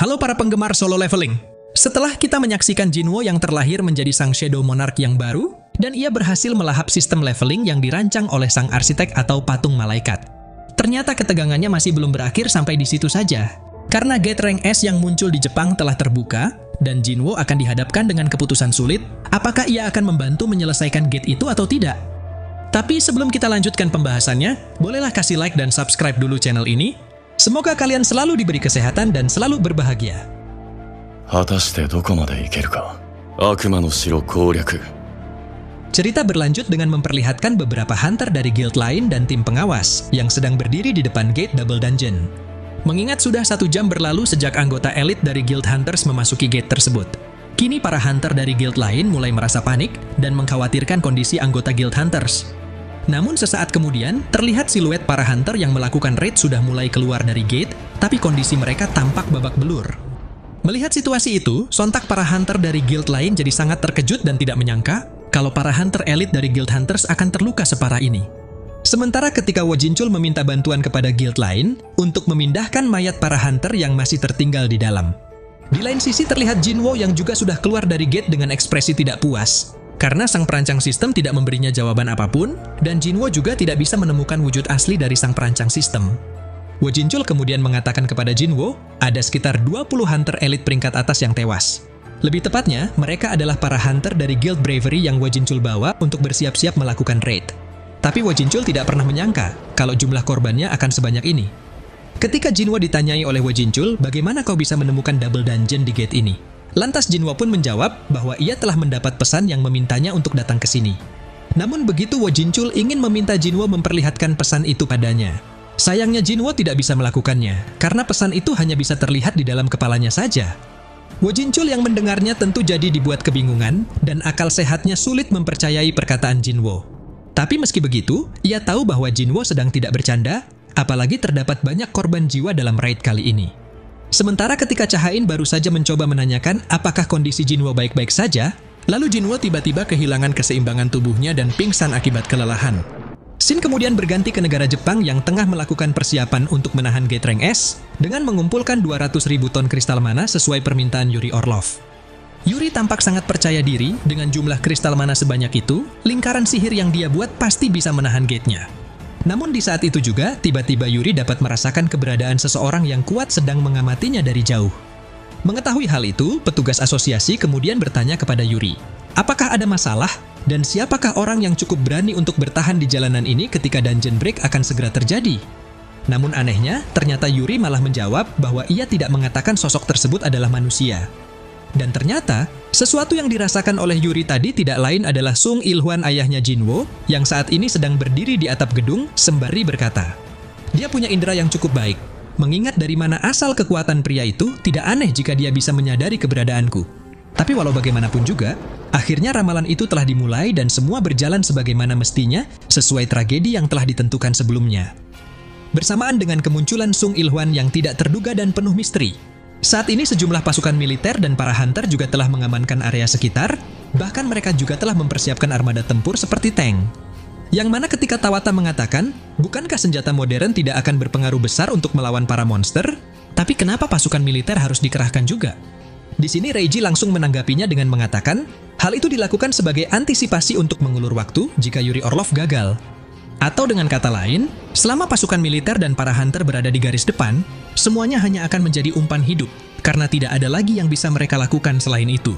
Halo para penggemar solo leveling. Setelah kita menyaksikan Jinwo yang terlahir menjadi sang Shadow Monarch yang baru, dan ia berhasil melahap sistem leveling yang dirancang oleh sang arsitek atau patung malaikat. Ternyata ketegangannya masih belum berakhir sampai di situ saja. Karena gate rank S yang muncul di Jepang telah terbuka, dan Jinwo akan dihadapkan dengan keputusan sulit, apakah ia akan membantu menyelesaikan gate itu atau tidak? Tapi sebelum kita lanjutkan pembahasannya, bolehlah kasih like dan subscribe dulu channel ini. Semoga kalian selalu diberi kesehatan dan selalu berbahagia. Cerita berlanjut dengan memperlihatkan beberapa hunter dari guild lain dan tim pengawas yang sedang berdiri di depan gate Double Dungeon. Mengingat sudah 1 jam berlalu sejak anggota elit dari guild hunters memasuki gate tersebut. Kini para hunter dari guild lain mulai merasa panik dan mengkhawatirkan kondisi anggota guild hunters. Namun sesaat kemudian, terlihat siluet para hunter yang melakukan raid sudah mulai keluar dari gate, tapi kondisi mereka tampak babak belur. Melihat situasi itu, sontak para hunter dari guild lain jadi sangat terkejut dan tidak menyangka kalau para hunter elit dari guild hunters akan terluka separah ini. Sementara ketika Wo Jinchul meminta bantuan kepada guild lain untuk memindahkan mayat para hunter yang masih tertinggal di dalam. Di lain sisi terlihat Jinwo yang juga sudah keluar dari gate dengan ekspresi tidak puas. Karena sang perancang sistem tidak memberinya jawaban apapun, dan Jinwo juga tidak bisa menemukan wujud asli dari sang perancang sistem. Wo Jinchul kemudian mengatakan kepada Jinwo, ada sekitar 20 hunter elit peringkat atas yang tewas. Lebih tepatnya, mereka adalah para hunter dari Guild Bravery yang Wo Jinchul bawa untuk bersiap-siap melakukan raid. Tapi Wo Jinchul tidak pernah menyangka kalau jumlah korbannya akan sebanyak ini. Ketika Jinwo ditanyai oleh Wo Jinchul, bagaimana kau bisa menemukan double dungeon di gate ini? Lantas Jinwo pun menjawab bahwa ia telah mendapat pesan yang memintanya untuk datang ke sini. Namun begitu Wo Jinchul ingin meminta Jinwo memperlihatkan pesan itu padanya. Sayangnya Jinwo tidak bisa melakukannya, karena pesan itu hanya bisa terlihat di dalam kepalanya saja. Wo Jinchul yang mendengarnya tentu jadi dibuat kebingungan, dan akal sehatnya sulit mempercayai perkataan Jinwo. Tapi meski begitu, ia tahu bahwa Jinwo sedang tidak bercanda, apalagi terdapat banyak korban jiwa dalam raid kali ini. Sementara ketika Cha-in baru saja mencoba menanyakan apakah kondisi Jinwo baik-baik saja, lalu Jinwo tiba-tiba kehilangan keseimbangan tubuhnya dan pingsan akibat kelelahan. Scene kemudian berganti ke negara Jepang yang tengah melakukan persiapan untuk menahan gate rank S dengan mengumpulkan 200.000 ton kristal mana sesuai permintaan Yuri Orlov. Yuri tampak sangat percaya diri dengan jumlah kristal mana sebanyak itu, lingkaran sihir yang dia buat pasti bisa menahan gate-nya. Namun di saat itu juga, tiba-tiba Yuri dapat merasakan keberadaan seseorang yang kuat sedang mengamatinya dari jauh. Mengetahui hal itu, petugas asosiasi kemudian bertanya kepada Yuri, apakah ada masalah? Dan siapakah orang yang cukup berani untuk bertahan di jalanan ini ketika dungeon break akan segera terjadi? Namun anehnya, ternyata Yuri malah menjawab bahwa ia tidak mengatakan sosok tersebut adalah manusia. Dan ternyata, sesuatu yang dirasakan oleh Yuri tadi tidak lain adalah Sung Il-hwan ayahnya Jinwo, yang saat ini sedang berdiri di atap gedung sembari berkata, dia punya indera yang cukup baik. Mengingat dari mana asal kekuatan pria itu, tidak aneh jika dia bisa menyadari keberadaanku. Tapi walau bagaimanapun juga, akhirnya ramalan itu telah dimulai dan semua berjalan sebagaimana mestinya sesuai tragedi yang telah ditentukan sebelumnya. Bersamaan dengan kemunculan Sung Il-hwan yang tidak terduga dan penuh misteri, saat ini sejumlah pasukan militer dan para hunter juga telah mengamankan area sekitar, bahkan mereka juga telah mempersiapkan armada tempur seperti tank. Yang mana ketika Tawata mengatakan, bukankah senjata modern tidak akan berpengaruh besar untuk melawan para monster? Tapi kenapa pasukan militer harus dikerahkan juga? Di sini Reiji langsung menanggapinya dengan mengatakan, hal itu dilakukan sebagai antisipasi untuk mengulur waktu jika Yuri Orlov gagal. Atau dengan kata lain, selama pasukan militer dan para hunter berada di garis depan, semuanya hanya akan menjadi umpan hidup, karena tidak ada lagi yang bisa mereka lakukan selain itu.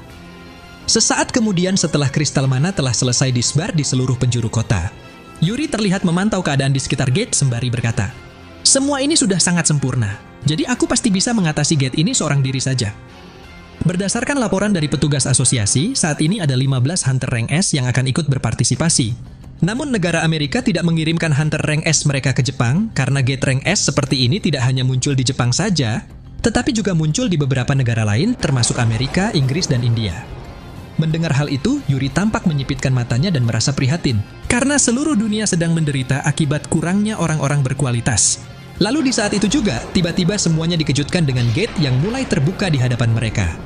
Sesaat kemudian setelah kristal mana telah selesai disebar di seluruh penjuru kota, Yuri terlihat memantau keadaan di sekitar gate sembari berkata, semua ini sudah sangat sempurna, jadi aku pasti bisa mengatasi gate ini seorang diri saja. Berdasarkan laporan dari petugas asosiasi, saat ini ada 15 hunter rank S yang akan ikut berpartisipasi. Namun negara Amerika tidak mengirimkan hunter rank S mereka ke Jepang karena gate rank S seperti ini tidak hanya muncul di Jepang saja, tetapi juga muncul di beberapa negara lain termasuk Amerika, Inggris, dan India. Mendengar hal itu, Yuri tampak menyipitkan matanya dan merasa prihatin karena seluruh dunia sedang menderita akibat kurangnya orang-orang berkualitas. Lalu di saat itu juga, tiba-tiba semuanya dikejutkan dengan gate yang mulai terbuka di hadapan mereka.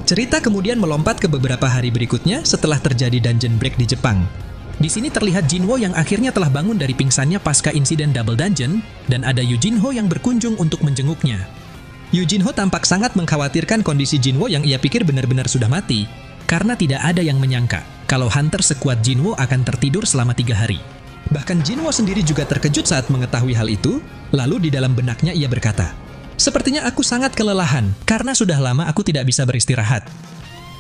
Cerita kemudian melompat ke beberapa hari berikutnya setelah terjadi dungeon break di Jepang. Di sini terlihat Jinwo yang akhirnya telah bangun dari pingsannya pasca insiden Double Dungeon, dan ada Yujinho yang berkunjung untuk menjenguknya. Yu Jinho tampak sangat mengkhawatirkan kondisi Jinwo yang ia pikir benar-benar sudah mati, karena tidak ada yang menyangka kalau hunter sekuat Jinwo akan tertidur selama 3 hari. Bahkan Jinwo sendiri juga terkejut saat mengetahui hal itu, lalu di dalam benaknya ia berkata, "Sepertinya aku sangat kelelahan, karena sudah lama aku tidak bisa beristirahat."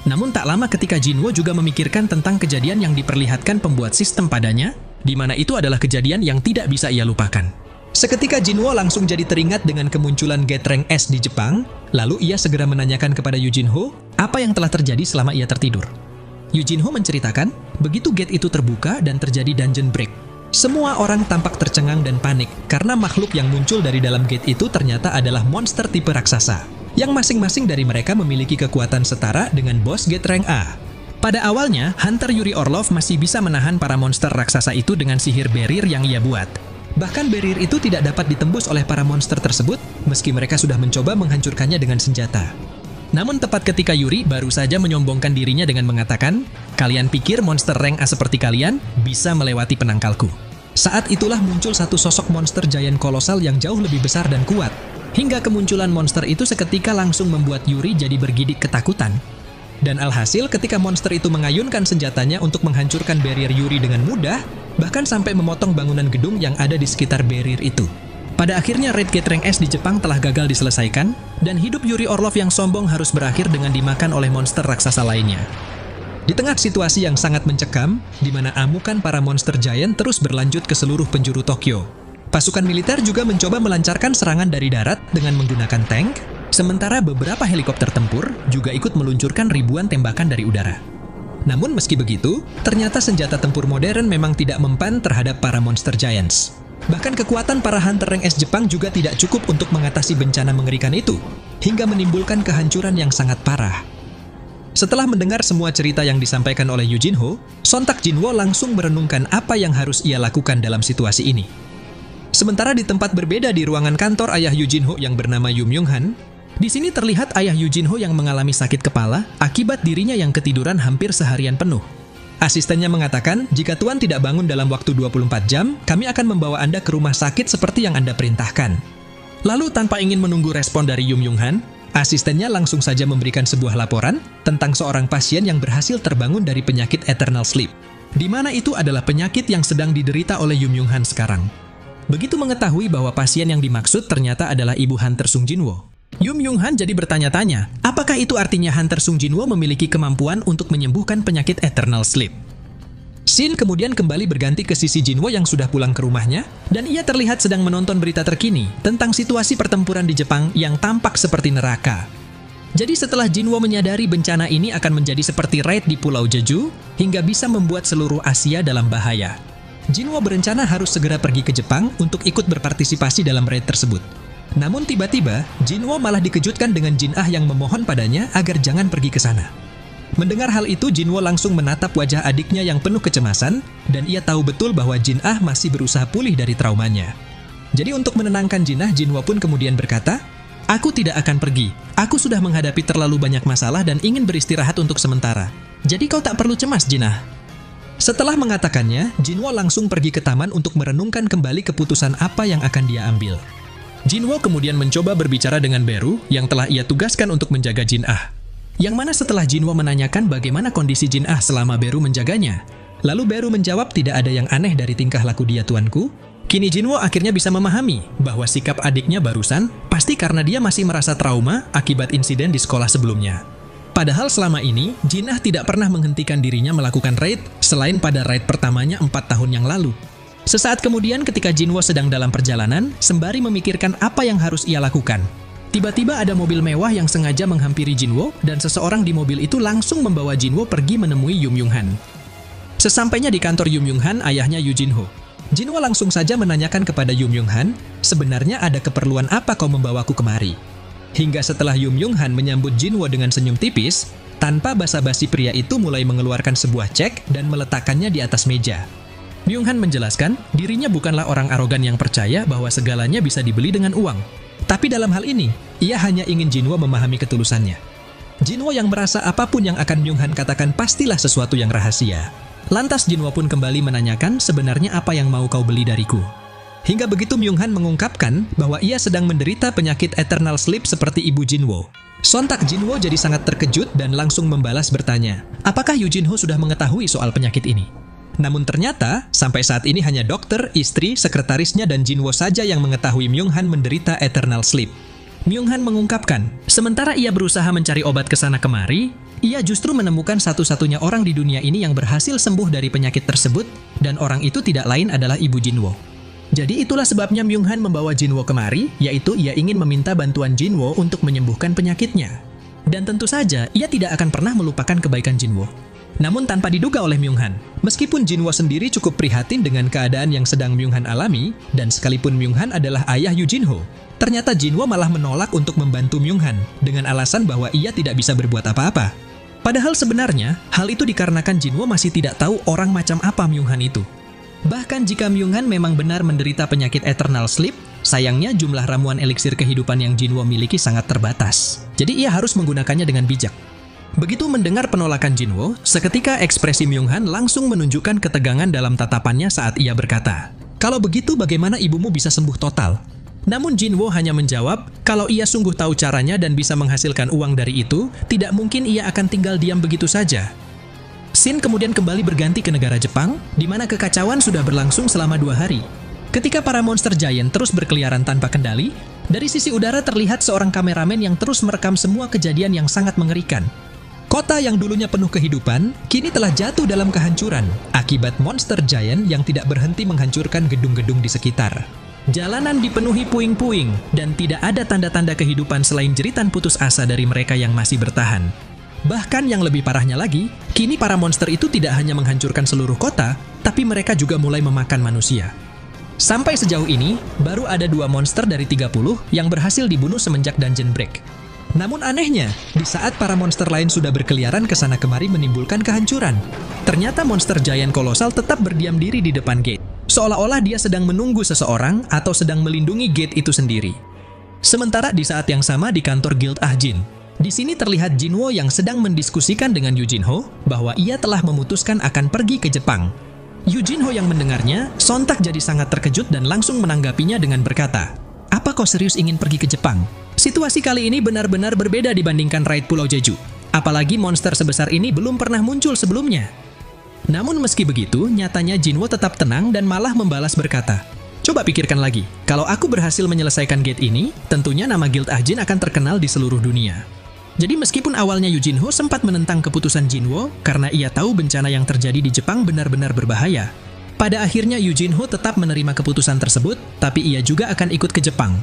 Namun tak lama ketika Jinwo juga memikirkan tentang kejadian yang diperlihatkan pembuat sistem padanya, di mana itu adalah kejadian yang tidak bisa ia lupakan. Seketika Jinwo langsung jadi teringat dengan kemunculan Gate Rank S di Jepang, lalu ia segera menanyakan kepada Yu Jinho apa yang telah terjadi selama ia tertidur. Yu Jinho menceritakan, begitu gate itu terbuka dan terjadi dungeon break, semua orang tampak tercengang dan panik karena makhluk yang muncul dari dalam gate itu ternyata adalah monster tipe raksasa, yang masing-masing dari mereka memiliki kekuatan setara dengan bos Gate Rank A. Pada awalnya, Hunter Yuri Orlov masih bisa menahan para monster raksasa itu dengan sihir barrier yang ia buat. Bahkan barrier itu tidak dapat ditembus oleh para monster tersebut, meski mereka sudah mencoba menghancurkannya dengan senjata. Namun tepat ketika Yuri baru saja menyombongkan dirinya dengan mengatakan, "Kalian pikir monster rank A seperti kalian bisa melewati penangkalku?" Saat itulah muncul satu sosok monster giant kolosal yang jauh lebih besar dan kuat. Hingga kemunculan monster itu seketika langsung membuat Yuri jadi bergidik ketakutan. Dan alhasil ketika monster itu mengayunkan senjatanya untuk menghancurkan barrier Yuri dengan mudah, bahkan sampai memotong bangunan gedung yang ada di sekitar barrier itu. Pada akhirnya Raid Gate Rank S di Jepang telah gagal diselesaikan, dan hidup Yuri Orlov yang sombong harus berakhir dengan dimakan oleh monster raksasa lainnya. Di tengah situasi yang sangat mencekam, di mana amukan para monster giant terus berlanjut ke seluruh penjuru Tokyo, pasukan militer juga mencoba melancarkan serangan dari darat dengan menggunakan tank, sementara beberapa helikopter tempur juga ikut meluncurkan ribuan tembakan dari udara. Namun meski begitu, ternyata senjata tempur modern memang tidak mempan terhadap para monster giants. Bahkan kekuatan para Hunter Rank S Jepang juga tidak cukup untuk mengatasi bencana mengerikan itu, hingga menimbulkan kehancuran yang sangat parah. Setelah mendengar semua cerita yang disampaikan oleh Yu Jinho, sontak Jinwo langsung merenungkan apa yang harus ia lakukan dalam situasi ini. Sementara di tempat berbeda di ruangan kantor ayah Yu Jinho yang bernama Yu Myung-han, di sini terlihat ayah Yu Jinho yang mengalami sakit kepala akibat dirinya yang ketiduran hampir seharian penuh. Asistennya mengatakan, jika Tuan tidak bangun dalam waktu 24 jam, kami akan membawa Anda ke rumah sakit seperti yang Anda perintahkan. Lalu tanpa ingin menunggu respon dari Yu Myung-han, asistennya langsung saja memberikan sebuah laporan tentang seorang pasien yang berhasil terbangun dari penyakit eternal sleep, di mana itu adalah penyakit yang sedang diderita oleh Yu Myung-han sekarang. Begitu mengetahui bahwa pasien yang dimaksud ternyata adalah ibu Hunter Sung Jinwo, Yu Myung-han jadi bertanya-tanya, apakah itu artinya Hunter Sung Jinwo memiliki kemampuan untuk menyembuhkan penyakit eternal sleep? Scene kemudian kembali berganti ke sisi Jinwo yang sudah pulang ke rumahnya, dan ia terlihat sedang menonton berita terkini tentang situasi pertempuran di Jepang yang tampak seperti neraka. Jadi setelah Jinwo menyadari bencana ini akan menjadi seperti raid di Pulau Jeju, hingga bisa membuat seluruh Asia dalam bahaya, Jinwo berencana harus segera pergi ke Jepang untuk ikut berpartisipasi dalam raid tersebut. Namun tiba-tiba, Jinwo malah dikejutkan dengan Jin Ah yang memohon padanya agar jangan pergi ke sana. Mendengar hal itu, Jinwo langsung menatap wajah adiknya yang penuh kecemasan, dan ia tahu betul bahwa Jin Ah masih berusaha pulih dari traumanya. Jadi untuk menenangkan Jin Ah, Jinwo pun kemudian berkata, "Aku tidak akan pergi. Aku sudah menghadapi terlalu banyak masalah dan ingin beristirahat untuk sementara. Jadi kau tak perlu cemas, Jin Ah." Setelah mengatakannya, Jinwo langsung pergi ke taman untuk merenungkan kembali keputusan apa yang akan dia ambil. Jinwo kemudian mencoba berbicara dengan Beru yang telah ia tugaskan untuk menjaga Jin Ah. Yang mana setelah Jinwo menanyakan bagaimana kondisi Jin Ah selama Beru menjaganya, lalu Beru menjawab tidak ada yang aneh dari tingkah laku dia tuanku. Kini Jinwo akhirnya bisa memahami bahwa sikap adiknya barusan pasti karena dia masih merasa trauma akibat insiden di sekolah sebelumnya. Padahal selama ini, Jin Ah tidak pernah menghentikan dirinya melakukan raid selain pada raid pertamanya 4 tahun yang lalu. Sesaat kemudian ketika Jinwo sedang dalam perjalanan, sembari memikirkan apa yang harus ia lakukan, tiba-tiba ada mobil mewah yang sengaja menghampiri Jinwo dan seseorang di mobil itu langsung membawa Jinwo pergi menemui Yu Myung-han. Sesampainya di kantor Yu Myung-han, ayahnya Yu Jinho, Jinwo langsung saja menanyakan kepada Yu Myung-han, sebenarnya ada keperluan apa kau membawaku kemari? Hingga setelah Yu Myung-han menyambut Jinwo dengan senyum tipis, tanpa basa-basi pria itu mulai mengeluarkan sebuah cek dan meletakkannya di atas meja. Myung-han menjelaskan, dirinya bukanlah orang arogan yang percaya bahwa segalanya bisa dibeli dengan uang. Tapi dalam hal ini, ia hanya ingin Jinwo memahami ketulusannya. Jinwo yang merasa apapun yang akan Myung-han katakan pastilah sesuatu yang rahasia. Lantas Jinwo pun kembali menanyakan sebenarnya apa yang mau kau beli dariku. Hingga begitu Myung-han mengungkapkan bahwa ia sedang menderita penyakit Eternal Sleep seperti ibu Jinwo. Sontak Jinwo jadi sangat terkejut dan langsung membalas bertanya, apakah Yu Jinho sudah mengetahui soal penyakit ini? Namun ternyata, sampai saat ini hanya dokter, istri, sekretarisnya, dan Jinwo saja yang mengetahui Myung-han menderita Eternal Sleep. Myung-han mengungkapkan, sementara ia berusaha mencari obat kesana kemari, ia justru menemukan satu-satunya orang di dunia ini yang berhasil sembuh dari penyakit tersebut, dan orang itu tidak lain adalah ibu Jinwo. Jadi itulah sebabnya Myung-han membawa Jinwo kemari, yaitu ia ingin meminta bantuan Jinwo untuk menyembuhkan penyakitnya. Dan tentu saja, ia tidak akan pernah melupakan kebaikan Jinwo. Namun tanpa diduga oleh Myung-han, meskipun Jinwo sendiri cukup prihatin dengan keadaan yang sedang Myung-han alami, dan sekalipun Myung-han adalah ayah Yu Jinho, ternyata Jinwo malah menolak untuk membantu Myung-han dengan alasan bahwa ia tidak bisa berbuat apa-apa. Padahal sebenarnya, hal itu dikarenakan Jinwo masih tidak tahu orang macam apa Myung-han itu. Bahkan jika Myung-han memang benar menderita penyakit Eternal Sleep, sayangnya jumlah ramuan eliksir kehidupan yang Jinwo miliki sangat terbatas. Jadi ia harus menggunakannya dengan bijak. Begitu mendengar penolakan Jinwo, seketika ekspresi Myung-han langsung menunjukkan ketegangan dalam tatapannya saat ia berkata, "Kalau begitu bagaimana ibumu bisa sembuh total?" Namun Jinwo hanya menjawab, kalau ia sungguh tahu caranya dan bisa menghasilkan uang dari itu, tidak mungkin ia akan tinggal diam begitu saja. Scene kemudian kembali berganti ke negara Jepang, di mana kekacauan sudah berlangsung selama 2 hari. Ketika para monster giant terus berkeliaran tanpa kendali, dari sisi udara terlihat seorang kameramen yang terus merekam semua kejadian yang sangat mengerikan. Kota yang dulunya penuh kehidupan, kini telah jatuh dalam kehancuran, akibat monster giant yang tidak berhenti menghancurkan gedung-gedung di sekitar. Jalanan dipenuhi puing-puing, dan tidak ada tanda-tanda kehidupan selain jeritan putus asa dari mereka yang masih bertahan. Bahkan yang lebih parahnya lagi, kini para monster itu tidak hanya menghancurkan seluruh kota, tapi mereka juga mulai memakan manusia. Sampai sejauh ini, baru ada 2 monster dari 30 yang berhasil dibunuh semenjak Dungeon Break. Namun anehnya, di saat para monster lain sudah berkeliaran ke sana kemari menimbulkan kehancuran, ternyata monster giant kolosal tetap berdiam diri di depan gate, seolah-olah dia sedang menunggu seseorang atau sedang melindungi gate itu sendiri. Sementara di saat yang sama di kantor Guild Ahjin, di sini terlihat Jinwo yang sedang mendiskusikan dengan Yu Jinho bahwa ia telah memutuskan akan pergi ke Jepang. Yu Jinho yang mendengarnya sontak jadi sangat terkejut dan langsung menanggapinya dengan berkata, "Apa kau serius ingin pergi ke Jepang? Situasi kali ini benar-benar berbeda dibandingkan raid Pulau Jeju. Apalagi monster sebesar ini belum pernah muncul sebelumnya." Namun meski begitu, nyatanya Jinwo tetap tenang dan malah membalas berkata, "Coba pikirkan lagi, kalau aku berhasil menyelesaikan gate ini, tentunya nama Guild Ahjin akan terkenal di seluruh dunia." Jadi meskipun awalnya Yu Jinho sempat menentang keputusan Jinwo karena ia tahu bencana yang terjadi di Jepang benar-benar berbahaya, pada akhirnya Yu Jinho tetap menerima keputusan tersebut, tapi ia juga akan ikut ke Jepang.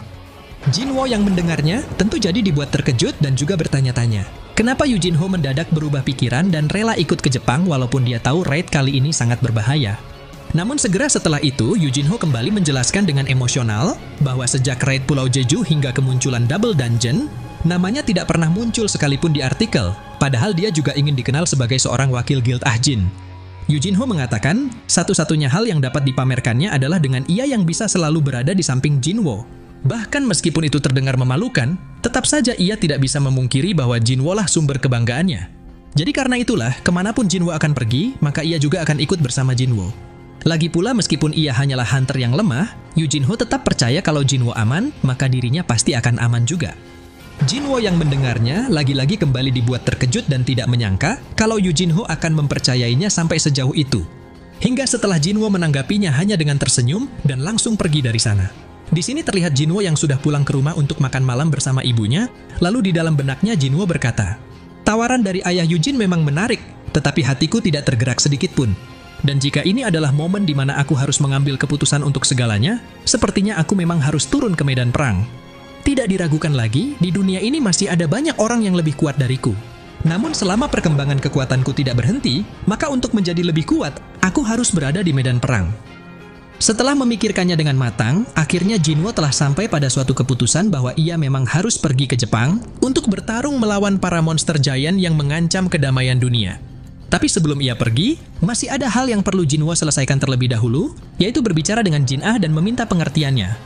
Jinwo yang mendengarnya tentu jadi dibuat terkejut dan juga bertanya-tanya, kenapa Yu Jinho mendadak berubah pikiran dan rela ikut ke Jepang walaupun dia tahu raid kali ini sangat berbahaya. Namun segera setelah itu, Yu Jinho kembali menjelaskan dengan emosional bahwa sejak raid Pulau Jeju hingga kemunculan Double Dungeon, namanya tidak pernah muncul sekalipun di artikel, padahal dia juga ingin dikenal sebagai seorang wakil Guild Ahjin. Yu Jinho mengatakan, satu-satunya hal yang dapat dipamerkannya adalah dengan ia yang bisa selalu berada di samping Jinwo. Bahkan meskipun itu terdengar memalukan, tetap saja ia tidak bisa memungkiri bahwa Jinwo lah sumber kebanggaannya. Jadi karena itulah, kemanapun Jinwo akan pergi, maka ia juga akan ikut bersama Jinwo. Lagi pula meskipun ia hanyalah hunter yang lemah, Yu Jinho tetap percaya kalau Jinwo aman, maka dirinya pasti akan aman juga. Jinwo yang mendengarnya lagi-lagi kembali dibuat terkejut dan tidak menyangka kalau Yu Jinho akan mempercayainya sampai sejauh itu. Hingga setelah Jinwo menanggapinya hanya dengan tersenyum dan langsung pergi dari sana. Di sini terlihat Jinwo yang sudah pulang ke rumah untuk makan malam bersama ibunya, lalu di dalam benaknya Jinwo berkata, "Tawaran dari ayah Yujin memang menarik, tetapi hatiku tidak tergerak sedikit pun. Dan jika ini adalah momen di mana aku harus mengambil keputusan untuk segalanya, sepertinya aku memang harus turun ke medan perang. Tidak diragukan lagi, di dunia ini masih ada banyak orang yang lebih kuat dariku. Namun selama perkembangan kekuatanku tidak berhenti, maka untuk menjadi lebih kuat, aku harus berada di medan perang." Setelah memikirkannya dengan matang, akhirnya Jinwo telah sampai pada suatu keputusan bahwa ia memang harus pergi ke Jepang untuk bertarung melawan para monster giant yang mengancam kedamaian dunia. Tapi sebelum ia pergi, masih ada hal yang perlu Jinwo selesaikan terlebih dahulu, yaitu berbicara dengan Jin Ah dan meminta pengertiannya.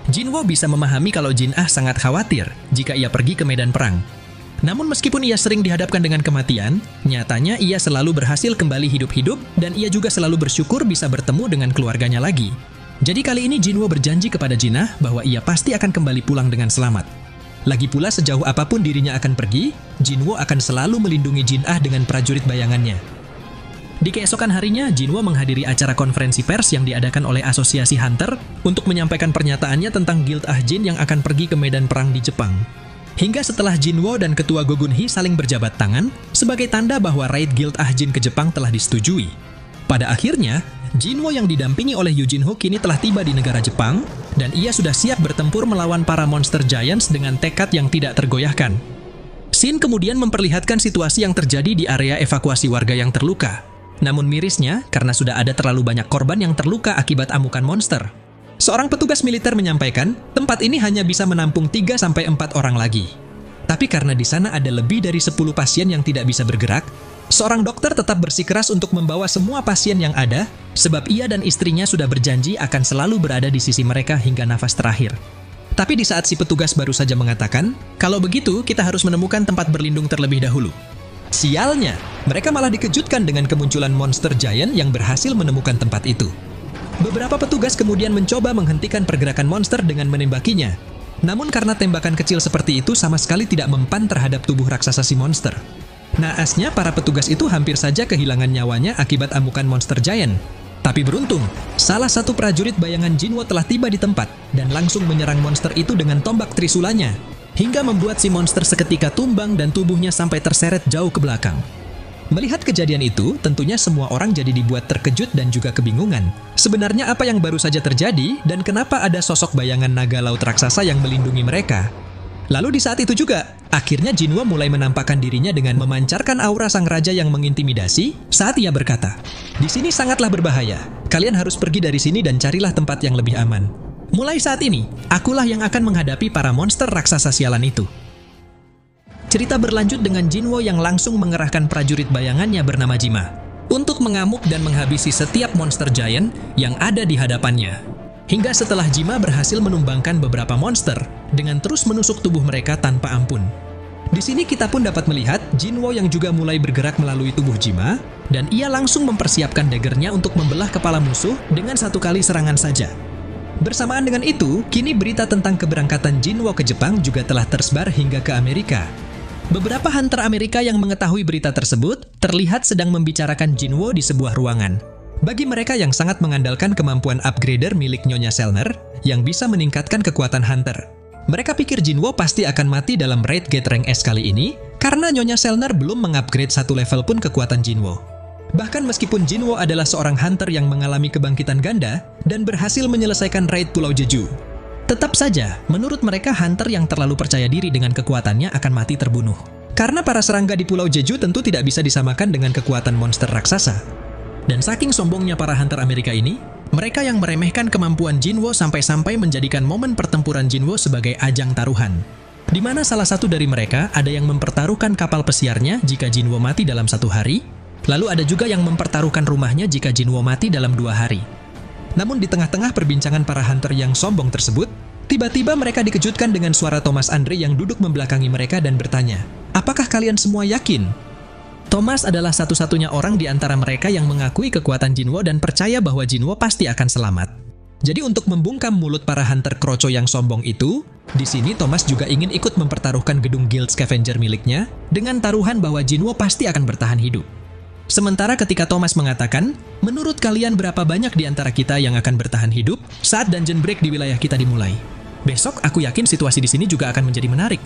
Jinwo bisa memahami kalau Jin Ah sangat khawatir jika ia pergi ke medan perang. Namun meskipun ia sering dihadapkan dengan kematian, nyatanya ia selalu berhasil kembali hidup-hidup dan ia juga selalu bersyukur bisa bertemu dengan keluarganya lagi. Jadi kali ini Jinwo berjanji kepada Jinah bahwa ia pasti akan kembali pulang dengan selamat. Lagi pula sejauh apapun dirinya akan pergi, Jinwo akan selalu melindungi Jinah dengan prajurit bayangannya. Di keesokan harinya, Jinwo menghadiri acara konferensi pers yang diadakan oleh Asosiasi Hunter untuk menyampaikan pernyataannya tentang Guild Ah-jin yang akan pergi ke medan perang di Jepang. Hingga setelah Jinwo dan Ketua Go Gun Hee saling berjabat tangan sebagai tanda bahwa raid Guild Ah-jin ke Jepang telah disetujui. Pada akhirnya, Jinwo yang didampingi oleh Yujin Ho kini telah tiba di negara Jepang, dan ia sudah siap bertempur melawan para monster giants dengan tekad yang tidak tergoyahkan. Shin kemudian memperlihatkan situasi yang terjadi di area evakuasi warga yang terluka. Namun mirisnya, karena sudah ada terlalu banyak korban yang terluka akibat amukan monster. Seorang petugas militer menyampaikan, tempat ini hanya bisa menampung 3-4 orang lagi. Tapi karena di sana ada lebih dari 10 pasien yang tidak bisa bergerak, seorang dokter tetap bersikeras untuk membawa semua pasien yang ada, sebab ia dan istrinya sudah berjanji akan selalu berada di sisi mereka hingga nafas terakhir. Tapi di saat si petugas baru saja mengatakan, kalau begitu kita harus menemukan tempat berlindung terlebih dahulu. Sialnya, mereka malah dikejutkan dengan kemunculan monster giant yang berhasil menemukan tempat itu. Beberapa petugas kemudian mencoba menghentikan pergerakan monster dengan menembakinya. Namun karena tembakan kecil seperti itu sama sekali tidak mempan terhadap tubuh raksasa si monster. Naasnya, para petugas itu hampir saja kehilangan nyawanya akibat amukan monster giant. Tapi beruntung, salah satu prajurit bayangan Jinwo telah tiba di tempat dan langsung menyerang monster itu dengan tombak trisulanya, hingga membuat si monster seketika tumbang dan tubuhnya sampai terseret jauh ke belakang. Melihat kejadian itu, tentunya semua orang jadi dibuat terkejut dan juga kebingungan. Sebenarnya apa yang baru saja terjadi dan kenapa ada sosok bayangan naga laut raksasa yang melindungi mereka? Lalu di saat itu juga, akhirnya Jinwo mulai menampakkan dirinya dengan memancarkan aura sang raja yang mengintimidasi saat ia berkata, "Di sini sangatlah berbahaya. Kalian harus pergi dari sini dan carilah tempat yang lebih aman. Mulai saat ini, akulah yang akan menghadapi para monster raksasa sialan itu." Cerita berlanjut dengan Jinwo yang langsung mengerahkan prajurit bayangannya bernama Jima untuk mengamuk dan menghabisi setiap monster giant yang ada di hadapannya. Hingga setelah Jima berhasil menumbangkan beberapa monster dengan terus menusuk tubuh mereka tanpa ampun. Di sini kita pun dapat melihat Jinwo yang juga mulai bergerak melalui tubuh Jima, dan ia langsung mempersiapkan daggernya untuk membelah kepala musuh dengan satu kali serangan saja. Bersamaan dengan itu, kini berita tentang keberangkatan Jinwo ke Jepang juga telah tersebar hingga ke Amerika. Beberapa hunter Amerika yang mengetahui berita tersebut terlihat sedang membicarakan Jinwo di sebuah ruangan. Bagi mereka yang sangat mengandalkan kemampuan upgrader milik Nyonya Selner yang bisa meningkatkan kekuatan hunter, mereka pikir Jinwo pasti akan mati dalam raid Gate Rank S kali ini karena Nyonya Selner belum mengupgrade satu level pun kekuatan Jinwo. Bahkan meskipun Jinwo adalah seorang hunter yang mengalami kebangkitan ganda dan berhasil menyelesaikan raid Pulau Jeju, tetap saja, menurut mereka hunter yang terlalu percaya diri dengan kekuatannya akan mati terbunuh. Karena para serangga di Pulau Jeju tentu tidak bisa disamakan dengan kekuatan monster raksasa. Dan saking sombongnya para hunter Amerika ini, mereka yang meremehkan kemampuan Jinwo sampai-sampai menjadikan momen pertempuran Jinwo sebagai ajang taruhan. Di mana salah satu dari mereka ada yang mempertaruhkan kapal pesiarnya jika Jinwo mati dalam 1 hari, lalu ada juga yang mempertaruhkan rumahnya jika Jinwo mati dalam 2 hari. Namun di tengah-tengah perbincangan para hunter yang sombong tersebut, tiba-tiba mereka dikejutkan dengan suara Thomas Andre yang duduk membelakangi mereka dan bertanya, "Apakah kalian semua yakin?" Thomas adalah satu-satunya orang di antara mereka yang mengakui kekuatan Jinwo dan percaya bahwa Jinwo pasti akan selamat. Jadi untuk membungkam mulut para hunter kroco yang sombong itu, di sini Thomas juga ingin ikut mempertaruhkan gedung Guild Scavenger miliknya dengan taruhan bahwa Jinwo pasti akan bertahan hidup. Sementara ketika Thomas mengatakan, "Menurut kalian berapa banyak di antara kita yang akan bertahan hidup saat dungeon break di wilayah kita dimulai? Besok aku yakin situasi di sini juga akan menjadi menarik."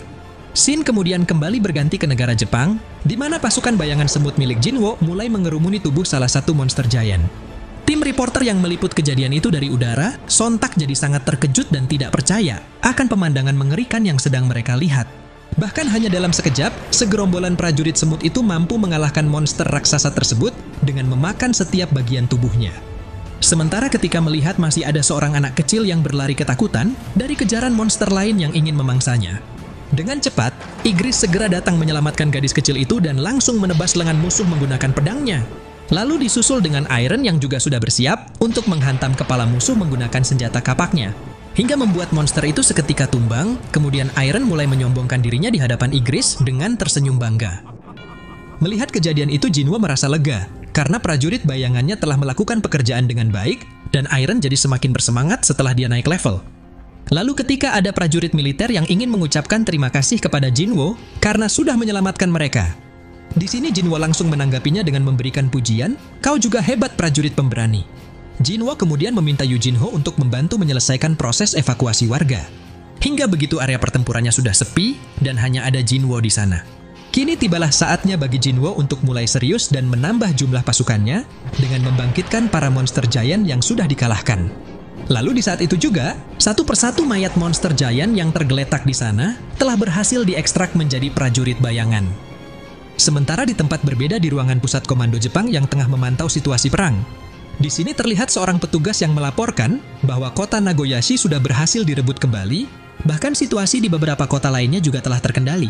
Shin kemudian kembali berganti ke negara Jepang, di mana pasukan bayangan semut milik Jinwo mulai mengerumuni tubuh salah satu monster giant. Tim reporter yang meliput kejadian itu dari udara, sontak jadi sangat terkejut dan tidak percaya akan pemandangan mengerikan yang sedang mereka lihat. Bahkan hanya dalam sekejap, segerombolan prajurit semut itu mampu mengalahkan monster raksasa tersebut dengan memakan setiap bagian tubuhnya. Sementara ketika melihat masih ada seorang anak kecil yang berlari ketakutan dari kejaran monster lain yang ingin memangsanya. Dengan cepat, Igris segera datang menyelamatkan gadis kecil itu dan langsung menebas lengan musuh menggunakan pedangnya. Lalu disusul dengan Iron yang juga sudah bersiap untuk menghantam kepala musuh menggunakan senjata kapaknya. Hingga membuat monster itu seketika tumbang, kemudian Iron mulai menyombongkan dirinya di hadapan Igris dengan tersenyum bangga. Melihat kejadian itu, Jinwo merasa lega, karena prajurit bayangannya telah melakukan pekerjaan dengan baik, dan Iron jadi semakin bersemangat setelah dia naik level. Lalu ketika ada prajurit militer yang ingin mengucapkan terima kasih kepada Jinwo karena sudah menyelamatkan mereka. Di sini Jinwo langsung menanggapinya dengan memberikan pujian, "Kau juga hebat prajurit pemberani." Jinwo kemudian meminta Yujinho untuk membantu menyelesaikan proses evakuasi warga. Hingga begitu area pertempurannya sudah sepi dan hanya ada Jinwo di sana. Kini tibalah saatnya bagi Jinwo untuk mulai serius dan menambah jumlah pasukannya dengan membangkitkan para monster giant yang sudah dikalahkan. Lalu di saat itu juga, satu persatu mayat monster giant yang tergeletak di sana telah berhasil diekstrak menjadi prajurit bayangan. Sementara di tempat berbeda di ruangan pusat komando Jepang yang tengah memantau situasi perang. Di sini terlihat seorang petugas yang melaporkan bahwa kota Nagoyashi sudah berhasil direbut kembali, bahkan situasi di beberapa kota lainnya juga telah terkendali.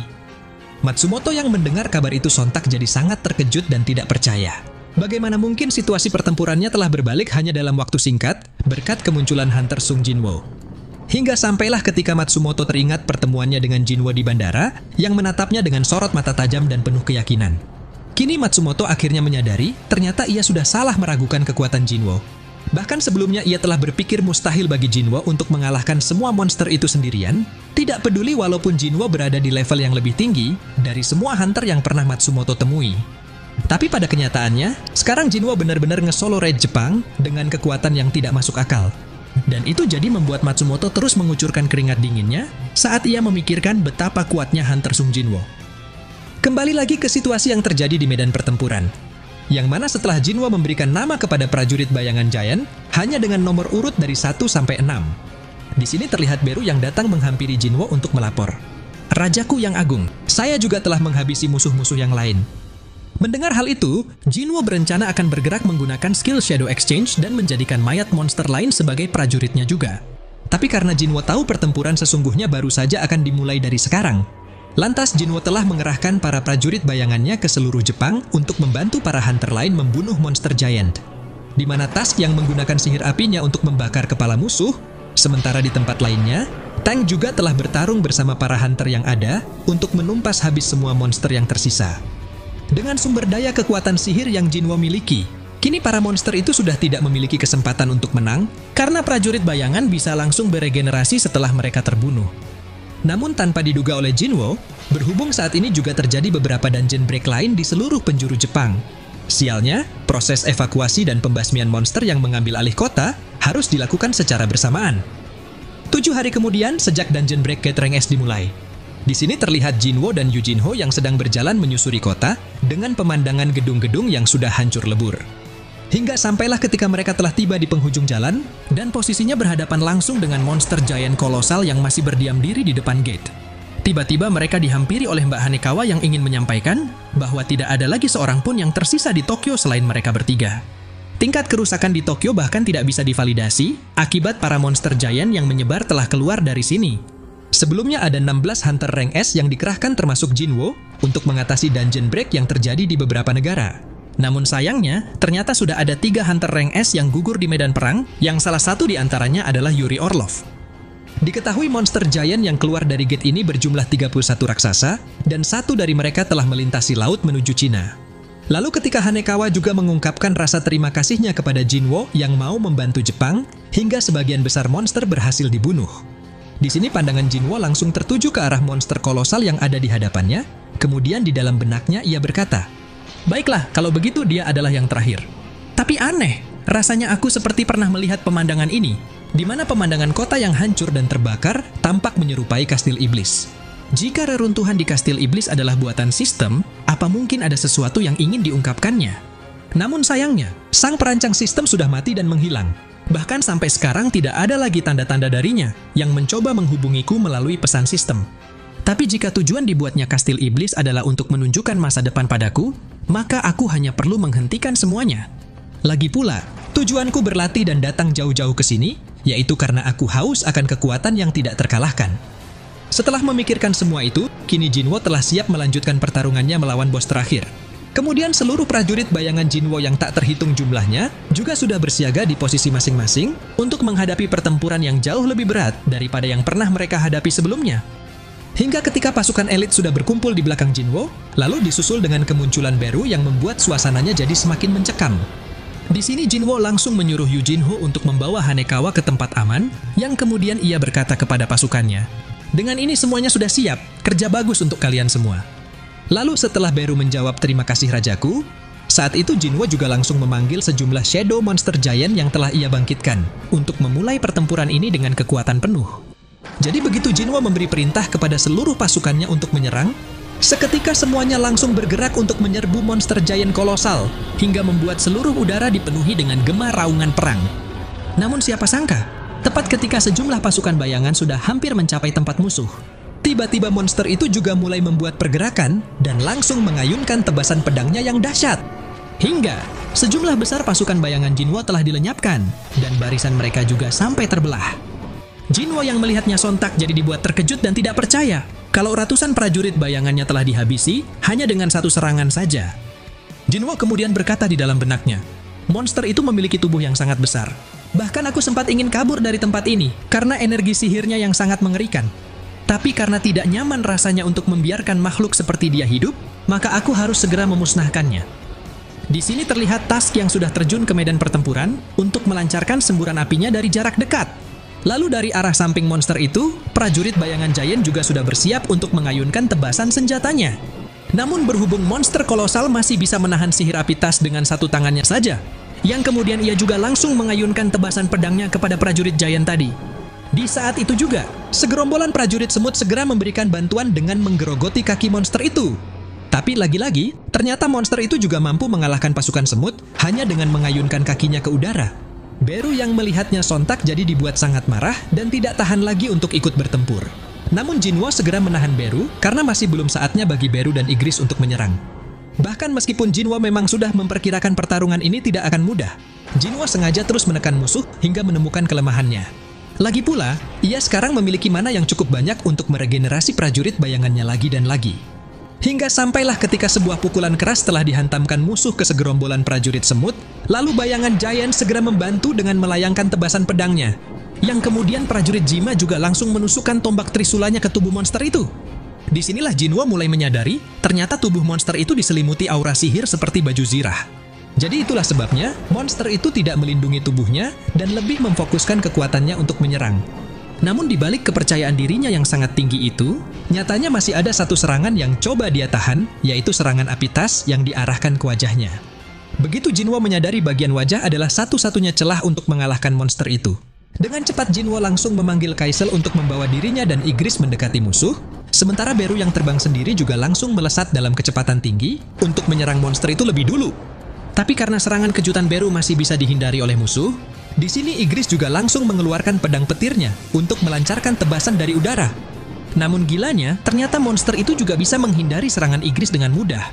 Matsumoto yang mendengar kabar itu sontak jadi sangat terkejut dan tidak percaya. Bagaimana mungkin situasi pertempurannya telah berbalik hanya dalam waktu singkat berkat kemunculan Hunter Sung Jinwo. Hingga sampailah ketika Matsumoto teringat pertemuannya dengan Jinwo di bandara yang menatapnya dengan sorot mata tajam dan penuh keyakinan. Kini Matsumoto akhirnya menyadari ternyata ia sudah salah meragukan kekuatan Jinwo. Bahkan sebelumnya ia telah berpikir mustahil bagi Jinwo untuk mengalahkan semua monster itu sendirian, tidak peduli walaupun Jinwo berada di level yang lebih tinggi dari semua hunter yang pernah Matsumoto temui. Tapi pada kenyataannya, sekarang Jinwo benar-benar nge-solo raid Jepang dengan kekuatan yang tidak masuk akal. Dan itu jadi membuat Matsumoto terus mengucurkan keringat dinginnya saat ia memikirkan betapa kuatnya Hunter Sung Jinwo. Kembali lagi ke situasi yang terjadi di medan pertempuran. Yang mana setelah Jinwo memberikan nama kepada prajurit bayangan giant hanya dengan nomor urut dari 1 sampai 6. Di sini terlihat Beru yang datang menghampiri Jinwo untuk melapor. "Rajaku yang agung, saya juga telah menghabisi musuh-musuh yang lain." Mendengar hal itu, Jinwo berencana akan bergerak menggunakan skill Shadow Exchange dan menjadikan mayat monster lain sebagai prajuritnya juga. Tapi karena Jinwo tahu pertempuran sesungguhnya baru saja akan dimulai dari sekarang, lantas Jinwo telah mengerahkan para prajurit bayangannya ke seluruh Jepang untuk membantu para hunter lain membunuh monster giant. Di mana Tusk yang menggunakan sihir apinya untuk membakar kepala musuh, sementara di tempat lainnya, Tank juga telah bertarung bersama para hunter yang ada untuk menumpas habis semua monster yang tersisa. Dengan sumber daya kekuatan sihir yang Jinwo miliki, kini para monster itu sudah tidak memiliki kesempatan untuk menang karena prajurit bayangan bisa langsung beregenerasi setelah mereka terbunuh. Namun tanpa diduga oleh Jinwo, berhubung saat ini juga terjadi beberapa dungeon break lain di seluruh penjuru Jepang. Sialnya, proses evakuasi dan pembasmian monster yang mengambil alih kota harus dilakukan secara bersamaan. 7 hari kemudian, sejak dungeon break Gate Rank S dimulai. Di sini terlihat Jinwo dan Yujinho yang sedang berjalan menyusuri kota dengan pemandangan gedung-gedung yang sudah hancur lebur. Hingga sampailah ketika mereka telah tiba di penghujung jalan, dan posisinya berhadapan langsung dengan monster giant kolosal yang masih berdiam diri di depan gate. Tiba-tiba mereka dihampiri oleh Mbak Hanekawa yang ingin menyampaikan bahwa tidak ada lagi seorang pun yang tersisa di Tokyo selain mereka bertiga. Tingkat kerusakan di Tokyo bahkan tidak bisa divalidasi akibat para monster giant yang menyebar telah keluar dari sini. Sebelumnya ada 16 Hunter Rank S yang dikerahkan termasuk Jinwo untuk mengatasi dungeon break yang terjadi di beberapa negara. Namun sayangnya, ternyata sudah ada 3 Hunter Rank S yang gugur di medan perang, yang salah satu di antaranya adalah Yuri Orlov. Diketahui monster giant yang keluar dari gate ini berjumlah 31 raksasa, dan satu dari mereka telah melintasi laut menuju Cina. Lalu ketika Hanekawa juga mengungkapkan rasa terima kasihnya kepada Jinwo yang mau membantu Jepang, hingga sebagian besar monster berhasil dibunuh. Di sini pandangan Jinwo langsung tertuju ke arah monster kolosal yang ada di hadapannya, kemudian di dalam benaknya ia berkata, "Baiklah, kalau begitu dia adalah yang terakhir. Tapi aneh, rasanya aku seperti pernah melihat pemandangan ini, di mana pemandangan kota yang hancur dan terbakar tampak menyerupai kastil iblis. Jika reruntuhan di kastil iblis adalah buatan sistem, apa mungkin ada sesuatu yang ingin diungkapkannya? Namun sayangnya, sang perancang sistem sudah mati dan menghilang. Bahkan sampai sekarang tidak ada lagi tanda-tanda darinya yang mencoba menghubungiku melalui pesan sistem. Tapi jika tujuan dibuatnya kastil iblis adalah untuk menunjukkan masa depan padaku, maka aku hanya perlu menghentikan semuanya. Lagi pula, tujuanku berlatih dan datang jauh-jauh ke sini, yaitu karena aku haus akan kekuatan yang tidak terkalahkan." Setelah memikirkan semua itu, kini Jinwo telah siap melanjutkan pertarungannya melawan bos terakhir. Kemudian seluruh prajurit bayangan Jinwo yang tak terhitung jumlahnya juga sudah bersiaga di posisi masing-masing untuk menghadapi pertempuran yang jauh lebih berat daripada yang pernah mereka hadapi sebelumnya. Hingga ketika pasukan elit sudah berkumpul di belakang Jinwo, lalu disusul dengan kemunculan Beru yang membuat suasananya jadi semakin mencekam. Di sini Jinwo langsung menyuruh Yu Jinho untuk membawa Hanekawa ke tempat aman, yang kemudian ia berkata kepada pasukannya, "Dengan ini semuanya sudah siap, kerja bagus untuk kalian semua." Lalu setelah Beru menjawab "Terima kasih Rajaku," saat itu Jinwo juga langsung memanggil sejumlah Shadow Monster Giant yang telah ia bangkitkan untuk memulai pertempuran ini dengan kekuatan penuh. Jadi begitu Jinwo memberi perintah kepada seluruh pasukannya untuk menyerang, seketika semuanya langsung bergerak untuk menyerbu monster giant kolosal, hingga membuat seluruh udara dipenuhi dengan gema raungan perang. Namun siapa sangka, tepat ketika sejumlah pasukan bayangan sudah hampir mencapai tempat musuh, tiba-tiba monster itu juga mulai membuat pergerakan dan langsung mengayunkan tebasan pedangnya yang dahsyat. Hingga sejumlah besar pasukan bayangan Jinwo telah dilenyapkan, dan barisan mereka juga sampai terbelah. Jinwo yang melihatnya sontak jadi dibuat terkejut dan tidak percaya kalau ratusan prajurit bayangannya telah dihabisi hanya dengan satu serangan saja. Jinwo kemudian berkata di dalam benaknya, "Monster itu memiliki tubuh yang sangat besar. Bahkan aku sempat ingin kabur dari tempat ini karena energi sihirnya yang sangat mengerikan. Tapi karena tidak nyaman rasanya untuk membiarkan makhluk seperti dia hidup, maka aku harus segera memusnahkannya." Di sini terlihat Tusk yang sudah terjun ke medan pertempuran untuk melancarkan semburan apinya dari jarak dekat. Lalu dari arah samping monster itu, prajurit bayangan Giant juga sudah bersiap untuk mengayunkan tebasan senjatanya. Namun berhubung monster kolosal masih bisa menahan sihir api Tusk dengan satu tangannya saja, yang kemudian ia juga langsung mengayunkan tebasan pedangnya kepada prajurit Giant tadi. Di saat itu juga, segerombolan prajurit semut segera memberikan bantuan dengan menggerogoti kaki monster itu. Tapi lagi-lagi, ternyata monster itu juga mampu mengalahkan pasukan semut hanya dengan mengayunkan kakinya ke udara. Beru yang melihatnya sontak jadi dibuat sangat marah dan tidak tahan lagi untuk ikut bertempur. Namun Jinwo segera menahan Beru karena masih belum saatnya bagi Beru dan Igris untuk menyerang. Bahkan meskipun Jinwo memang sudah memperkirakan pertarungan ini tidak akan mudah, Jinwo sengaja terus menekan musuh hingga menemukan kelemahannya. Lagi pula, ia sekarang memiliki mana yang cukup banyak untuk meregenerasi prajurit bayangannya lagi dan lagi. Hingga sampailah ketika sebuah pukulan keras telah dihantamkan musuh ke segerombolan prajurit semut, lalu bayangan Giant segera membantu dengan melayangkan tebasan pedangnya. Yang kemudian prajurit Jima juga langsung menusukkan tombak trisulanya ke tubuh monster itu. Disinilah Jinwo mulai menyadari, ternyata tubuh monster itu diselimuti aura sihir seperti baju zirah. Jadi itulah sebabnya, monster itu tidak melindungi tubuhnya dan lebih memfokuskan kekuatannya untuk menyerang. Namun di balik kepercayaan dirinya yang sangat tinggi itu, nyatanya masih ada satu serangan yang coba dia tahan, yaitu serangan api Tusk yang diarahkan ke wajahnya. Begitu Jinwo menyadari bagian wajah adalah satu-satunya celah untuk mengalahkan monster itu. Dengan cepat Jinwo langsung memanggil Kaisel untuk membawa dirinya dan Igris mendekati musuh, sementara Beru yang terbang sendiri juga langsung melesat dalam kecepatan tinggi untuk menyerang monster itu lebih dulu. Tapi karena serangan kejutan Beru masih bisa dihindari oleh musuh, di sini Igris juga langsung mengeluarkan pedang petirnya untuk melancarkan tebasan dari udara. Namun gilanya, ternyata monster itu juga bisa menghindari serangan Igris dengan mudah.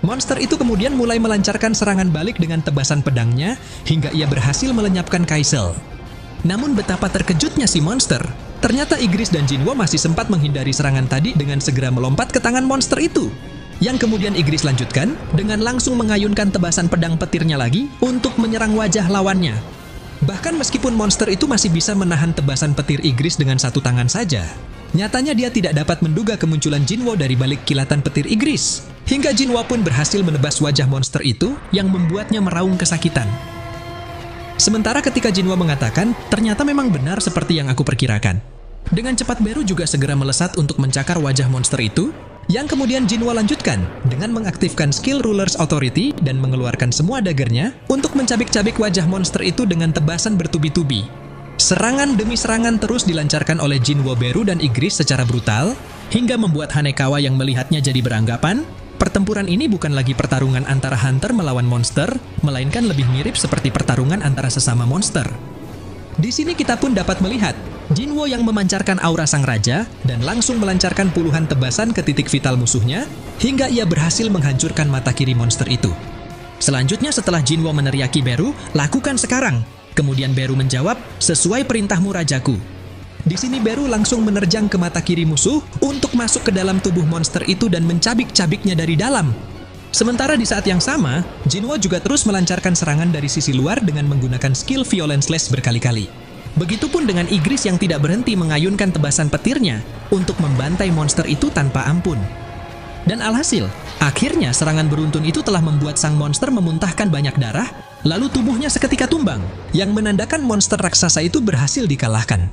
Monster itu kemudian mulai melancarkan serangan balik dengan tebasan pedangnya hingga ia berhasil melenyapkan Kaisel. Namun betapa terkejutnya si monster, ternyata Igris dan Jinwo masih sempat menghindari serangan tadi dengan segera melompat ke tangan monster itu. Yang kemudian Igris lanjutkan dengan langsung mengayunkan tebasan pedang petirnya lagi untuk menyerang wajah lawannya. Bahkan meskipun monster itu masih bisa menahan tebasan petir Igris dengan satu tangan saja, nyatanya dia tidak dapat menduga kemunculan Jinwo dari balik kilatan petir Igris. Hingga Jinwo pun berhasil menebas wajah monster itu yang membuatnya meraung kesakitan. Sementara ketika Jinwo mengatakan, ternyata memang benar seperti yang aku perkirakan. Dengan cepat Beru juga segera melesat untuk mencakar wajah monster itu, yang kemudian Jinwo lanjutkan dengan mengaktifkan skill Ruler's Authority dan mengeluarkan semua daggernya untuk mencabik-cabik wajah monster itu dengan tebasan bertubi-tubi. Serangan demi serangan terus dilancarkan oleh Jinwo, Beru, dan Igris secara brutal, hingga membuat Hanekawa yang melihatnya jadi beranggapan, pertempuran ini bukan lagi pertarungan antara hunter melawan monster, melainkan lebih mirip seperti pertarungan antara sesama monster. Di sini kita pun dapat melihat Jinwo yang memancarkan aura sang raja dan langsung melancarkan puluhan tebasan ke titik vital musuhnya hingga ia berhasil menghancurkan mata kiri monster itu. Selanjutnya setelah Jinwo meneriaki Beru, "Lakukan sekarang." Kemudian Beru menjawab, "Sesuai perintahmu Rajaku." Di sini Beru langsung menerjang ke mata kiri musuh untuk masuk ke dalam tubuh monster itu dan mencabik-cabiknya dari dalam. Sementara di saat yang sama, Jinwo juga terus melancarkan serangan dari sisi luar dengan menggunakan skill Violence Slash berkali-kali. Begitupun dengan Igris yang tidak berhenti mengayunkan tebasan petirnya untuk membantai monster itu tanpa ampun. Dan alhasil, akhirnya serangan beruntun itu telah membuat sang monster memuntahkan banyak darah, lalu tubuhnya seketika tumbang, yang menandakan monster raksasa itu berhasil dikalahkan.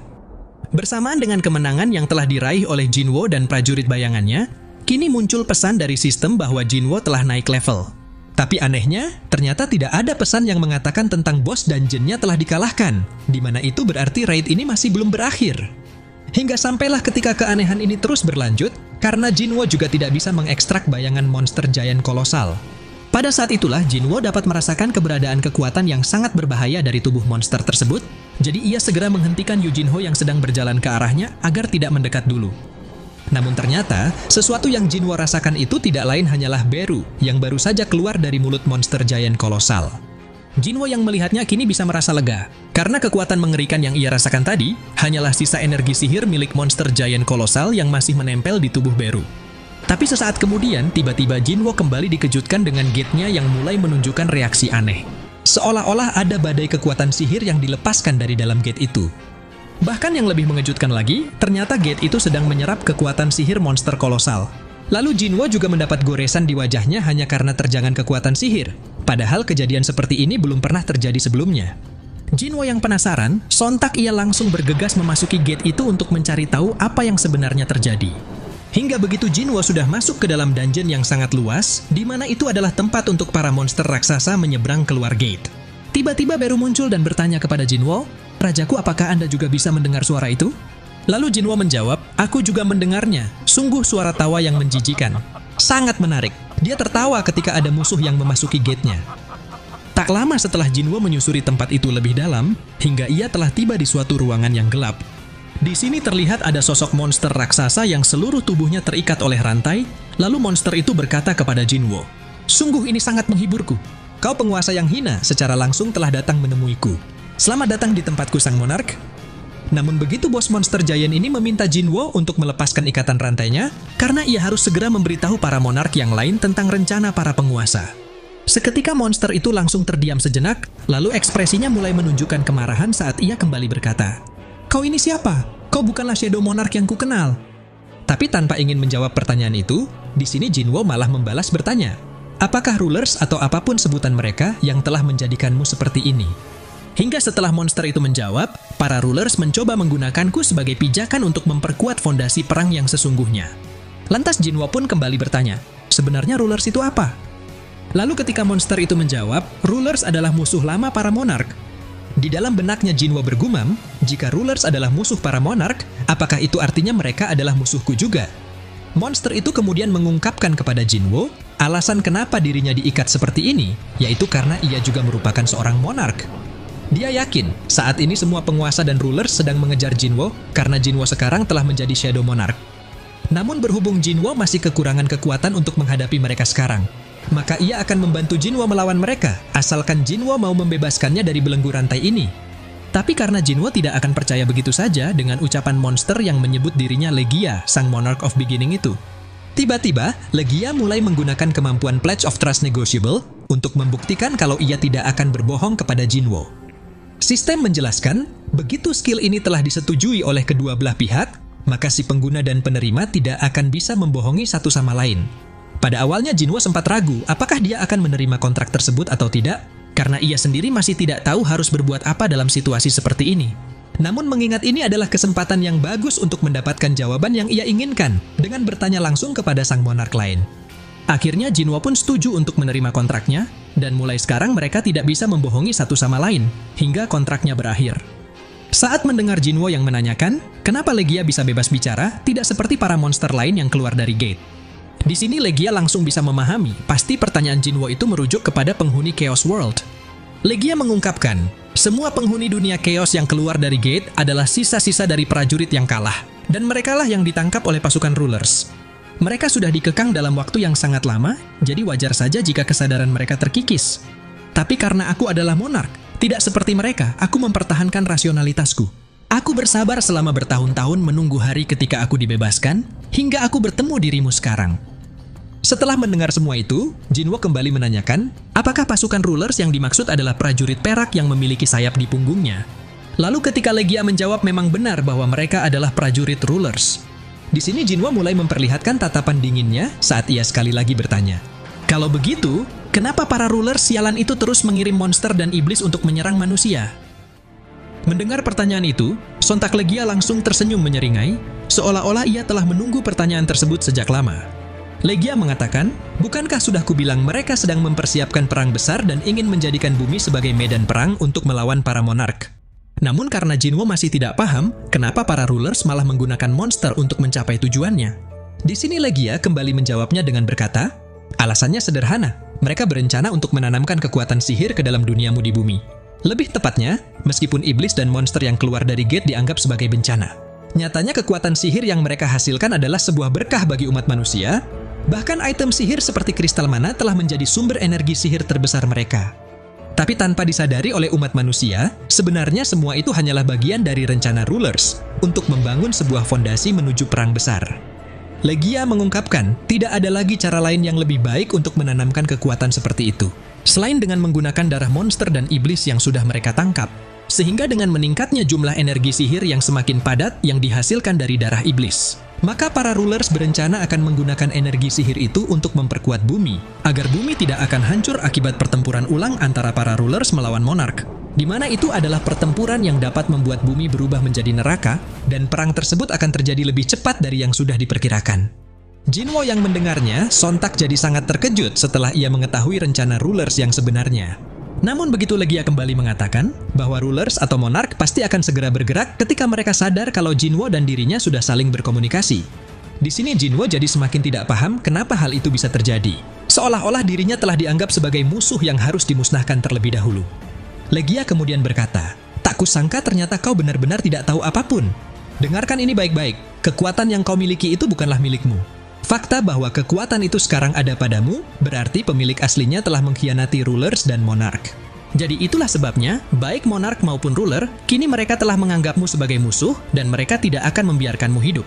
Bersamaan dengan kemenangan yang telah diraih oleh Jinwo dan prajurit bayangannya, kini muncul pesan dari sistem bahwa Jinwo telah naik level. Tapi anehnya, ternyata tidak ada pesan yang mengatakan tentang bos dungeonnya telah dikalahkan, di mana itu berarti raid ini masih belum berakhir. Hingga sampailah ketika keanehan ini terus berlanjut, karena Jinwo juga tidak bisa mengekstrak bayangan monster giant kolosal. Pada saat itulah Jinwo dapat merasakan keberadaan kekuatan yang sangat berbahaya dari tubuh monster tersebut, jadi ia segera menghentikan Yujinho yang sedang berjalan ke arahnya agar tidak mendekat dulu. Namun ternyata, sesuatu yang Jinwo rasakan itu tidak lain hanyalah Beru yang baru saja keluar dari mulut monster giant kolosal. Jinwo yang melihatnya kini bisa merasa lega, karena kekuatan mengerikan yang ia rasakan tadi hanyalah sisa energi sihir milik monster giant kolosal yang masih menempel di tubuh Beru. Tapi sesaat kemudian, tiba-tiba Jinwo kembali dikejutkan dengan gate-nya yang mulai menunjukkan reaksi aneh. Seolah-olah ada badai kekuatan sihir yang dilepaskan dari dalam gate itu. Bahkan yang lebih mengejutkan lagi, ternyata gate itu sedang menyerap kekuatan sihir monster kolosal. Lalu Jinwo juga mendapat goresan di wajahnya hanya karena terjangan kekuatan sihir. Padahal kejadian seperti ini belum pernah terjadi sebelumnya. Jinwo yang penasaran, sontak ia langsung bergegas memasuki gate itu untuk mencari tahu apa yang sebenarnya terjadi. Hingga begitu Jinwo sudah masuk ke dalam dungeon yang sangat luas, di mana itu adalah tempat untuk para monster raksasa menyeberang keluar gate. Tiba-tiba Beru muncul dan bertanya kepada Jinwo, "Rajaku, apakah Anda juga bisa mendengar suara itu?" Lalu Jinwo menjawab, "Aku juga mendengarnya. Sungguh suara tawa yang menjijikan. Sangat menarik." Dia tertawa ketika ada musuh yang memasuki gate-nya. Tak lama setelah Jinwo menyusuri tempat itu lebih dalam, hingga ia telah tiba di suatu ruangan yang gelap. Di sini terlihat ada sosok monster raksasa yang seluruh tubuhnya terikat oleh rantai, lalu monster itu berkata kepada Jinwo, "Sungguh ini sangat menghiburku. Kau penguasa yang hina secara langsung telah datang menemuiku. Selamat datang di tempatku, Sang Monark." Namun begitu bos monster giant ini meminta Jinwo untuk melepaskan ikatan rantainya, karena ia harus segera memberitahu para monark yang lain tentang rencana para penguasa. Seketika monster itu langsung terdiam sejenak, lalu ekspresinya mulai menunjukkan kemarahan saat ia kembali berkata, "Kau ini siapa? Kau bukanlah Shadow Monarch yang kukenal." Tapi tanpa ingin menjawab pertanyaan itu, di sini Jinwo malah membalas bertanya, "Apakah rulers atau apapun sebutan mereka yang telah menjadikanmu seperti ini?" Hingga setelah monster itu menjawab, para rulers mencoba menggunakanku sebagai pijakan untuk memperkuat fondasi perang yang sesungguhnya. Lantas Jinwo pun kembali bertanya, "Sebenarnya rulers itu apa?" Lalu ketika monster itu menjawab, rulers adalah musuh lama para monark. Di dalam benaknya Jinwo bergumam, jika rulers adalah musuh para monark, apakah itu artinya mereka adalah musuhku juga? Monster itu kemudian mengungkapkan kepada Jinwo, alasan kenapa dirinya diikat seperti ini, yaitu karena ia juga merupakan seorang monark. Dia yakin, saat ini semua penguasa dan rulers sedang mengejar Jinwo, karena Jinwo sekarang telah menjadi Shadow Monarch. Namun berhubung Jinwo masih kekurangan kekuatan untuk menghadapi mereka sekarang, maka ia akan membantu Jinwo melawan mereka, asalkan Jinwo mau membebaskannya dari belenggu rantai ini. Tapi karena Jinwo tidak akan percaya begitu saja dengan ucapan monster yang menyebut dirinya Legia, sang Monarch of Beginning itu. Tiba-tiba, Legia mulai menggunakan kemampuan Pledge of Trust Negotiable untuk membuktikan kalau ia tidak akan berbohong kepada Jinwo. Sistem menjelaskan, begitu skill ini telah disetujui oleh kedua belah pihak, maka si pengguna dan penerima tidak akan bisa membohongi satu sama lain. Pada awalnya Jinwo sempat ragu apakah dia akan menerima kontrak tersebut atau tidak, karena ia sendiri masih tidak tahu harus berbuat apa dalam situasi seperti ini. Namun mengingat ini adalah kesempatan yang bagus untuk mendapatkan jawaban yang ia inginkan dengan bertanya langsung kepada sang monark lain. Akhirnya Jinwo pun setuju untuk menerima kontraknya, dan mulai sekarang mereka tidak bisa membohongi satu sama lain, hingga kontraknya berakhir. Saat mendengar Jinwo yang menanyakan, kenapa Legia bisa bebas bicara, tidak seperti para monster lain yang keluar dari gate. Di sini Legia langsung bisa memahami, pasti pertanyaan Jinwo itu merujuk kepada penghuni Chaos World. Legia mengungkapkan, semua penghuni dunia Chaos yang keluar dari gate adalah sisa-sisa dari prajurit yang kalah, dan merekalah yang ditangkap oleh pasukan rulers. Mereka sudah dikekang dalam waktu yang sangat lama, jadi wajar saja jika kesadaran mereka terkikis. Tapi karena aku adalah monark, tidak seperti mereka, aku mempertahankan rasionalitasku. Aku bersabar selama bertahun-tahun menunggu hari ketika aku dibebaskan, hingga aku bertemu dirimu sekarang. Setelah mendengar semua itu, Jinwo kembali menanyakan, apakah pasukan rulers yang dimaksud adalah prajurit perak yang memiliki sayap di punggungnya? Lalu ketika Legia menjawab memang benar bahwa mereka adalah prajurit rulers. Di sini Jinwo mulai memperlihatkan tatapan dinginnya saat ia sekali lagi bertanya. Kalau begitu, kenapa para rulers sialan itu terus mengirim monster dan iblis untuk menyerang manusia? Mendengar pertanyaan itu, sontak Legia langsung tersenyum menyeringai, seolah-olah ia telah menunggu pertanyaan tersebut sejak lama. Legia mengatakan, bukankah sudah kubilang mereka sedang mempersiapkan perang besar dan ingin menjadikan bumi sebagai medan perang untuk melawan para monark? Namun karena Jinwo masih tidak paham, kenapa para rulers malah menggunakan monster untuk mencapai tujuannya. Di sini Legia kembali menjawabnya dengan berkata, alasannya sederhana, mereka berencana untuk menanamkan kekuatan sihir ke dalam duniamu di bumi. Lebih tepatnya, meskipun iblis dan monster yang keluar dari gate dianggap sebagai bencana. Nyatanya kekuatan sihir yang mereka hasilkan adalah sebuah berkah bagi umat manusia, bahkan item sihir seperti kristal mana telah menjadi sumber energi sihir terbesar mereka. Tapi tanpa disadari oleh umat manusia, sebenarnya semua itu hanyalah bagian dari rencana rulers untuk membangun sebuah fondasi menuju perang besar. Legia mengungkapkan, tidak ada lagi cara lain yang lebih baik untuk menanamkan kekuatan seperti itu, selain dengan menggunakan darah monster dan iblis yang sudah mereka tangkap, sehingga dengan meningkatnya jumlah energi sihir yang semakin padat yang dihasilkan dari darah iblis. Maka para rulers berencana akan menggunakan energi sihir itu untuk memperkuat bumi, agar bumi tidak akan hancur akibat pertempuran ulang antara para rulers melawan monark, di mana itu adalah pertempuran yang dapat membuat bumi berubah menjadi neraka, dan perang tersebut akan terjadi lebih cepat dari yang sudah diperkirakan. Jinwo yang mendengarnya sontak jadi sangat terkejut setelah ia mengetahui rencana rulers yang sebenarnya. Namun begitu Legia kembali mengatakan bahwa rulers atau monark pasti akan segera bergerak ketika mereka sadar kalau Jinwo dan dirinya sudah saling berkomunikasi. Di sini Jinwo jadi semakin tidak paham kenapa hal itu bisa terjadi. Seolah-olah dirinya telah dianggap sebagai musuh yang harus dimusnahkan terlebih dahulu. Legia kemudian berkata, tak kusangka ternyata kau benar-benar tidak tahu apapun. Dengarkan ini baik-baik, kekuatan yang kau miliki itu bukanlah milikmu. Fakta bahwa kekuatan itu sekarang ada padamu, berarti pemilik aslinya telah mengkhianati rulers dan monark. Jadi itulah sebabnya, baik monark maupun ruler, kini mereka telah menganggapmu sebagai musuh dan mereka tidak akan membiarkanmu hidup.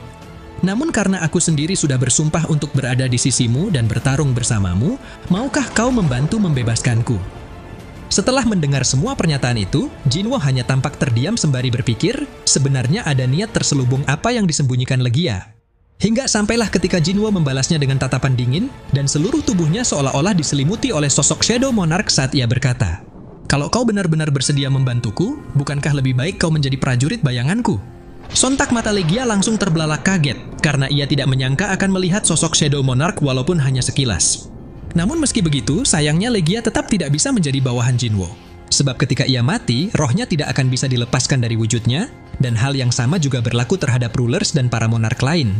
Namun karena aku sendiri sudah bersumpah untuk berada di sisimu dan bertarung bersamamu, maukah kau membantu membebaskanku? Setelah mendengar semua pernyataan itu, Jinwo hanya tampak terdiam sembari berpikir, sebenarnya ada niat terselubung apa yang disembunyikan Legia. Hingga sampailah ketika Jinwo membalasnya dengan tatapan dingin, dan seluruh tubuhnya seolah-olah diselimuti oleh sosok Shadow Monarch saat ia berkata, kalau kau benar-benar bersedia membantuku, bukankah lebih baik kau menjadi prajurit bayanganku? Sontak mata Legia langsung terbelalak kaget, karena ia tidak menyangka akan melihat sosok Shadow Monarch walaupun hanya sekilas. Namun meski begitu, sayangnya Legia tetap tidak bisa menjadi bawahan Jinwo. Sebab ketika ia mati, rohnya tidak akan bisa dilepaskan dari wujudnya, dan hal yang sama juga berlaku terhadap rulers dan para monark lain.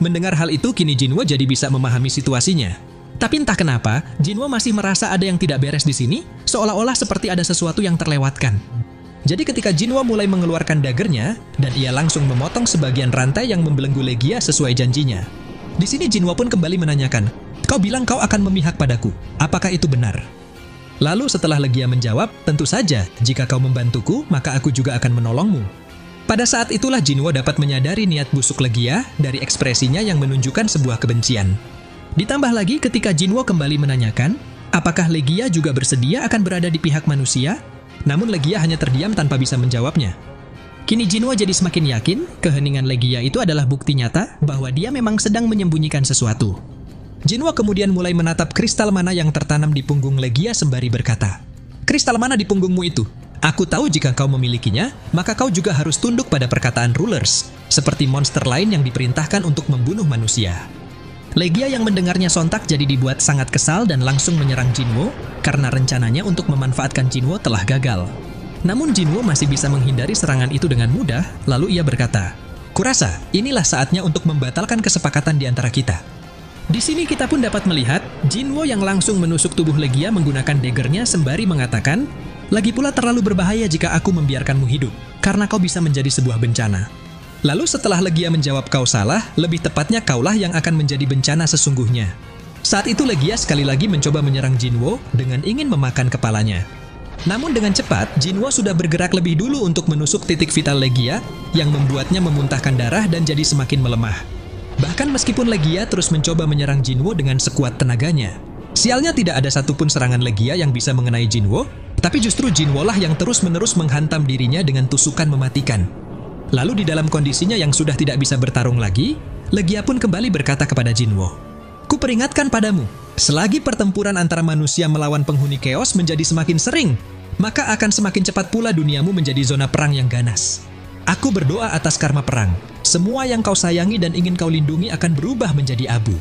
Mendengar hal itu, kini Jinwo jadi bisa memahami situasinya. Tapi entah kenapa, Jinwo masih merasa ada yang tidak beres di sini, seolah-olah seperti ada sesuatu yang terlewatkan. Jadi ketika Jinwo mulai mengeluarkan daggernya, dan ia langsung memotong sebagian rantai yang membelenggu Legia sesuai janjinya. Di sini Jinwo pun kembali menanyakan, kau bilang kau akan memihak padaku, apakah itu benar? Lalu setelah Legia menjawab, tentu saja, jika kau membantuku, maka aku juga akan menolongmu. Pada saat itulah Jinwo dapat menyadari niat busuk Legia dari ekspresinya yang menunjukkan sebuah kebencian. Ditambah lagi ketika Jinwo kembali menanyakan, apakah Legia juga bersedia akan berada di pihak manusia? Namun Legia hanya terdiam tanpa bisa menjawabnya. Kini Jinwo jadi semakin yakin, keheningan Legia itu adalah bukti nyata bahwa dia memang sedang menyembunyikan sesuatu. Jinwo kemudian mulai menatap kristal mana yang tertanam di punggung Legia sembari berkata, kristal mana di punggungmu itu? Aku tahu jika kau memilikinya, maka kau juga harus tunduk pada perkataan rulers, seperti monster lain yang diperintahkan untuk membunuh manusia. Legia yang mendengarnya sontak jadi dibuat sangat kesal dan langsung menyerang Jinwo, karena rencananya untuk memanfaatkan Jinwo telah gagal. Namun Jinwo masih bisa menghindari serangan itu dengan mudah, lalu ia berkata, kurasa inilah saatnya untuk membatalkan kesepakatan di antara kita. Di sini kita pun dapat melihat, Jinwo yang langsung menusuk tubuh Legia menggunakan daggernya sembari mengatakan, lagi pula terlalu berbahaya jika aku membiarkanmu hidup, karena kau bisa menjadi sebuah bencana. Lalu setelah Legia menjawab kau salah, lebih tepatnya kaulah yang akan menjadi bencana sesungguhnya. Saat itu Legia sekali lagi mencoba menyerang Jinwo dengan ingin memakan kepalanya. Namun dengan cepat, Jinwo sudah bergerak lebih dulu untuk menusuk titik vital Legia yang membuatnya memuntahkan darah dan jadi semakin melemah. Bahkan meskipun Legia terus mencoba menyerang Jinwo dengan sekuat tenaganya, sialnya tidak ada satupun serangan Legia yang bisa mengenai Jinwo, Tapi justru Jinwo lah yang terus-menerus menghantam dirinya dengan tusukan mematikan. Lalu di dalam kondisinya yang sudah tidak bisa bertarung lagi, Legia pun kembali berkata kepada Jinwo, "Kuperingatkan padamu, selagi pertempuran antara manusia melawan penghuni Chaos menjadi semakin sering, maka akan semakin cepat pula duniamu menjadi zona perang yang ganas. Aku berdoa atas karma perang. Semua yang kau sayangi dan ingin kau lindungi akan berubah menjadi abu."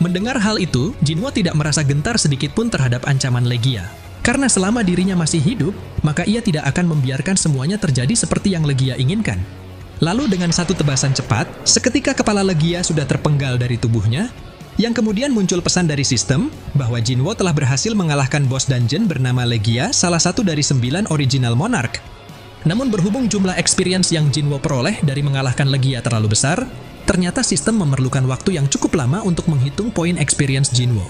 Mendengar hal itu, Jinwo tidak merasa gentar sedikit pun terhadap ancaman Legia. Karena selama dirinya masih hidup, maka ia tidak akan membiarkan semuanya terjadi seperti yang Legia inginkan. Lalu dengan satu tebasan cepat, seketika kepala Legia sudah terpenggal dari tubuhnya, yang kemudian muncul pesan dari sistem bahwa Jinwo telah berhasil mengalahkan bos dungeon bernama Legia, salah satu dari 9 original Monarch. Namun berhubung jumlah experience yang Jinwo peroleh dari mengalahkan Legia terlalu besar, ternyata sistem memerlukan waktu yang cukup lama untuk menghitung poin experience Jinwo.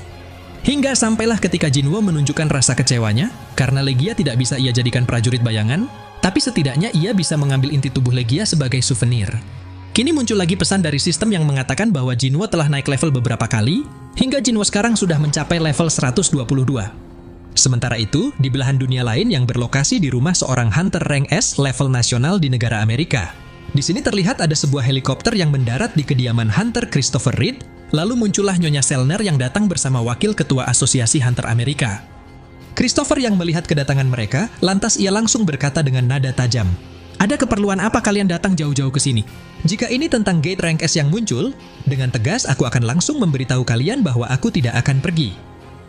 Hingga sampailah ketika Jinwo menunjukkan rasa kecewanya, karena Legia tidak bisa ia jadikan prajurit bayangan, tapi setidaknya ia bisa mengambil inti tubuh Legia sebagai souvenir. Kini muncul lagi pesan dari sistem yang mengatakan bahwa Jinwo telah naik level beberapa kali, hingga Jinwo sekarang sudah mencapai level 122. Sementara itu, di belahan dunia lain yang berlokasi di rumah seorang Hunter Rank S level nasional di negara Amerika. Di sini terlihat ada sebuah helikopter yang mendarat di kediaman Hunter Christopher Reed, lalu muncullah Nyonya Selner yang datang bersama wakil ketua Asosiasi Hunter Amerika. Christopher yang melihat kedatangan mereka, lantas ia langsung berkata dengan nada tajam, "Ada keperluan apa kalian datang jauh-jauh ke sini? Jika ini tentang Gate Rank S yang muncul, dengan tegas aku akan langsung memberitahu kalian bahwa aku tidak akan pergi."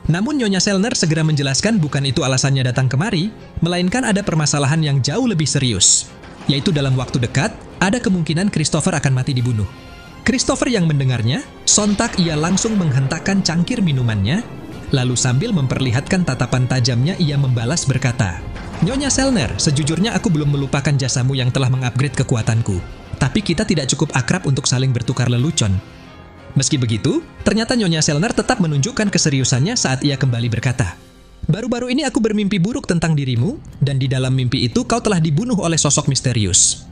Namun Nyonya Selner segera menjelaskan bukan itu alasannya datang kemari, melainkan ada permasalahan yang jauh lebih serius, yaitu dalam waktu dekat, ada kemungkinan Christopher akan mati dibunuh. Christopher yang mendengarnya, sontak ia langsung menghentakkan cangkir minumannya, lalu sambil memperlihatkan tatapan tajamnya ia membalas berkata, "Nyonya Selner, sejujurnya aku belum melupakan jasamu yang telah mengupgrade kekuatanku, tapi kita tidak cukup akrab untuk saling bertukar lelucon." Meski begitu, ternyata Nyonya Selner tetap menunjukkan keseriusannya saat ia kembali berkata, "Baru-baru ini aku bermimpi buruk tentang dirimu, dan di dalam mimpi itu kau telah dibunuh oleh sosok misterius."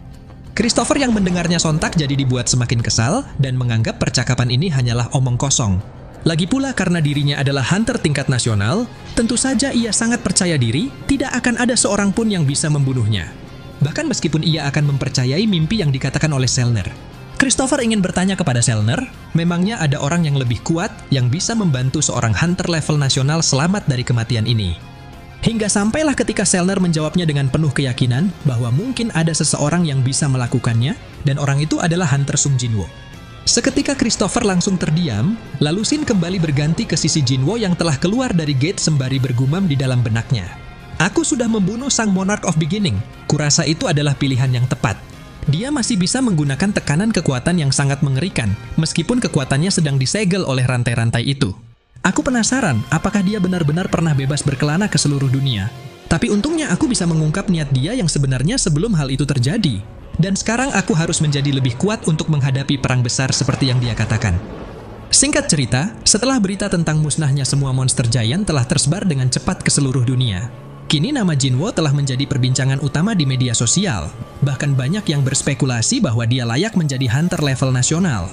Christopher yang mendengarnya sontak jadi dibuat semakin kesal dan menganggap percakapan ini hanyalah omong kosong. Lagi pula karena dirinya adalah hunter tingkat nasional, tentu saja ia sangat percaya diri tidak akan ada seorang pun yang bisa membunuhnya. Bahkan meskipun ia akan mempercayai mimpi yang dikatakan oleh Selner. Christopher ingin bertanya kepada Selner, memangnya ada orang yang lebih kuat yang bisa membantu seorang hunter level nasional selamat dari kematian ini? Hingga sampailah ketika Selner menjawabnya dengan penuh keyakinan bahwa mungkin ada seseorang yang bisa melakukannya, dan orang itu adalah Hunter Sung Jinwo. Seketika Christopher langsung terdiam, lalu Shin kembali berganti ke sisi Jinwo yang telah keluar dari gate sembari bergumam di dalam benaknya. "Aku sudah membunuh sang Monarch of Beginning. Kurasa itu adalah pilihan yang tepat. Dia masih bisa menggunakan tekanan kekuatan yang sangat mengerikan, meskipun kekuatannya sedang disegel oleh rantai-rantai itu. Aku penasaran apakah dia benar-benar pernah bebas berkelana ke seluruh dunia. Tapi untungnya aku bisa mengungkap niat dia yang sebenarnya sebelum hal itu terjadi. Dan sekarang aku harus menjadi lebih kuat untuk menghadapi perang besar seperti yang dia katakan." Singkat cerita, setelah berita tentang musnahnya semua monster giant telah tersebar dengan cepat ke seluruh dunia, kini nama Jinwo telah menjadi perbincangan utama di media sosial. Bahkan banyak yang berspekulasi bahwa dia layak menjadi hunter level nasional.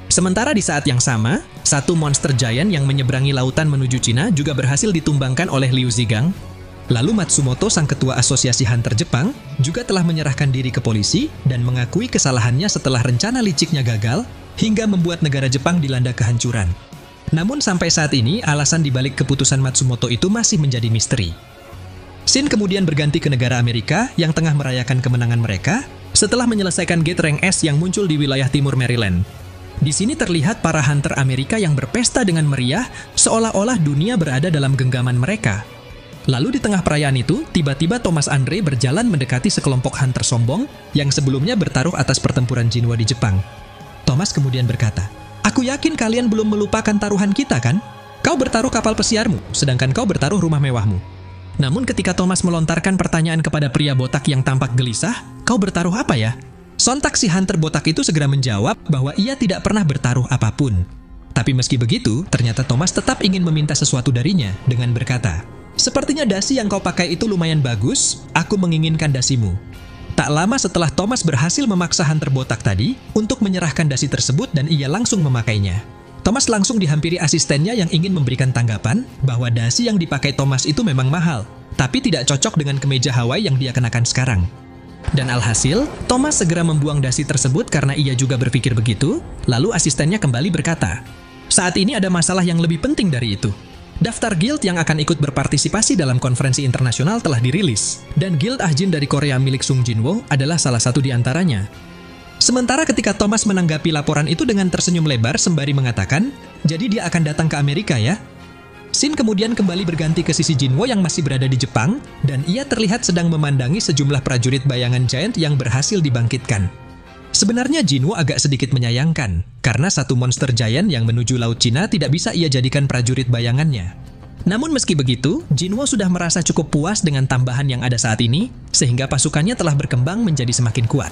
Sementara di saat yang sama, satu monster giant yang menyeberangi lautan menuju Cina juga berhasil ditumbangkan oleh Liu Zigang. Lalu Matsumoto, sang ketua asosiasi hunter Jepang, juga telah menyerahkan diri ke polisi dan mengakui kesalahannya setelah rencana liciknya gagal hingga membuat negara Jepang dilanda kehancuran. Namun sampai saat ini, alasan dibalik keputusan Matsumoto itu masih menjadi misteri. Shin kemudian berganti ke negara Amerika yang tengah merayakan kemenangan mereka setelah menyelesaikan Gate Rank S yang muncul di wilayah timur Maryland. Di sini terlihat para hunter Amerika yang berpesta dengan meriah seolah-olah dunia berada dalam genggaman mereka. Lalu di tengah perayaan itu, tiba-tiba Thomas Andre berjalan mendekati sekelompok hunter sombong yang sebelumnya bertaruh atas pertempuran Jinwa di Jepang. Thomas kemudian berkata, "Aku yakin kalian belum melupakan taruhan kita kan? Kau bertaruh kapal pesiarmu, sedangkan kau bertaruh rumah mewahmu." Namun ketika Thomas melontarkan pertanyaan kepada pria botak yang tampak gelisah, "Kau bertaruh apa ya?" Sontak si hunter botak itu segera menjawab bahwa ia tidak pernah bertaruh apapun. Tapi meski begitu, ternyata Thomas tetap ingin meminta sesuatu darinya dengan berkata, "Sepertinya dasi yang kau pakai itu lumayan bagus, aku menginginkan dasimu." Tak lama setelah Thomas berhasil memaksa hunter botak tadi untuk menyerahkan dasi tersebut dan ia langsung memakainya. Thomas langsung dihampiri asistennya yang ingin memberikan tanggapan bahwa dasi yang dipakai Thomas itu memang mahal, tapi tidak cocok dengan kemeja Hawaii yang dia kenakan sekarang. Dan alhasil, Thomas segera membuang dasi tersebut karena ia juga berpikir begitu, lalu asistennya kembali berkata, "Saat ini ada masalah yang lebih penting dari itu. Daftar guild yang akan ikut berpartisipasi dalam konferensi internasional telah dirilis, dan Guild Ahjin dari Korea milik Sung Jinwo adalah salah satu di antaranya." Sementara ketika Thomas menanggapi laporan itu dengan tersenyum lebar sembari mengatakan, "Jadi dia akan datang ke Amerika ya?" Scene kemudian kembali berganti ke sisi Jinwo yang masih berada di Jepang, dan ia terlihat sedang memandangi sejumlah prajurit bayangan Giant yang berhasil dibangkitkan. Sebenarnya Jinwo agak sedikit menyayangkan, karena satu monster Giant yang menuju Laut Cina tidak bisa ia jadikan prajurit bayangannya. Namun meski begitu, Jinwo sudah merasa cukup puas dengan tambahan yang ada saat ini, sehingga pasukannya telah berkembang menjadi semakin kuat.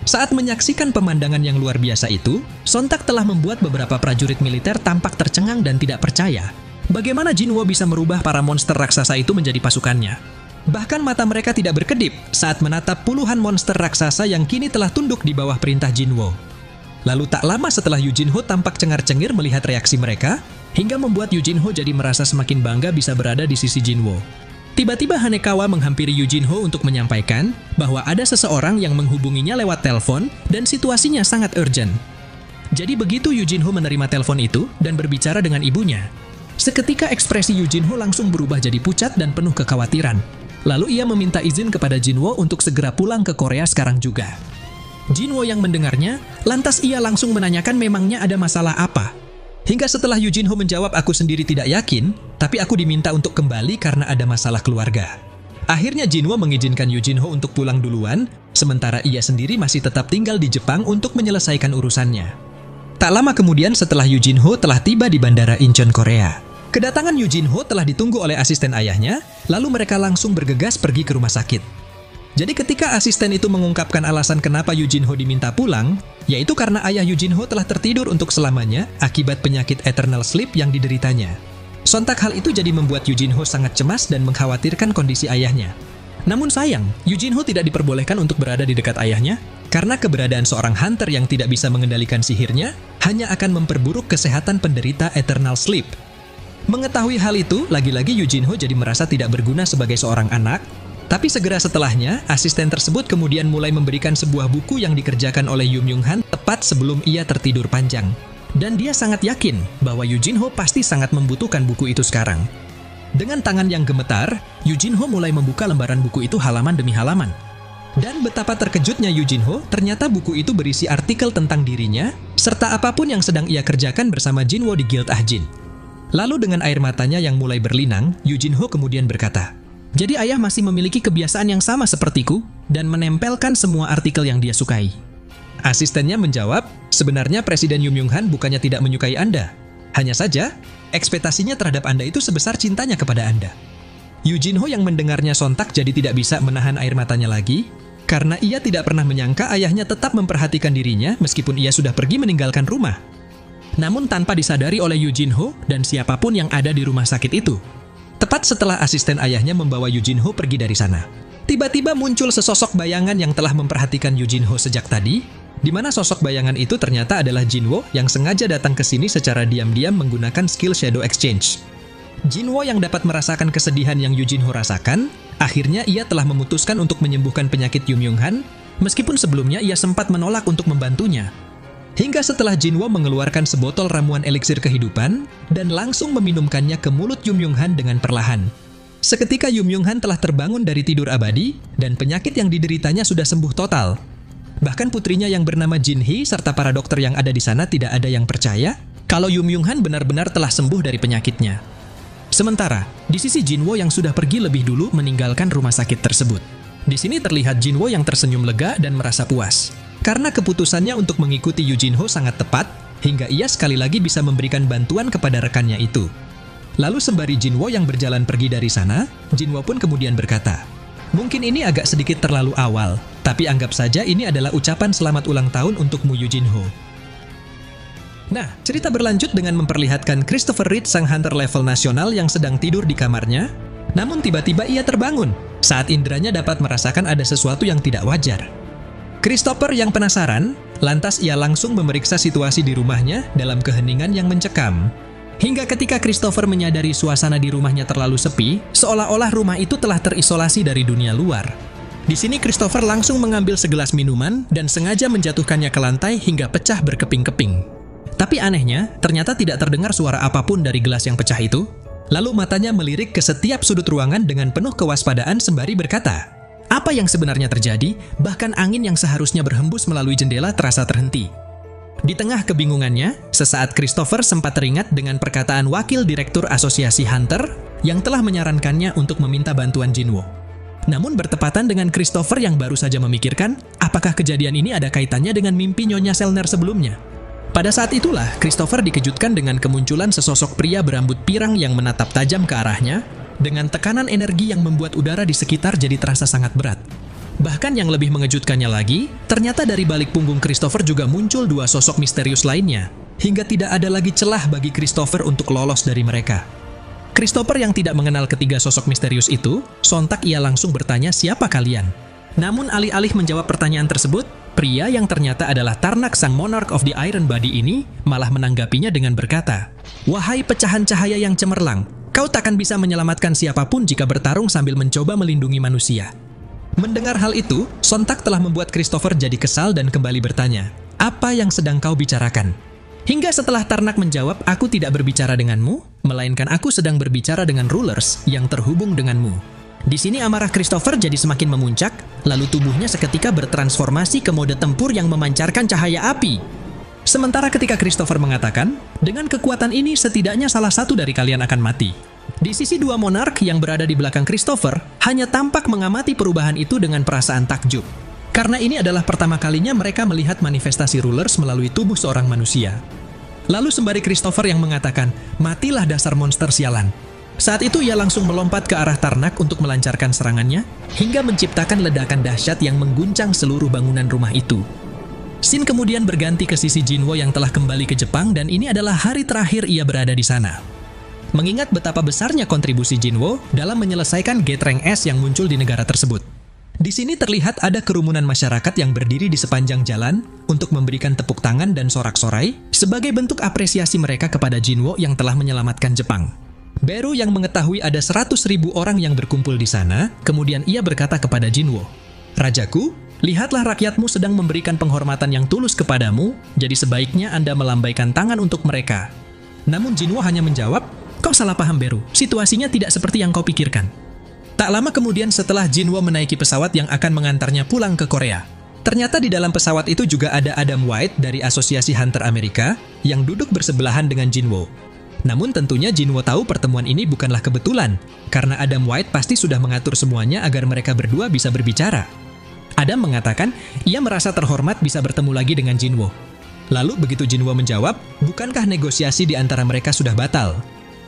Saat menyaksikan pemandangan yang luar biasa itu, sontak telah membuat beberapa prajurit militer tampak tercengang dan tidak percaya. Bagaimana Jinwo bisa merubah para monster raksasa itu menjadi pasukannya? Bahkan mata mereka tidak berkedip saat menatap puluhan monster raksasa yang kini telah tunduk di bawah perintah Jinwo. Lalu tak lama setelah Yujinho tampak cengar-cengir melihat reaksi mereka, hingga membuat Yujinho jadi merasa semakin bangga bisa berada di sisi Jinwo. Tiba-tiba Hanekawa menghampiri Yujinho untuk menyampaikan bahwa ada seseorang yang menghubunginya lewat telepon dan situasinya sangat urgent. Jadi begitu Yujinho menerima telepon itu dan berbicara dengan ibunya, seketika ekspresi Yujinho langsung berubah jadi pucat dan penuh kekhawatiran. Lalu ia meminta izin kepada Jinwo untuk segera pulang ke Korea sekarang juga. Jinwo yang mendengarnya, lantas ia langsung menanyakan memangnya ada masalah apa. Hingga setelah Yujinho menjawab, "Aku sendiri tidak yakin, tapi aku diminta untuk kembali karena ada masalah keluarga." Akhirnya Jinwo mengizinkan Yujinho untuk pulang duluan, sementara ia sendiri masih tetap tinggal di Jepang untuk menyelesaikan urusannya. Tak lama kemudian setelah Yujinho telah tiba di Bandara Incheon, Korea. Kedatangan Yujinho telah ditunggu oleh asisten ayahnya, lalu mereka langsung bergegas pergi ke rumah sakit. Jadi ketika asisten itu mengungkapkan alasan kenapa Yujinho diminta pulang, yaitu karena ayah Yujinho telah tertidur untuk selamanya akibat penyakit eternal sleep yang dideritanya. Sontak hal itu jadi membuat Yujinho sangat cemas dan mengkhawatirkan kondisi ayahnya. Namun sayang, Yujinho tidak diperbolehkan untuk berada di dekat ayahnya, karena keberadaan seorang hunter yang tidak bisa mengendalikan sihirnya hanya akan memperburuk kesehatan penderita eternal sleep. Mengetahui hal itu, lagi-lagi Yujinho jadi merasa tidak berguna sebagai seorang anak. Tapi segera setelahnya, asisten tersebut kemudian mulai memberikan sebuah buku yang dikerjakan oleh Yum Yung Han tepat sebelum ia tertidur panjang. Dan dia sangat yakin bahwa Yujinho pasti sangat membutuhkan buku itu sekarang. Dengan tangan yang gemetar, Yujinho mulai membuka lembaran buku itu halaman demi halaman. Dan betapa terkejutnya Yujinho, ternyata buku itu berisi artikel tentang dirinya, serta apapun yang sedang ia kerjakan bersama Jinwo di Guild Ahjin. Lalu dengan air matanya yang mulai berlinang, Yujinho kemudian berkata, "Jadi ayah masih memiliki kebiasaan yang sama sepertiku dan menempelkan semua artikel yang dia sukai." Asistennya menjawab, "Sebenarnya Presiden Yum Yung Han bukannya tidak menyukai Anda. Hanya saja, ekspektasinya terhadap Anda itu sebesar cintanya kepada Anda." Yujinho yang mendengarnya sontak jadi tidak bisa menahan air matanya lagi, karena ia tidak pernah menyangka ayahnya tetap memperhatikan dirinya meskipun ia sudah pergi meninggalkan rumah. Namun tanpa disadari oleh Yujinho dan siapapun yang ada di rumah sakit itu. Tepat setelah asisten ayahnya membawa Yujinho pergi dari sana, tiba-tiba muncul sesosok bayangan yang telah memperhatikan Yujinho sejak tadi, di mana sosok bayangan itu ternyata adalah Jinwo yang sengaja datang ke sini secara diam-diam menggunakan skill Shadow Exchange. Jinwo yang dapat merasakan kesedihan yang Yujinho rasakan, akhirnya ia telah memutuskan untuk menyembuhkan penyakit Yum Yung Han, meskipun sebelumnya ia sempat menolak untuk membantunya. Hingga setelah Jinwo mengeluarkan sebotol ramuan eliksir kehidupan dan langsung meminumkannya ke mulut Yum Yung Han dengan perlahan. Seketika Yum Yung Han telah terbangun dari tidur abadi dan penyakit yang dideritanya sudah sembuh total. Bahkan putrinya yang bernama Jin Hee serta para dokter yang ada di sana tidak ada yang percaya kalau Yum Yung Han benar-benar telah sembuh dari penyakitnya. Sementara, di sisi Jinwo yang sudah pergi lebih dulu meninggalkan rumah sakit tersebut. Di sini terlihat Jinwo yang tersenyum lega dan merasa puas. Karena keputusannya untuk mengikuti Yujinho sangat tepat, hingga ia sekali lagi bisa memberikan bantuan kepada rekannya itu. Lalu sembari Jinwo yang berjalan pergi dari sana, Jinwo pun kemudian berkata, "Mungkin ini agak sedikit terlalu awal, tapi anggap saja ini adalah ucapan selamat ulang tahun untukmu Yujinho." Nah, cerita berlanjut dengan memperlihatkan Christopher Reed sang hunter level nasional yang sedang tidur di kamarnya, namun tiba-tiba ia terbangun saat inderanya dapat merasakan ada sesuatu yang tidak wajar. Christopher yang penasaran Lantas ia langsung memeriksa situasi di rumahnya dalam keheningan yang mencekam. Hingga ketika Christopher menyadari suasana di rumahnya terlalu sepi, seolah-olah rumah itu telah terisolasi dari dunia luar. Di sini Christopher langsung mengambil segelas minuman dan sengaja menjatuhkannya ke lantai hingga pecah berkeping-keping. Tapi anehnya, ternyata tidak terdengar suara apapun dari gelas yang pecah itu. Lalu matanya melirik ke setiap sudut ruangan dengan penuh kewaspadaan sembari berkata, apa yang sebenarnya terjadi? Bahkan angin yang seharusnya berhembus melalui jendela terasa terhenti. Di tengah kebingungannya, sesaat Christopher sempat teringat dengan perkataan wakil direktur Asosiasi Hunter yang telah menyarankannya untuk meminta bantuan Jinwo. Namun bertepatan dengan Christopher yang baru saja memikirkan, apakah kejadian ini ada kaitannya dengan mimpi Nyonya Selner sebelumnya? Pada saat itulah, Christopher dikejutkan dengan kemunculan sesosok pria berambut pirang yang menatap tajam ke arahnya, dengan tekanan energi yang membuat udara di sekitar jadi terasa sangat berat. Bahkan yang lebih mengejutkannya lagi, ternyata dari balik punggung Christopher juga muncul dua sosok misterius lainnya, hingga tidak ada lagi celah bagi Christopher untuk lolos dari mereka. Christopher yang tidak mengenal ketiga sosok misterius itu, sontak ia langsung bertanya siapa kalian. Namun alih-alih menjawab pertanyaan tersebut, pria yang ternyata adalah Tarnak sang Monarch of the Iron Body ini malah menanggapinya dengan berkata, "Wahai pecahan cahaya yang cemerlang, kau takkan bisa menyelamatkan siapapun jika bertarung sambil mencoba melindungi manusia." Mendengar hal itu, sontak telah membuat Christopher jadi kesal dan kembali bertanya, "Apa yang sedang kau bicarakan?" Hingga setelah Tarnak menjawab, "Aku tidak berbicara denganmu, melainkan aku sedang berbicara dengan rulers yang terhubung denganmu." Di sini amarah Christopher jadi semakin memuncak, lalu tubuhnya seketika bertransformasi ke mode tempur yang memancarkan cahaya api. Sementara ketika Christopher mengatakan, dengan kekuatan ini setidaknya salah satu dari kalian akan mati. Di sisi dua monark yang berada di belakang Christopher, hanya tampak mengamati perubahan itu dengan perasaan takjub. Karena ini adalah pertama kalinya mereka melihat manifestasi rulers melalui tubuh seorang manusia. Lalu sembari Christopher yang mengatakan, "Matilah dasar monster sialan." Saat itu ia langsung melompat ke arah Tarnak untuk melancarkan serangannya, hingga menciptakan ledakan dahsyat yang mengguncang seluruh bangunan rumah itu. Scene kemudian berganti ke sisi Jinwo yang telah kembali ke Jepang dan ini adalah hari terakhir ia berada di sana. Mengingat betapa besarnya kontribusi Jinwo dalam menyelesaikan Gate Rank S yang muncul di negara tersebut. Di sini terlihat ada kerumunan masyarakat yang berdiri di sepanjang jalan untuk memberikan tepuk tangan dan sorak-sorai sebagai bentuk apresiasi mereka kepada Jinwo yang telah menyelamatkan Jepang. Beru yang mengetahui ada 100.000 orang yang berkumpul di sana, kemudian ia berkata kepada Jinwo, "Rajaku, lihatlah rakyatmu sedang memberikan penghormatan yang tulus kepadamu, jadi sebaiknya Anda melambaikan tangan untuk mereka." Namun Jinwo hanya menjawab, "Kau salah paham Beru, situasinya tidak seperti yang kau pikirkan." Tak lama kemudian setelah Jinwo menaiki pesawat yang akan mengantarnya pulang ke Korea, ternyata di dalam pesawat itu juga ada Adam White dari Asosiasi Hunter Amerika yang duduk bersebelahan dengan Jinwo. Namun tentunya Jinwo tahu pertemuan ini bukanlah kebetulan, karena Adam White pasti sudah mengatur semuanya agar mereka berdua bisa berbicara. Adam mengatakan ia merasa terhormat bisa bertemu lagi dengan Jinwo. Lalu begitu Jinwo menjawab, bukankah negosiasi di antara mereka sudah batal?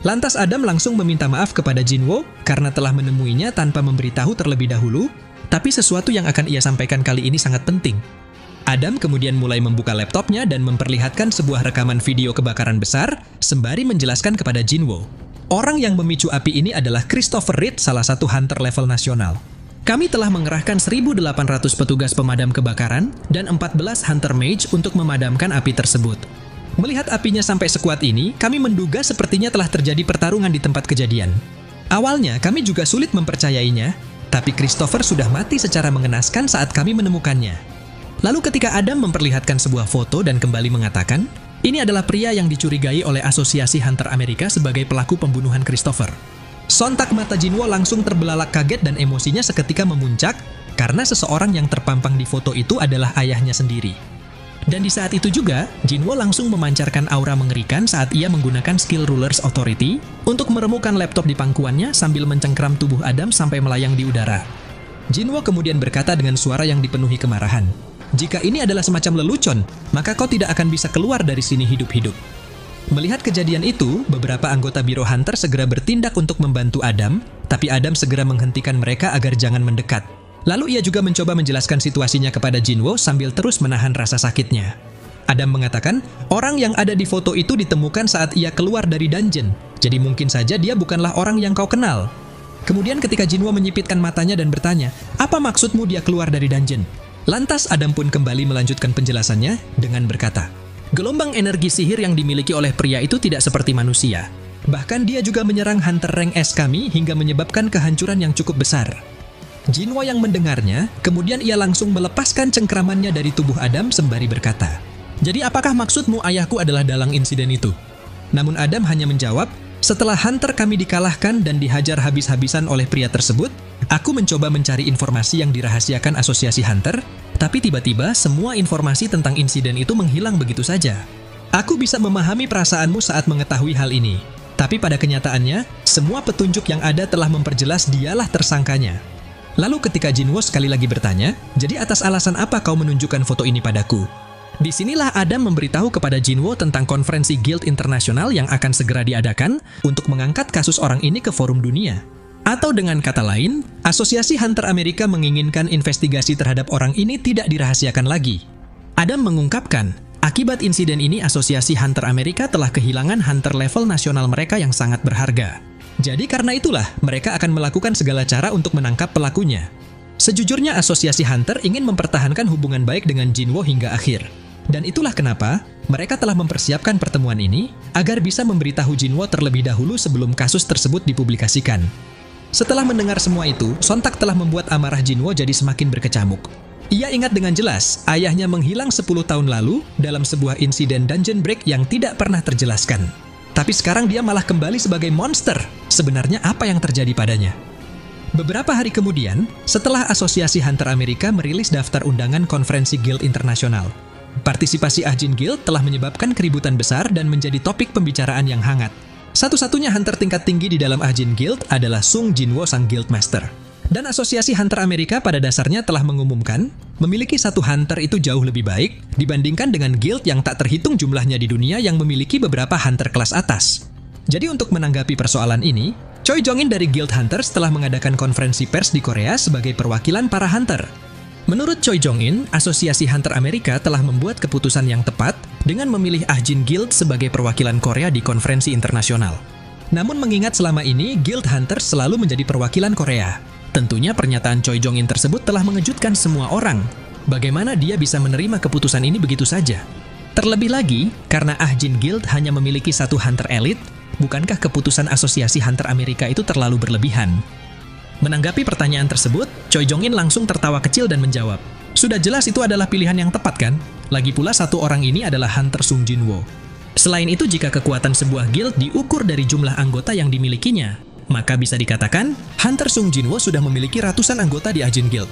Lantas Adam langsung meminta maaf kepada Jinwo karena telah menemuinya tanpa memberitahu terlebih dahulu, tapi sesuatu yang akan ia sampaikan kali ini sangat penting. Adam kemudian mulai membuka laptopnya dan memperlihatkan sebuah rekaman video kebakaran besar sembari menjelaskan kepada Jinwo. Orang yang memicu api ini adalah Christopher Reed, salah satu hunter level nasional. Kami telah mengerahkan 1.800 petugas pemadam kebakaran dan 14 hunter mage untuk memadamkan api tersebut. Melihat apinya sampai sekuat ini, kami menduga sepertinya telah terjadi pertarungan di tempat kejadian. Awalnya kami juga sulit mempercayainya, tapi Christopher sudah mati secara mengenaskan saat kami menemukannya. Lalu ketika Adam memperlihatkan sebuah foto dan kembali mengatakan, ini adalah pria yang dicurigai oleh Asosiasi Hunter Amerika sebagai pelaku pembunuhan Christopher. Sontak mata Jinwo langsung terbelalak kaget dan emosinya seketika memuncak karena seseorang yang terpampang di foto itu adalah ayahnya sendiri. Dan di saat itu juga, Jinwo langsung memancarkan aura mengerikan saat ia menggunakan skill Ruler's Authority untuk meremukkan laptop di pangkuannya sambil mencengkram tubuh Adam sampai melayang di udara. Jinwo kemudian berkata dengan suara yang dipenuhi kemarahan, "Jika ini adalah semacam lelucon, maka kau tidak akan bisa keluar dari sini hidup-hidup." Melihat kejadian itu, beberapa anggota Biro Hunter segera bertindak untuk membantu Adam, tapi Adam segera menghentikan mereka agar jangan mendekat. Lalu ia juga mencoba menjelaskan situasinya kepada Jinwo sambil terus menahan rasa sakitnya. Adam mengatakan, orang yang ada di foto itu ditemukan saat ia keluar dari dungeon, jadi mungkin saja dia bukanlah orang yang kau kenal. Kemudian ketika Jinwo menyipitkan matanya dan bertanya, "Apa maksudmu dia keluar dari dungeon?" Lantas Adam pun kembali melanjutkan penjelasannya dengan berkata, gelombang energi sihir yang dimiliki oleh pria itu tidak seperti manusia. Bahkan dia juga menyerang hunter rank S kami hingga menyebabkan kehancuran yang cukup besar. Jinwo yang mendengarnya, kemudian ia langsung melepaskan cengkramannya dari tubuh Adam sembari berkata, jadi apakah maksudmu ayahku adalah dalang insiden itu? Namun Adam hanya menjawab, setelah hunter kami dikalahkan dan dihajar habis-habisan oleh pria tersebut, aku mencoba mencari informasi yang dirahasiakan asosiasi hunter, tapi tiba-tiba semua informasi tentang insiden itu menghilang begitu saja. Aku bisa memahami perasaanmu saat mengetahui hal ini, tapi pada kenyataannya, semua petunjuk yang ada telah memperjelas dialah tersangkanya. Lalu ketika Jinwo sekali lagi bertanya, jadi atas alasan apa kau menunjukkan foto ini padaku? Disinilah Adam memberitahu kepada Jinwo tentang konferensi Guild Internasional yang akan segera diadakan untuk mengangkat kasus orang ini ke forum dunia. Atau dengan kata lain, Asosiasi Hunter Amerika menginginkan investigasi terhadap orang ini tidak dirahasiakan lagi. Adam mengungkapkan, akibat insiden ini Asosiasi Hunter Amerika telah kehilangan hunter level nasional mereka yang sangat berharga. Jadi karena itulah, mereka akan melakukan segala cara untuk menangkap pelakunya. Sejujurnya Asosiasi Hunter ingin mempertahankan hubungan baik dengan Jinwo hingga akhir. Dan itulah kenapa mereka telah mempersiapkan pertemuan ini agar bisa memberitahu Jinwo terlebih dahulu sebelum kasus tersebut dipublikasikan. Setelah mendengar semua itu, sontak telah membuat amarah Jinwo jadi semakin berkecamuk. Ia ingat dengan jelas, ayahnya menghilang 10 tahun lalu dalam sebuah insiden dungeon break yang tidak pernah terjelaskan. Tapi sekarang dia malah kembali sebagai monster. Sebenarnya apa yang terjadi padanya? Beberapa hari kemudian, setelah Asosiasi Hunter Amerika merilis daftar undangan konferensi Guild Internasional, partisipasi Ahjin Guild telah menyebabkan keributan besar dan menjadi topik pembicaraan yang hangat. Satu-satunya hunter tingkat tinggi di dalam Ahjin Guild adalah Sung Jinwo sang Guildmaster. Dan Asosiasi Hunter Amerika pada dasarnya telah mengumumkan, memiliki satu hunter itu jauh lebih baik dibandingkan dengan guild yang tak terhitung jumlahnya di dunia yang memiliki beberapa hunter kelas atas. Jadi untuk menanggapi persoalan ini, Choi Jong-in dari Guild Hunters telah mengadakan konferensi pers di Korea sebagai perwakilan para hunter. Menurut Choi Jong-in, Asosiasi Hunter Amerika telah membuat keputusan yang tepat dengan memilih Ahjin Guild sebagai perwakilan Korea di konferensi internasional. Namun mengingat selama ini Guild Hunters selalu menjadi perwakilan Korea, tentunya pernyataan Choi Jong-in tersebut telah mengejutkan semua orang. Bagaimana dia bisa menerima keputusan ini begitu saja? Terlebih lagi, karena Ahjin Guild hanya memiliki satu hunter elit, bukankah keputusan Asosiasi Hunter Amerika itu terlalu berlebihan? Menanggapi pertanyaan tersebut, Choi Jong-in langsung tertawa kecil dan menjawab, sudah jelas itu adalah pilihan yang tepat kan? Lagi pula satu orang ini adalah hunter Sung Jinwo. Selain itu, jika kekuatan sebuah guild diukur dari jumlah anggota yang dimilikinya, maka bisa dikatakan, hunter Sung Jinwo sudah memiliki ratusan anggota di Ahjin Guild.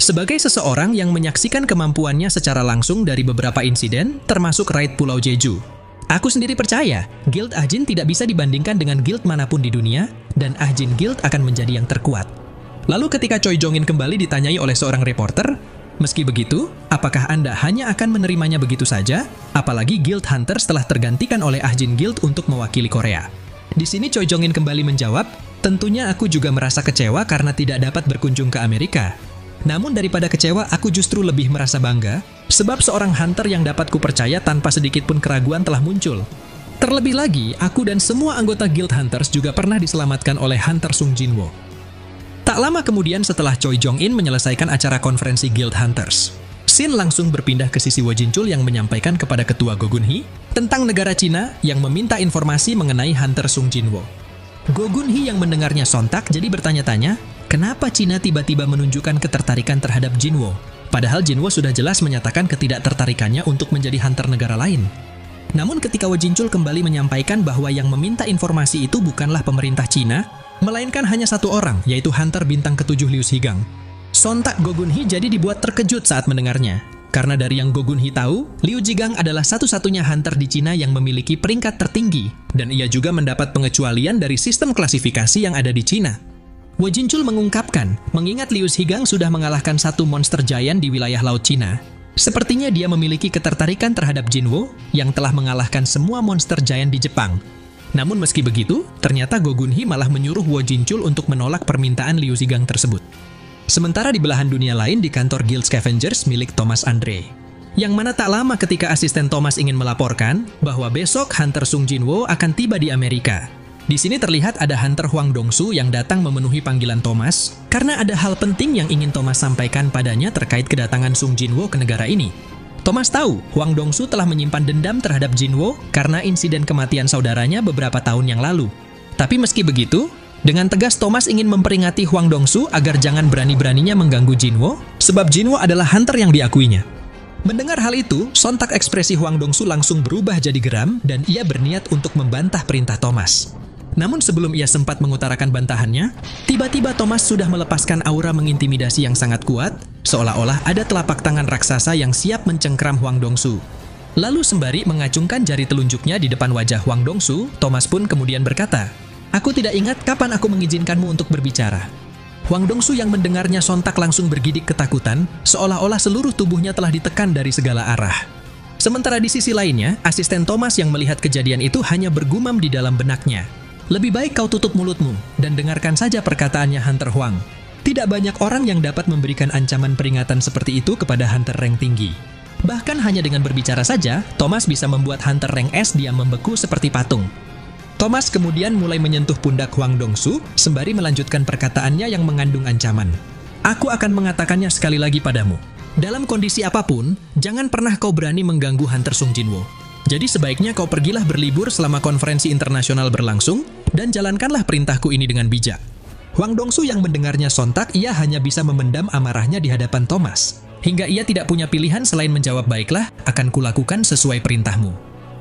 Sebagai seseorang yang menyaksikan kemampuannya secara langsung dari beberapa insiden, termasuk raid Pulau Jeju, aku sendiri percaya, Guild Ahjin tidak bisa dibandingkan dengan guild manapun di dunia, dan Ahjin Guild akan menjadi yang terkuat. Lalu ketika Choi Jong-in kembali ditanyai oleh seorang reporter, meski begitu, apakah Anda hanya akan menerimanya begitu saja? Apalagi Guild Hunters telah tergantikan oleh Ahjin Guild untuk mewakili Korea. Di sini Choi Jong-in kembali menjawab, tentunya aku juga merasa kecewa karena tidak dapat berkunjung ke Amerika. Namun daripada kecewa, aku justru lebih merasa bangga, sebab seorang hunter yang dapat kupercaya tanpa sedikit pun keraguan telah muncul. Terlebih lagi, aku dan semua anggota Guild Hunters juga pernah diselamatkan oleh hunter Sung Jinwo. Tak lama kemudian setelah Choi Jong-in menyelesaikan acara konferensi Guild Hunters, Shin langsung berpindah ke sisi Wo Jinchul yang menyampaikan kepada ketua Go Gun-hee tentang negara Cina yang meminta informasi mengenai hunter Sung Jinwo. Go Gun-hee yang mendengarnya sontak jadi bertanya-tanya, kenapa Cina tiba-tiba menunjukkan ketertarikan terhadap Jinwo? Padahal Jinwo sudah jelas menyatakan ketidaktertarikannya untuk menjadi hunter negara lain. Namun ketika Wo Jinchul kembali menyampaikan bahwa yang meminta informasi itu bukanlah pemerintah Cina, melainkan hanya satu orang, yaitu hunter bintang ke-7 Liu Shigang. Sontak Go Gun-hee jadi dibuat terkejut saat mendengarnya. Karena dari yang Go Gun-hee tahu, Liu Shigang adalah satu-satunya hunter di Cina yang memiliki peringkat tertinggi, dan ia juga mendapat pengecualian dari sistem klasifikasi yang ada di Cina. Wo Jinchul mengungkapkan, mengingat Liu Shigang sudah mengalahkan satu monster giant di wilayah Laut Cina, sepertinya dia memiliki ketertarikan terhadap Jinwo yang telah mengalahkan semua monster giant di Jepang. Namun meski begitu, ternyata Go Gun-hee malah menyuruh Wo Jinchul untuk menolak permintaan Liu Shigang tersebut. Sementara di belahan dunia lain di kantor Guild Scavengers milik Thomas Andre, yang mana tak lama ketika asisten Thomas ingin melaporkan bahwa besok hunter Sung Jinwo akan tiba di Amerika. Di sini terlihat ada Hunter Huang Dongsu yang datang memenuhi panggilan Thomas karena ada hal penting yang ingin Thomas sampaikan padanya terkait kedatangan Sung Jinwo ke negara ini. Thomas tahu Huang Dongsu telah menyimpan dendam terhadap Jinwo karena insiden kematian saudaranya beberapa tahun yang lalu. Tapi meski begitu, dengan tegas Thomas ingin memperingati Huang Dongsu agar jangan berani-beraninya mengganggu Jinwo, sebab Jinwo adalah hunter yang diakuinya. Mendengar hal itu, sontak ekspresi Huang Dongsu langsung berubah jadi geram dan ia berniat untuk membantah perintah Thomas. Namun sebelum ia sempat mengutarakan bantahannya, tiba-tiba Thomas sudah melepaskan aura mengintimidasi yang sangat kuat, seolah-olah ada telapak tangan raksasa yang siap mencengkram Huang Dongsu. Lalu sembari mengacungkan jari telunjuknya di depan wajah Huang Dongsu, Thomas pun kemudian berkata, "Aku tidak ingat kapan aku mengizinkanmu untuk berbicara." Huang Dongsu yang mendengarnya sontak langsung bergidik ketakutan, seolah-olah seluruh tubuhnya telah ditekan dari segala arah. Sementara di sisi lainnya, asisten Thomas yang melihat kejadian itu hanya bergumam di dalam benaknya. "Lebih baik kau tutup mulutmu dan dengarkan saja perkataannya Hunter Huang. Tidak banyak orang yang dapat memberikan ancaman peringatan seperti itu kepada Hunter rank tinggi. Bahkan hanya dengan berbicara saja, Thomas bisa membuat Hunter rank S diam membeku seperti patung." Thomas kemudian mulai menyentuh pundak Huang Dongsu sembari melanjutkan perkataannya yang mengandung ancaman. "Aku akan mengatakannya sekali lagi padamu. Dalam kondisi apapun, jangan pernah kau berani mengganggu Hunter Sung Jinwo. Jadi sebaiknya kau pergilah berlibur selama konferensi internasional berlangsung dan jalankanlah perintahku ini dengan bijak." Huang Dongsu yang mendengarnya sontak, ia hanya bisa memendam amarahnya di hadapan Thomas. Hingga ia tidak punya pilihan selain menjawab, "Baiklah, akan kulakukan sesuai perintahmu."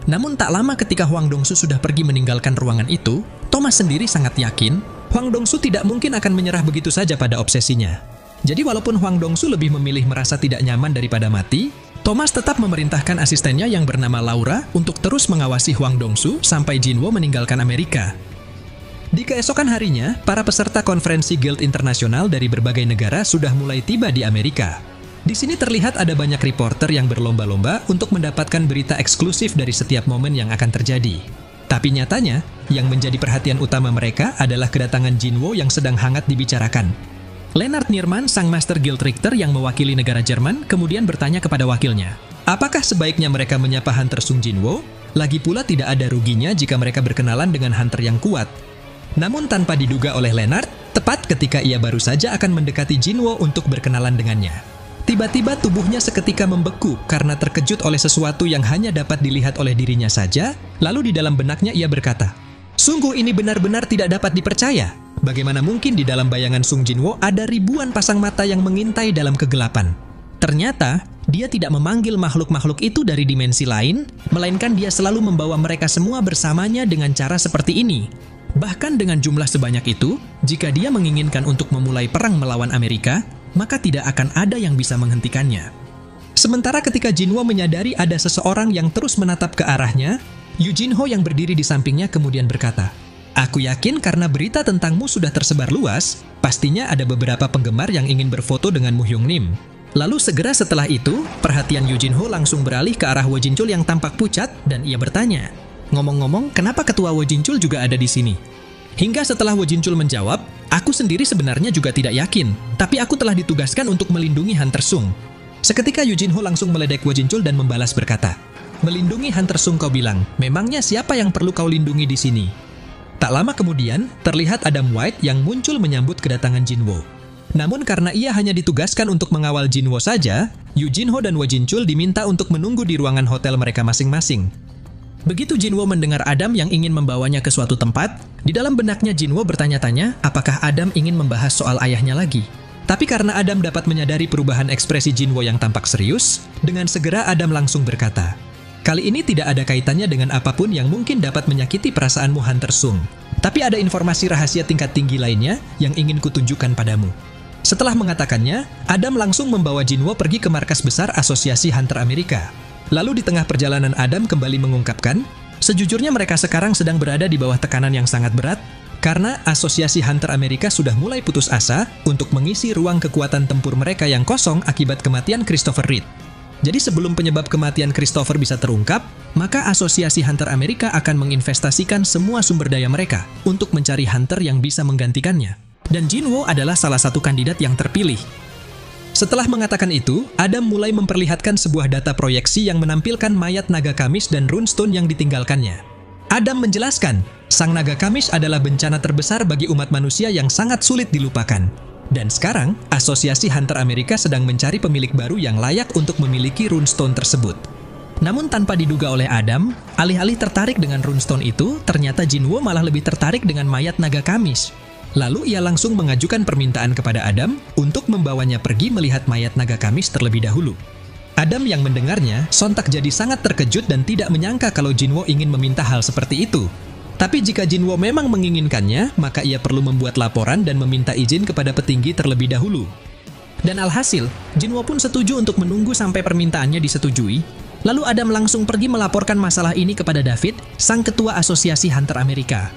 Namun tak lama ketika Huang Dongsu sudah pergi meninggalkan ruangan itu, Thomas sendiri sangat yakin Huang Dongsu tidak mungkin akan menyerah begitu saja pada obsesinya. Jadi walaupun Huang Dongsu lebih memilih merasa tidak nyaman daripada mati, Thomas tetap memerintahkan asistennya yang bernama Laura untuk terus mengawasi Huang Dongsu sampai Jinwo meninggalkan Amerika. Di keesokan harinya, para peserta konferensi Guild Internasional dari berbagai negara sudah mulai tiba di Amerika. Di sini terlihat ada banyak reporter yang berlomba-lomba untuk mendapatkan berita eksklusif dari setiap momen yang akan terjadi. Tapi nyatanya, yang menjadi perhatian utama mereka adalah kedatangan Jinwo yang sedang hangat dibicarakan. Lennart Nierman, sang Master Guild Richter yang mewakili negara Jerman, kemudian bertanya kepada wakilnya, apakah sebaiknya mereka menyapa Hunter Sung Jinwo? Lagi pula tidak ada ruginya jika mereka berkenalan dengan Hunter yang kuat. Namun tanpa diduga oleh Lennart, tepat ketika ia baru saja akan mendekati Jinwo untuk berkenalan dengannya, tiba-tiba tubuhnya seketika membeku karena terkejut oleh sesuatu yang hanya dapat dilihat oleh dirinya saja, lalu di dalam benaknya ia berkata, "Sungguh ini benar-benar tidak dapat dipercaya. Bagaimana mungkin di dalam bayangan Sung Jinwo ada ribuan pasang mata yang mengintai dalam kegelapan? Ternyata, dia tidak memanggil makhluk-makhluk itu dari dimensi lain, melainkan dia selalu membawa mereka semua bersamanya dengan cara seperti ini. Bahkan dengan jumlah sebanyak itu, jika dia menginginkan untuk memulai perang melawan Amerika, maka tidak akan ada yang bisa menghentikannya." Sementara ketika Jinwo menyadari ada seseorang yang terus menatap ke arahnya, Yu Jinho yang berdiri di sampingnya kemudian berkata, "Aku yakin karena berita tentangmu sudah tersebar luas, pastinya ada beberapa penggemar yang ingin berfoto dengan Mu Hyung Nim." Lalu segera setelah itu, perhatian Yu Jinho langsung beralih ke arah Wo Jinchul yang tampak pucat dan ia bertanya, "Ngomong-ngomong, kenapa ketua Wo Jinchul juga ada di sini?" Hingga setelah Wo Jinchul menjawab, "Aku sendiri sebenarnya juga tidak yakin, tapi aku telah ditugaskan untuk melindungi Hunter Sung." Seketika Yu Jinho langsung meledek Wo Jinchul dan membalas berkata, "Melindungi Hunter Sung kau bilang, memangnya siapa yang perlu kau lindungi di sini?" Tak lama kemudian, terlihat Adam White yang muncul menyambut kedatangan Jinwo. Namun karena ia hanya ditugaskan untuk mengawal Jinwo saja, Yu Jinho dan Wo Jinchul diminta untuk menunggu di ruangan hotel mereka masing-masing. Begitu Jinwo mendengar Adam yang ingin membawanya ke suatu tempat, di dalam benaknya Jinwo bertanya-tanya apakah Adam ingin membahas soal ayahnya lagi. Tapi karena Adam dapat menyadari perubahan ekspresi Jinwo yang tampak serius, dengan segera Adam langsung berkata, "Kali ini tidak ada kaitannya dengan apapun yang mungkin dapat menyakiti perasaanmu Hunter Sung. Tapi ada informasi rahasia tingkat tinggi lainnya yang ingin kutunjukkan padamu." Setelah mengatakannya, Adam langsung membawa Jinwo pergi ke markas besar Asosiasi Hunter Amerika. Lalu di tengah perjalanan Adam kembali mengungkapkan, sejujurnya mereka sekarang sedang berada di bawah tekanan yang sangat berat, karena Asosiasi Hunter Amerika sudah mulai putus asa untuk mengisi ruang kekuatan tempur mereka yang kosong akibat kematian Christopher Reed. Jadi sebelum penyebab kematian Christopher bisa terungkap, maka Asosiasi Hunter Amerika akan menginvestasikan semua sumber daya mereka untuk mencari Hunter yang bisa menggantikannya. Dan Jinwo adalah salah satu kandidat yang terpilih. Setelah mengatakan itu, Adam mulai memperlihatkan sebuah data proyeksi yang menampilkan mayat naga kamis dan runestone yang ditinggalkannya. Adam menjelaskan Sang naga Kamish adalah bencana terbesar bagi umat manusia yang sangat sulit dilupakan. Dan sekarang, Asosiasi Hunter Amerika sedang mencari pemilik baru yang layak untuk memiliki runestone tersebut. Namun tanpa diduga oleh Adam, alih-alih tertarik dengan runestone itu, ternyata Jinwo malah lebih tertarik dengan mayat naga Kamish. Lalu ia langsung mengajukan permintaan kepada Adam untuk membawanya pergi melihat mayat naga Kamish terlebih dahulu. Adam yang mendengarnya sontak jadi sangat terkejut dan tidak menyangka kalau Jinwo ingin meminta hal seperti itu. Tapi jika Jinwo memang menginginkannya, maka ia perlu membuat laporan dan meminta izin kepada petinggi terlebih dahulu. Dan alhasil, Jinwo pun setuju untuk menunggu sampai permintaannya disetujui. Lalu Adam langsung pergi melaporkan masalah ini kepada David, sang ketua Asosiasi Hunter Amerika.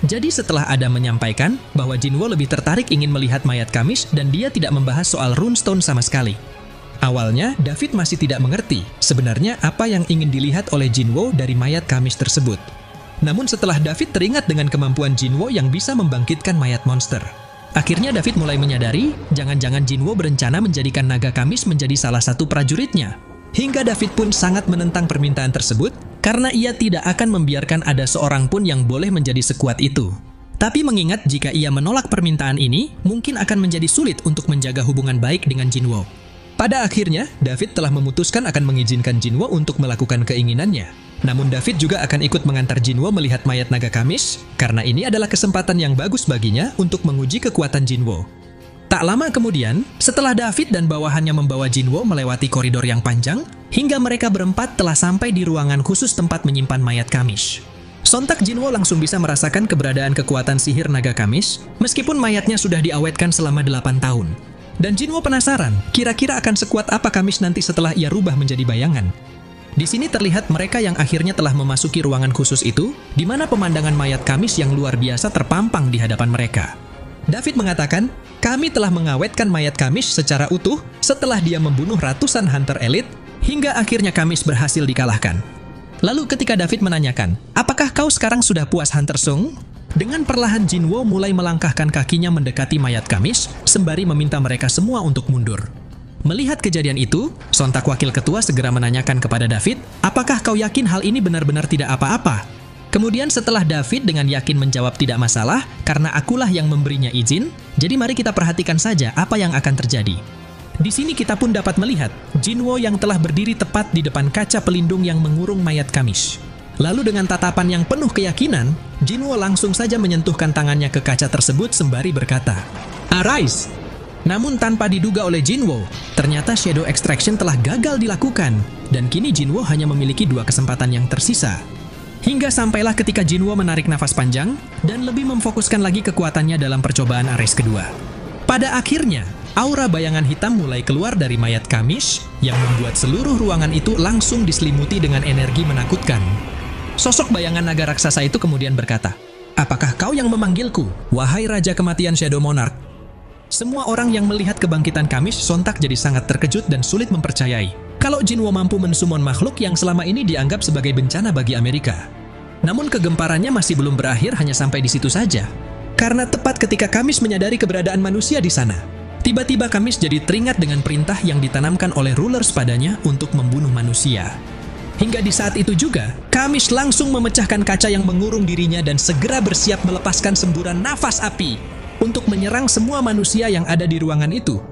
Jadi setelah Adam menyampaikan bahwa Jinwo lebih tertarik ingin melihat mayat Kamish dan dia tidak membahas soal runestone sama sekali. Awalnya, David masih tidak mengerti sebenarnya apa yang ingin dilihat oleh Jinwo dari mayat Kamish tersebut. Namun setelah David teringat dengan kemampuan Jinwo yang bisa membangkitkan mayat monster, akhirnya David mulai menyadari jangan-jangan Jinwo berencana menjadikan naga Kamish menjadi salah satu prajuritnya. Hingga David pun sangat menentang permintaan tersebut karena ia tidak akan membiarkan ada seorang pun yang boleh menjadi sekuat itu. Tapi mengingat jika ia menolak permintaan ini, mungkin akan menjadi sulit untuk menjaga hubungan baik dengan Jinwo. Pada akhirnya, David telah memutuskan akan mengizinkan Jinwo untuk melakukan keinginannya. Namun David juga akan ikut mengantar Jinwo melihat mayat naga Kamish, karena ini adalah kesempatan yang bagus baginya untuk menguji kekuatan Jinwo. Tak lama kemudian, setelah David dan bawahannya membawa Jinwo melewati koridor yang panjang, hingga mereka berempat telah sampai di ruangan khusus tempat menyimpan mayat Kamish. Sontak Jinwo langsung bisa merasakan keberadaan kekuatan sihir naga Kamish, meskipun mayatnya sudah diawetkan selama 8 tahun. Dan Jinwo penasaran, kira-kira akan sekuat apa Kamish nanti setelah ia rubah menjadi bayangan. Di sini terlihat mereka yang akhirnya telah memasuki ruangan khusus itu, di mana pemandangan mayat Kamish yang luar biasa terpampang di hadapan mereka. David mengatakan, kami telah mengawetkan mayat Kamish secara utuh setelah dia membunuh ratusan hunter elit, hingga akhirnya Kamish berhasil dikalahkan. Lalu ketika David menanyakan, apakah kau sekarang sudah puas Hunter Sung? Dengan perlahan Jinwo mulai melangkahkan kakinya mendekati mayat Kamish, sembari meminta mereka semua untuk mundur. Melihat kejadian itu, sontak wakil ketua segera menanyakan kepada David, apakah kau yakin hal ini benar-benar tidak apa-apa? Kemudian setelah David dengan yakin menjawab tidak masalah, karena akulah yang memberinya izin, jadi mari kita perhatikan saja apa yang akan terjadi. Di sini kita pun dapat melihat Jinwo yang telah berdiri tepat di depan kaca pelindung yang mengurung mayat Kamish. Lalu dengan tatapan yang penuh keyakinan, Jinwo langsung saja menyentuhkan tangannya ke kaca tersebut sembari berkata, "Arise!" Namun tanpa diduga oleh Jinwo, ternyata Shadow Extraction telah gagal dilakukan, dan kini Jinwo hanya memiliki 2 kesempatan yang tersisa. Hingga sampailah ketika Jinwo menarik nafas panjang dan lebih memfokuskan lagi kekuatannya dalam percobaan Ares kedua. Pada akhirnya, aura bayangan hitam mulai keluar dari mayat Kamish yang membuat seluruh ruangan itu langsung diselimuti dengan energi menakutkan. Sosok bayangan naga raksasa itu kemudian berkata, "Apakah kau yang memanggilku, wahai Raja Kematian Shadow Monarch?" Semua orang yang melihat kebangkitan Kamish sontak jadi sangat terkejut dan sulit mempercayai kalau Jinwo mampu mensumon makhluk yang selama ini dianggap sebagai bencana bagi Amerika. Namun kegemparannya masih belum berakhir hanya sampai di situ saja. Karena tepat ketika Kamish menyadari keberadaan manusia di sana, tiba-tiba Kamish jadi teringat dengan perintah yang ditanamkan oleh rulers padanya untuk membunuh manusia. Hingga di saat itu juga, Kamish langsung memecahkan kaca yang mengurung dirinya dan segera bersiap melepaskan semburan nafas api untuk menyerang semua manusia yang ada di ruangan itu.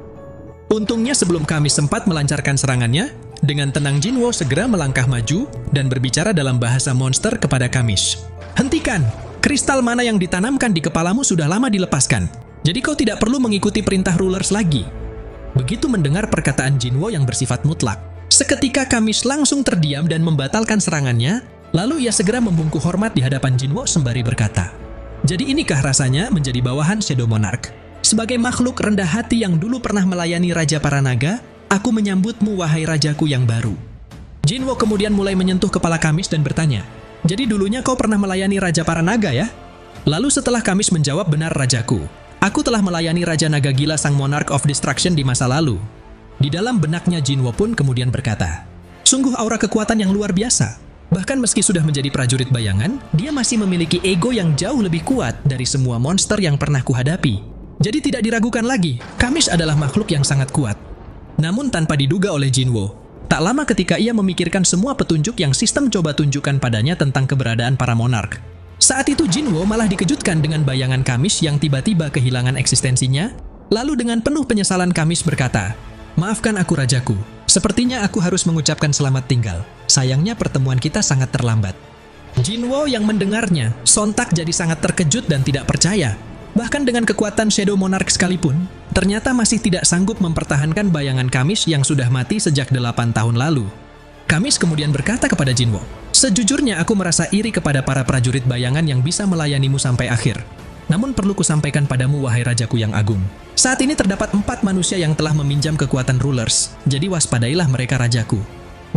Untungnya sebelum Kamish sempat melancarkan serangannya, dengan tenang Jinwo segera melangkah maju dan berbicara dalam bahasa monster kepada Kamish. "Hentikan! Kristal mana yang ditanamkan di kepalamu sudah lama dilepaskan. Jadi kau tidak perlu mengikuti perintah rulers lagi." Begitu mendengar perkataan Jinwo yang bersifat mutlak, seketika Kamish langsung terdiam dan membatalkan serangannya, lalu ia segera membungkuk hormat di hadapan Jinwo sembari berkata, "Jadi inikah rasanya menjadi bawahan Shadow Monarch? Sebagai makhluk rendah hati yang dulu pernah melayani Raja para Naga, aku menyambutmu wahai rajaku yang baru." Jinwo kemudian mulai menyentuh kepala Kamish dan bertanya, "Jadi dulunya kau pernah melayani Raja para Naga ya?" Lalu setelah Kamish menjawab, "Benar rajaku, aku telah melayani Raja Naga Gila sang Monarch of Destruction di masa lalu." Di dalam benaknya Jinwo pun kemudian berkata, "Sungguh aura kekuatan yang luar biasa. Bahkan meski sudah menjadi prajurit bayangan, dia masih memiliki ego yang jauh lebih kuat dari semua monster yang pernah kuhadapi. Jadi tidak diragukan lagi, Kamish adalah makhluk yang sangat kuat." Namun tanpa diduga oleh Jinwo, tak lama ketika ia memikirkan semua petunjuk yang sistem coba tunjukkan padanya tentang keberadaan para monark, Saat itu Jinwo malah dikejutkan dengan bayangan Kamis yang tiba-tiba kehilangan eksistensinya. Lalu dengan penuh penyesalan Kamis berkata, "Maafkan aku rajaku, sepertinya aku harus mengucapkan selamat tinggal. Sayangnya pertemuan kita sangat terlambat." Jinwo yang mendengarnya sontak jadi sangat terkejut dan tidak percaya. Bahkan dengan kekuatan Shadow Monarch sekalipun, ternyata masih tidak sanggup mempertahankan bayangan Kamis yang sudah mati sejak 8 tahun lalu. Kamis kemudian berkata kepada Jinwo, "Sejujurnya aku merasa iri kepada para prajurit bayangan yang bisa melayanimu sampai akhir. Namun perlu kusampaikan padamu, wahai rajaku yang agung. Saat ini terdapat 4 manusia yang telah meminjam kekuatan rulers, jadi waspadailah mereka rajaku.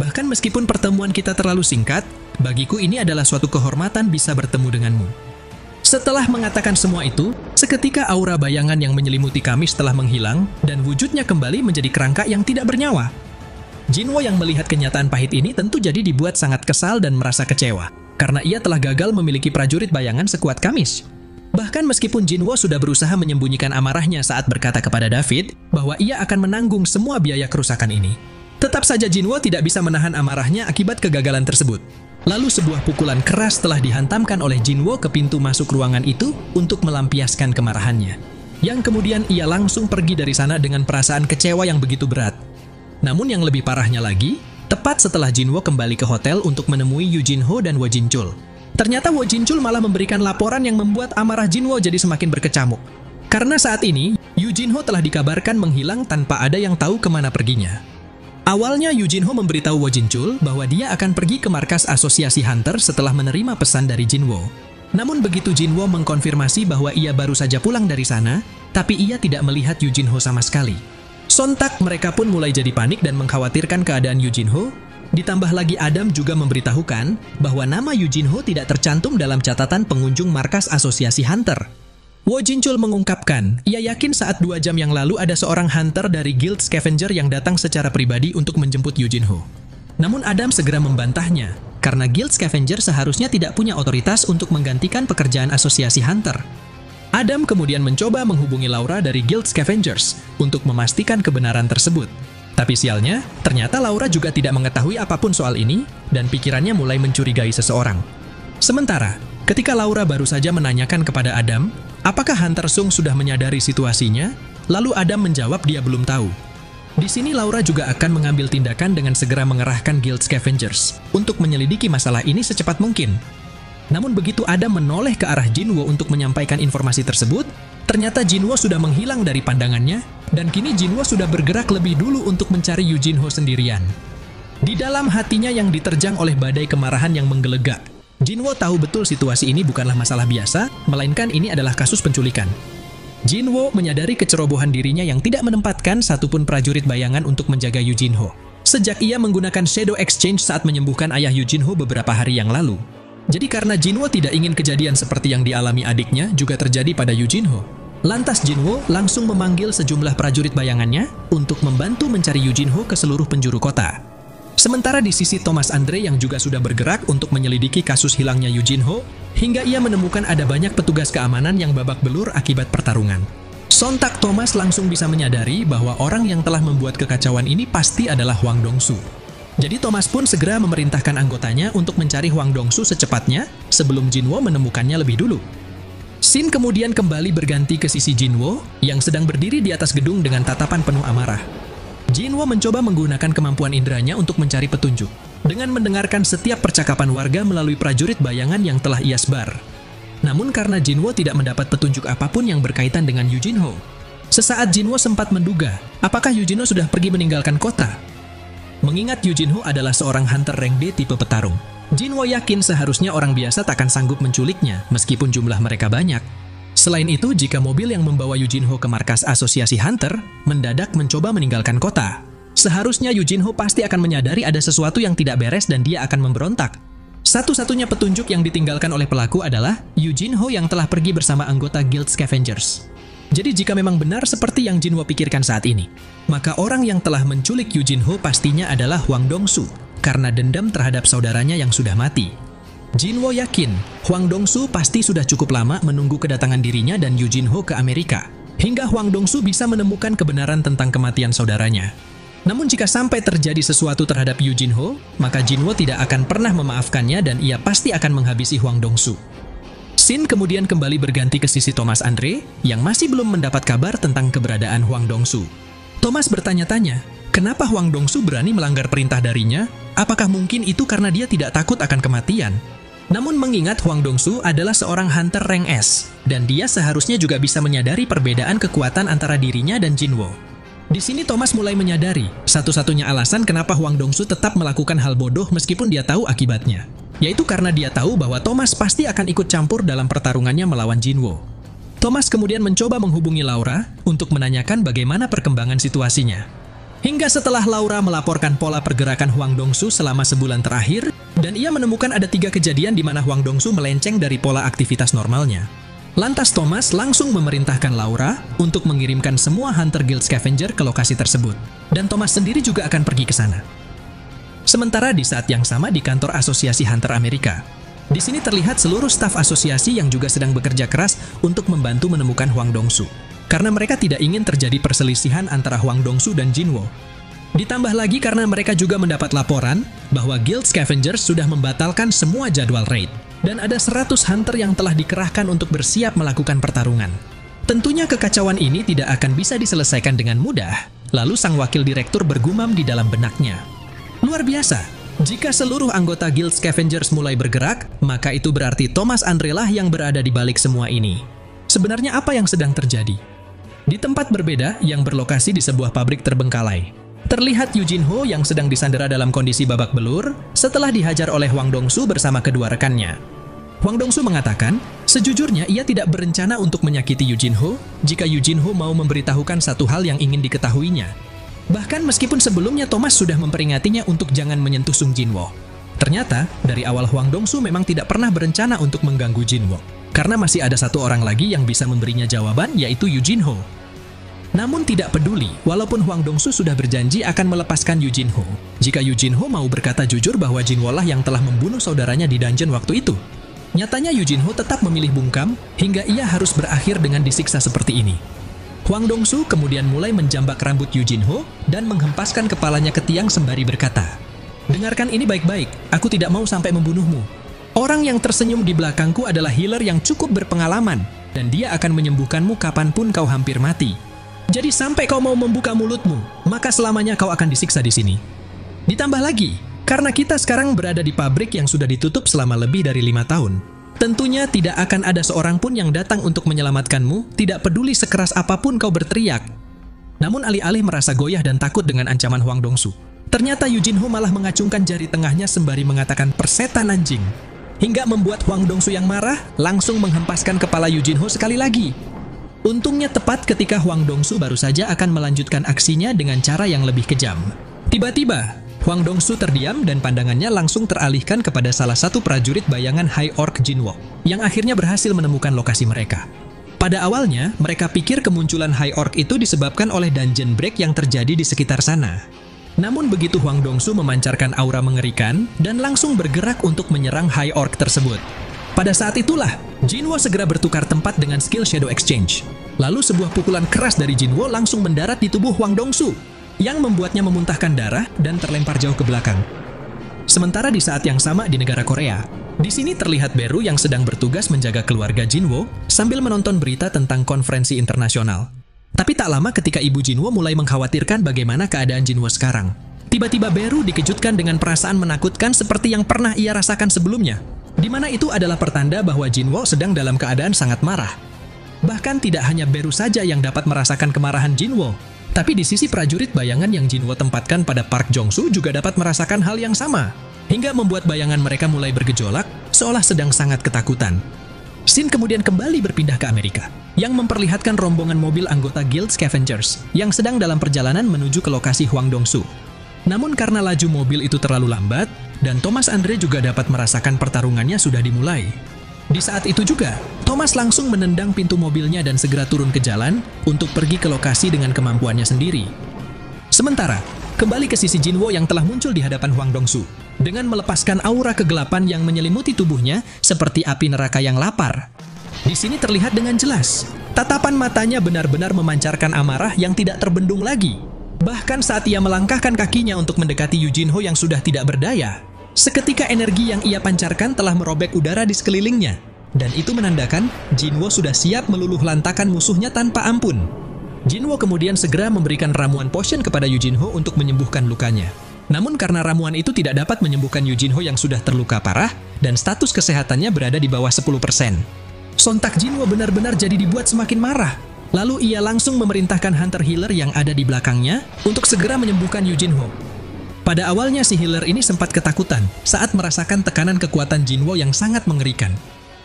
Bahkan meskipun pertemuan kita terlalu singkat, bagiku ini adalah suatu kehormatan bisa bertemu denganmu." Setelah mengatakan semua itu, seketika aura bayangan yang menyelimuti Kamis telah menghilang dan wujudnya kembali menjadi kerangka yang tidak bernyawa. Jinwo yang melihat kenyataan pahit ini tentu jadi dibuat sangat kesal dan merasa kecewa, karena ia telah gagal memiliki prajurit bayangan sekuat Kamis. Bahkan meskipun Jinwo sudah berusaha menyembunyikan amarahnya saat berkata kepada David bahwa ia akan menanggung semua biaya kerusakan ini, tetap saja Jinwo tidak bisa menahan amarahnya akibat kegagalan tersebut. Lalu sebuah pukulan keras telah dihantamkan oleh Jinwo ke pintu masuk ruangan itu untuk melampiaskan kemarahannya. Yang kemudian ia langsung pergi dari sana dengan perasaan kecewa yang begitu berat. Namun yang lebih parahnya lagi, tepat setelah Jinwo kembali ke hotel untuk menemui Yu Jinho dan Wo Jinchul, ternyata Wo Jinchul malah memberikan laporan yang membuat amarah Jinwo jadi semakin berkecamuk. Karena saat ini, Yu Jinho telah dikabarkan menghilang tanpa ada yang tahu kemana perginya. Awalnya Yu Jinho memberitahu Wo Jinchul bahwa dia akan pergi ke markas asosiasi Hunter setelah menerima pesan dari Jinwo. Namun begitu Jinwo mengkonfirmasi bahwa ia baru saja pulang dari sana, tapi ia tidak melihat Yu Jinho sama sekali. Sontak mereka pun mulai jadi panik dan mengkhawatirkan keadaan Yu Jinho. Ditambah lagi Adam juga memberitahukan bahwa nama Yu Jinho tidak tercantum dalam catatan pengunjung markas asosiasi Hunter. Wo Jinchul mengungkapkan, ia yakin saat 2 jam yang lalu ada seorang hunter dari Guild Scavenger yang datang secara pribadi untuk menjemput Yu Jinho. Namun Adam segera membantahnya, karena Guild Scavenger seharusnya tidak punya otoritas untuk menggantikan pekerjaan asosiasi Hunter. Adam kemudian mencoba menghubungi Laura dari Guild Scavengers untuk memastikan kebenaran tersebut. Tapi sialnya, ternyata Laura juga tidak mengetahui apapun soal ini, dan pikirannya mulai mencurigai seseorang. Sementara, ketika Laura baru saja menanyakan kepada Adam, apakah Hunter Sung sudah menyadari situasinya, lalu Adam menjawab dia belum tahu. Di sini Laura juga akan mengambil tindakan dengan segera mengerahkan Guild Scavengers untuk menyelidiki masalah ini secepat mungkin. Namun begitu Adam menoleh ke arah Jinwo untuk menyampaikan informasi tersebut, ternyata Jinwo sudah menghilang dari pandangannya, dan kini Jinwo sudah bergerak lebih dulu untuk mencari Yu Jinho sendirian. Di dalam hatinya yang diterjang oleh badai kemarahan yang menggelegak, Jinwo tahu betul situasi ini bukanlah masalah biasa, melainkan ini adalah kasus penculikan. Jinwo menyadari kecerobohan dirinya yang tidak menempatkan satupun prajurit bayangan untuk menjaga Yu Jinho. Sejak ia menggunakan Shadow Exchange saat menyembuhkan ayah Yu Jinho beberapa hari yang lalu. Jadi karena Jinwo tidak ingin kejadian seperti yang dialami adiknya juga terjadi pada Yu Jinho, lantas Jinwo langsung memanggil sejumlah prajurit bayangannya untuk membantu mencari Yu Jinho ke seluruh penjuru kota. Sementara di sisi Thomas Andre yang juga sudah bergerak untuk menyelidiki kasus hilangnya Yu Jinho, hingga ia menemukan ada banyak petugas keamanan yang babak belur akibat pertarungan. Sontak Thomas langsung bisa menyadari bahwa orang yang telah membuat kekacauan ini pasti adalah Hwang Dong-su. Jadi Thomas pun segera memerintahkan anggotanya untuk mencari Hwang Dong-su secepatnya sebelum Jinwo menemukannya lebih dulu. Scene kemudian kembali berganti ke sisi Jinwo yang sedang berdiri di atas gedung dengan tatapan penuh amarah. Jinwo mencoba menggunakan kemampuan indranya untuk mencari petunjuk dengan mendengarkan setiap percakapan warga melalui prajurit bayangan yang telah ia sebar. Namun karena Jinwo tidak mendapat petunjuk apapun yang berkaitan dengan Yu Jinho, sesaat Jinwo sempat menduga apakah Yu Jinho sudah pergi meninggalkan kota. Mengingat Yu Jinho adalah seorang hunter rank D tipe petarung, Jinwo yakin seharusnya orang biasa takkan sanggup menculiknya meskipun jumlah mereka banyak. Selain itu, jika mobil yang membawa Yu Jinho ke markas asosiasi Hunter mendadak mencoba meninggalkan kota, seharusnya Yu Jinho pasti akan menyadari ada sesuatu yang tidak beres dan dia akan memberontak. Satu-satunya petunjuk yang ditinggalkan oleh pelaku adalah Yu Jinho yang telah pergi bersama anggota Guild Scavengers. Jadi jika memang benar seperti yang Jinwo pikirkan saat ini, maka orang yang telah menculik Yu Jinho pastinya adalah Hwang Dong-su, karena dendam terhadap saudaranya yang sudah mati. Jinwo yakin Hwang Dong-su pasti sudah cukup lama menunggu kedatangan dirinya dan Yu Jinho ke Amerika, hingga Hwang Dong-su bisa menemukan kebenaran tentang kematian saudaranya. Namun jika sampai terjadi sesuatu terhadap Yu Jinho, maka Jinwo tidak akan pernah memaafkannya dan ia pasti akan menghabisi Hwang Dong-su. Scene kemudian kembali berganti ke sisi Thomas Andre yang masih belum mendapat kabar tentang keberadaan Huang Dongsu. Thomas bertanya-tanya, kenapa Huang Dongsu berani melanggar perintah darinya? Apakah mungkin itu karena dia tidak takut akan kematian? Namun mengingat Huang Dongsu adalah seorang hunter rank S, dan dia seharusnya juga bisa menyadari perbedaan kekuatan antara dirinya dan Jinwo. Di sini Thomas mulai menyadari, satu-satunya alasan kenapa Huang Dongsu tetap melakukan hal bodoh meskipun dia tahu akibatnya, yaitu karena dia tahu bahwa Thomas pasti akan ikut campur dalam pertarungannya melawan Jinwo. Thomas kemudian mencoba menghubungi Laura untuk menanyakan bagaimana perkembangan situasinya. Hingga setelah Laura melaporkan pola pergerakan Huang Dongsu selama sebulan terakhir, dan ia menemukan ada 3 kejadian di mana Huang Dongsu melenceng dari pola aktivitas normalnya. Lantas Thomas langsung memerintahkan Laura untuk mengirimkan semua Hunter Guild Scavenger ke lokasi tersebut, dan Thomas sendiri juga akan pergi ke sana. Sementara di saat yang sama di kantor Asosiasi Hunter Amerika, di sini terlihat seluruh staf asosiasi yang juga sedang bekerja keras untuk membantu menemukan Huang Dongsu, karena mereka tidak ingin terjadi perselisihan antara Huang Dongsu dan Jinwo. Ditambah lagi karena mereka juga mendapat laporan bahwa Guild Scavengers sudah membatalkan semua jadwal raid, dan ada 100 hunter yang telah dikerahkan untuk bersiap melakukan pertarungan. Tentunya kekacauan ini tidak akan bisa diselesaikan dengan mudah, lalu sang wakil direktur bergumam di dalam benaknya. Luar biasa, jika seluruh anggota Guild Scavengers mulai bergerak, maka itu berarti Thomas Andre lah yang berada di balik semua ini. Sebenarnya apa yang sedang terjadi? Di tempat berbeda yang berlokasi di sebuah pabrik terbengkalai, terlihat Yu Jinho yang sedang disandera dalam kondisi babak belur setelah dihajar oleh Huang Dongsu bersama kedua rekannya. Huang Dongsu mengatakan, sejujurnya ia tidak berencana untuk menyakiti Yu Jinho jika Yu Jinho mau memberitahukan satu hal yang ingin diketahuinya. Bahkan meskipun sebelumnya Thomas sudah memperingatinya untuk jangan menyentuh Sung Jinwo. Ternyata, dari awal Huang Dongsu memang tidak pernah berencana untuk mengganggu Jinwo, karena masih ada satu orang lagi yang bisa memberinya jawaban, yaitu Yu Jinho. Namun tidak peduli, walaupun Huang Dongsu sudah berjanji akan melepaskan Yu Jinho, jika Yu Jinho mau berkata jujur bahwa Jinwo lah yang telah membunuh saudaranya di dungeon waktu itu. Nyatanya Yu Jinho tetap memilih bungkam, hingga ia harus berakhir dengan disiksa seperti ini. Huang Dongsu kemudian mulai menjambak rambut Yu Jinho dan menghempaskan kepalanya ke tiang sembari berkata, "Dengarkan ini baik-baik, aku tidak mau sampai membunuhmu. Orang yang tersenyum di belakangku adalah healer yang cukup berpengalaman, dan dia akan menyembuhkanmu kapanpun kau hampir mati. Jadi sampai kau mau membuka mulutmu, maka selamanya kau akan disiksa di sini." Ditambah lagi, karena kita sekarang berada di pabrik yang sudah ditutup selama lebih dari 5 tahun, tentunya tidak akan ada seorang pun yang datang untuk menyelamatkanmu, tidak peduli sekeras apapun kau berteriak. Namun alih-alih merasa goyah dan takut dengan ancaman Huang Dongsu, ternyata Yu Jinho malah mengacungkan jari tengahnya sembari mengatakan persetan anjing, hingga membuat Huang Dongsu yang marah langsung menghempaskan kepala Yu Jinho sekali lagi. Untungnya tepat ketika Huang Dongsu baru saja akan melanjutkan aksinya dengan cara yang lebih kejam. Tiba-tiba, Huang Dongsu terdiam dan pandangannya langsung teralihkan kepada salah satu prajurit bayangan High Orc Jinwo, yang akhirnya berhasil menemukan lokasi mereka. Pada awalnya, mereka pikir kemunculan High Orc itu disebabkan oleh dungeon break yang terjadi di sekitar sana. Namun begitu Huang Dongsu memancarkan aura mengerikan dan langsung bergerak untuk menyerang High Orc tersebut. Pada saat itulah, Jinwo segera bertukar tempat dengan skill Shadow Exchange. Lalu sebuah pukulan keras dari Jinwo langsung mendarat di tubuh Huang Dongsu, yang membuatnya memuntahkan darah dan terlempar jauh ke belakang. Sementara di saat yang sama di negara Korea, di sini terlihat Beru yang sedang bertugas menjaga keluarga Jinwo sambil menonton berita tentang konferensi internasional. Tapi tak lama ketika ibu Jinwo mulai mengkhawatirkan bagaimana keadaan Jinwo sekarang, tiba-tiba Beru dikejutkan dengan perasaan menakutkan seperti yang pernah ia rasakan sebelumnya, di mana itu adalah pertanda bahwa Jinwo sedang dalam keadaan sangat marah. Bahkan tidak hanya Beru saja yang dapat merasakan kemarahan Jinwo, tapi di sisi prajurit bayangan yang Jinwo tempatkan pada Park Jong-soo juga dapat merasakan hal yang sama, hingga membuat bayangan mereka mulai bergejolak, seolah sedang sangat ketakutan. Scene kemudian kembali berpindah ke Amerika, yang memperlihatkan rombongan mobil anggota Guild Scavengers yang sedang dalam perjalanan menuju ke lokasi Huang Dongsu. Namun karena laju mobil itu terlalu lambat, dan Thomas Andre juga dapat merasakan pertarungannya sudah dimulai. Di saat itu juga, Thomas langsung menendang pintu mobilnya dan segera turun ke jalan untuk pergi ke lokasi dengan kemampuannya sendiri. Sementara, kembali ke sisi Jinwo yang telah muncul di hadapan Huang Dongsu, dengan melepaskan aura kegelapan yang menyelimuti tubuhnya seperti api neraka yang lapar. Di sini terlihat dengan jelas, tatapan matanya benar-benar memancarkan amarah yang tidak terbendung lagi. Bahkan saat ia melangkahkan kakinya untuk mendekati Yu Jinho yang sudah tidak berdaya, seketika energi yang ia pancarkan telah merobek udara di sekelilingnya, Dan itu menandakan Jinwo sudah siap meluluh lantakan musuhnya tanpa ampun. Jinwo kemudian segera memberikan ramuan potion kepada Yujinho untuk menyembuhkan lukanya. Namun karena ramuan itu tidak dapat menyembuhkan Yujinho yang sudah terluka parah, dan status kesehatannya berada di bawah 10%. Sontak Jinwo benar-benar jadi dibuat semakin marah. Lalu ia langsung memerintahkan hunter healer yang ada di belakangnya untuk segera menyembuhkan Yujinho. Pada awalnya si healer ini sempat ketakutan saat merasakan tekanan kekuatan Jinwo yang sangat mengerikan.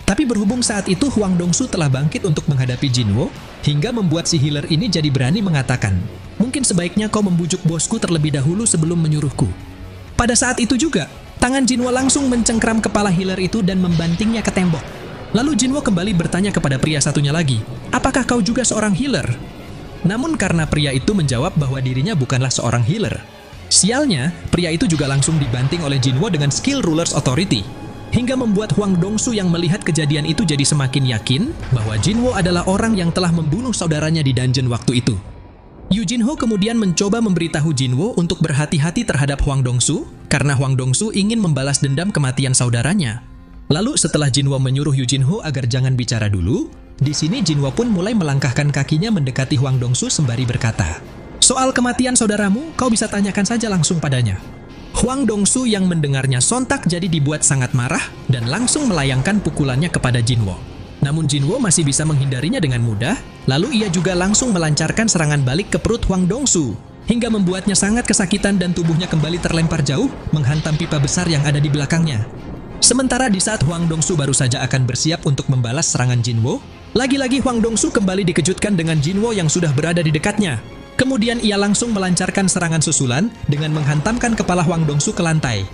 Tapi berhubung saat itu Huang Dongsu telah bangkit untuk menghadapi Jinwo, hingga membuat si healer ini jadi berani mengatakan, "Mungkin sebaiknya kau membujuk bosku terlebih dahulu sebelum menyuruhku." Pada saat itu juga, tangan Jinwo langsung mencengkram kepala healer itu dan membantingnya ke tembok. Lalu Jinwo kembali bertanya kepada pria satunya lagi, "Apakah kau juga seorang healer?" Namun karena pria itu menjawab bahwa dirinya bukanlah seorang healer. Sialnya, pria itu juga langsung dibanting oleh Jinwo dengan skill Ruler's Authority. Hingga membuat Huang Dongsu yang melihat kejadian itu jadi semakin yakin bahwa Jinwo adalah orang yang telah membunuh saudaranya di dungeon waktu itu. Yujinho kemudian mencoba memberitahu Jinwo untuk berhati-hati terhadap Huang Dongsu karena Huang Dongsu ingin membalas dendam kematian saudaranya. Lalu setelah Jinwo menyuruh Yujinho agar jangan bicara dulu, di sini Jinwo pun mulai melangkahkan kakinya mendekati Huang Dongsu sembari berkata, "Soal kematian saudaramu, kau bisa tanyakan saja langsung padanya." Huang Dongsu yang mendengarnya sontak jadi dibuat sangat marah dan langsung melayangkan pukulannya kepada Jinwo. Namun Jinwo masih bisa menghindarinya dengan mudah, lalu ia juga langsung melancarkan serangan balik ke perut Huang Dongsu, hingga membuatnya sangat kesakitan dan tubuhnya kembali terlempar jauh, menghantam pipa besar yang ada di belakangnya. Sementara di saat Huang Dongsu baru saja akan bersiap untuk membalas serangan Jinwo, lagi-lagi Huang Dongsu kembali dikejutkan dengan Jinwo yang sudah berada di dekatnya. Kemudian ia langsung melancarkan serangan susulan dengan menghantamkan kepala Huang Dongsu ke lantai.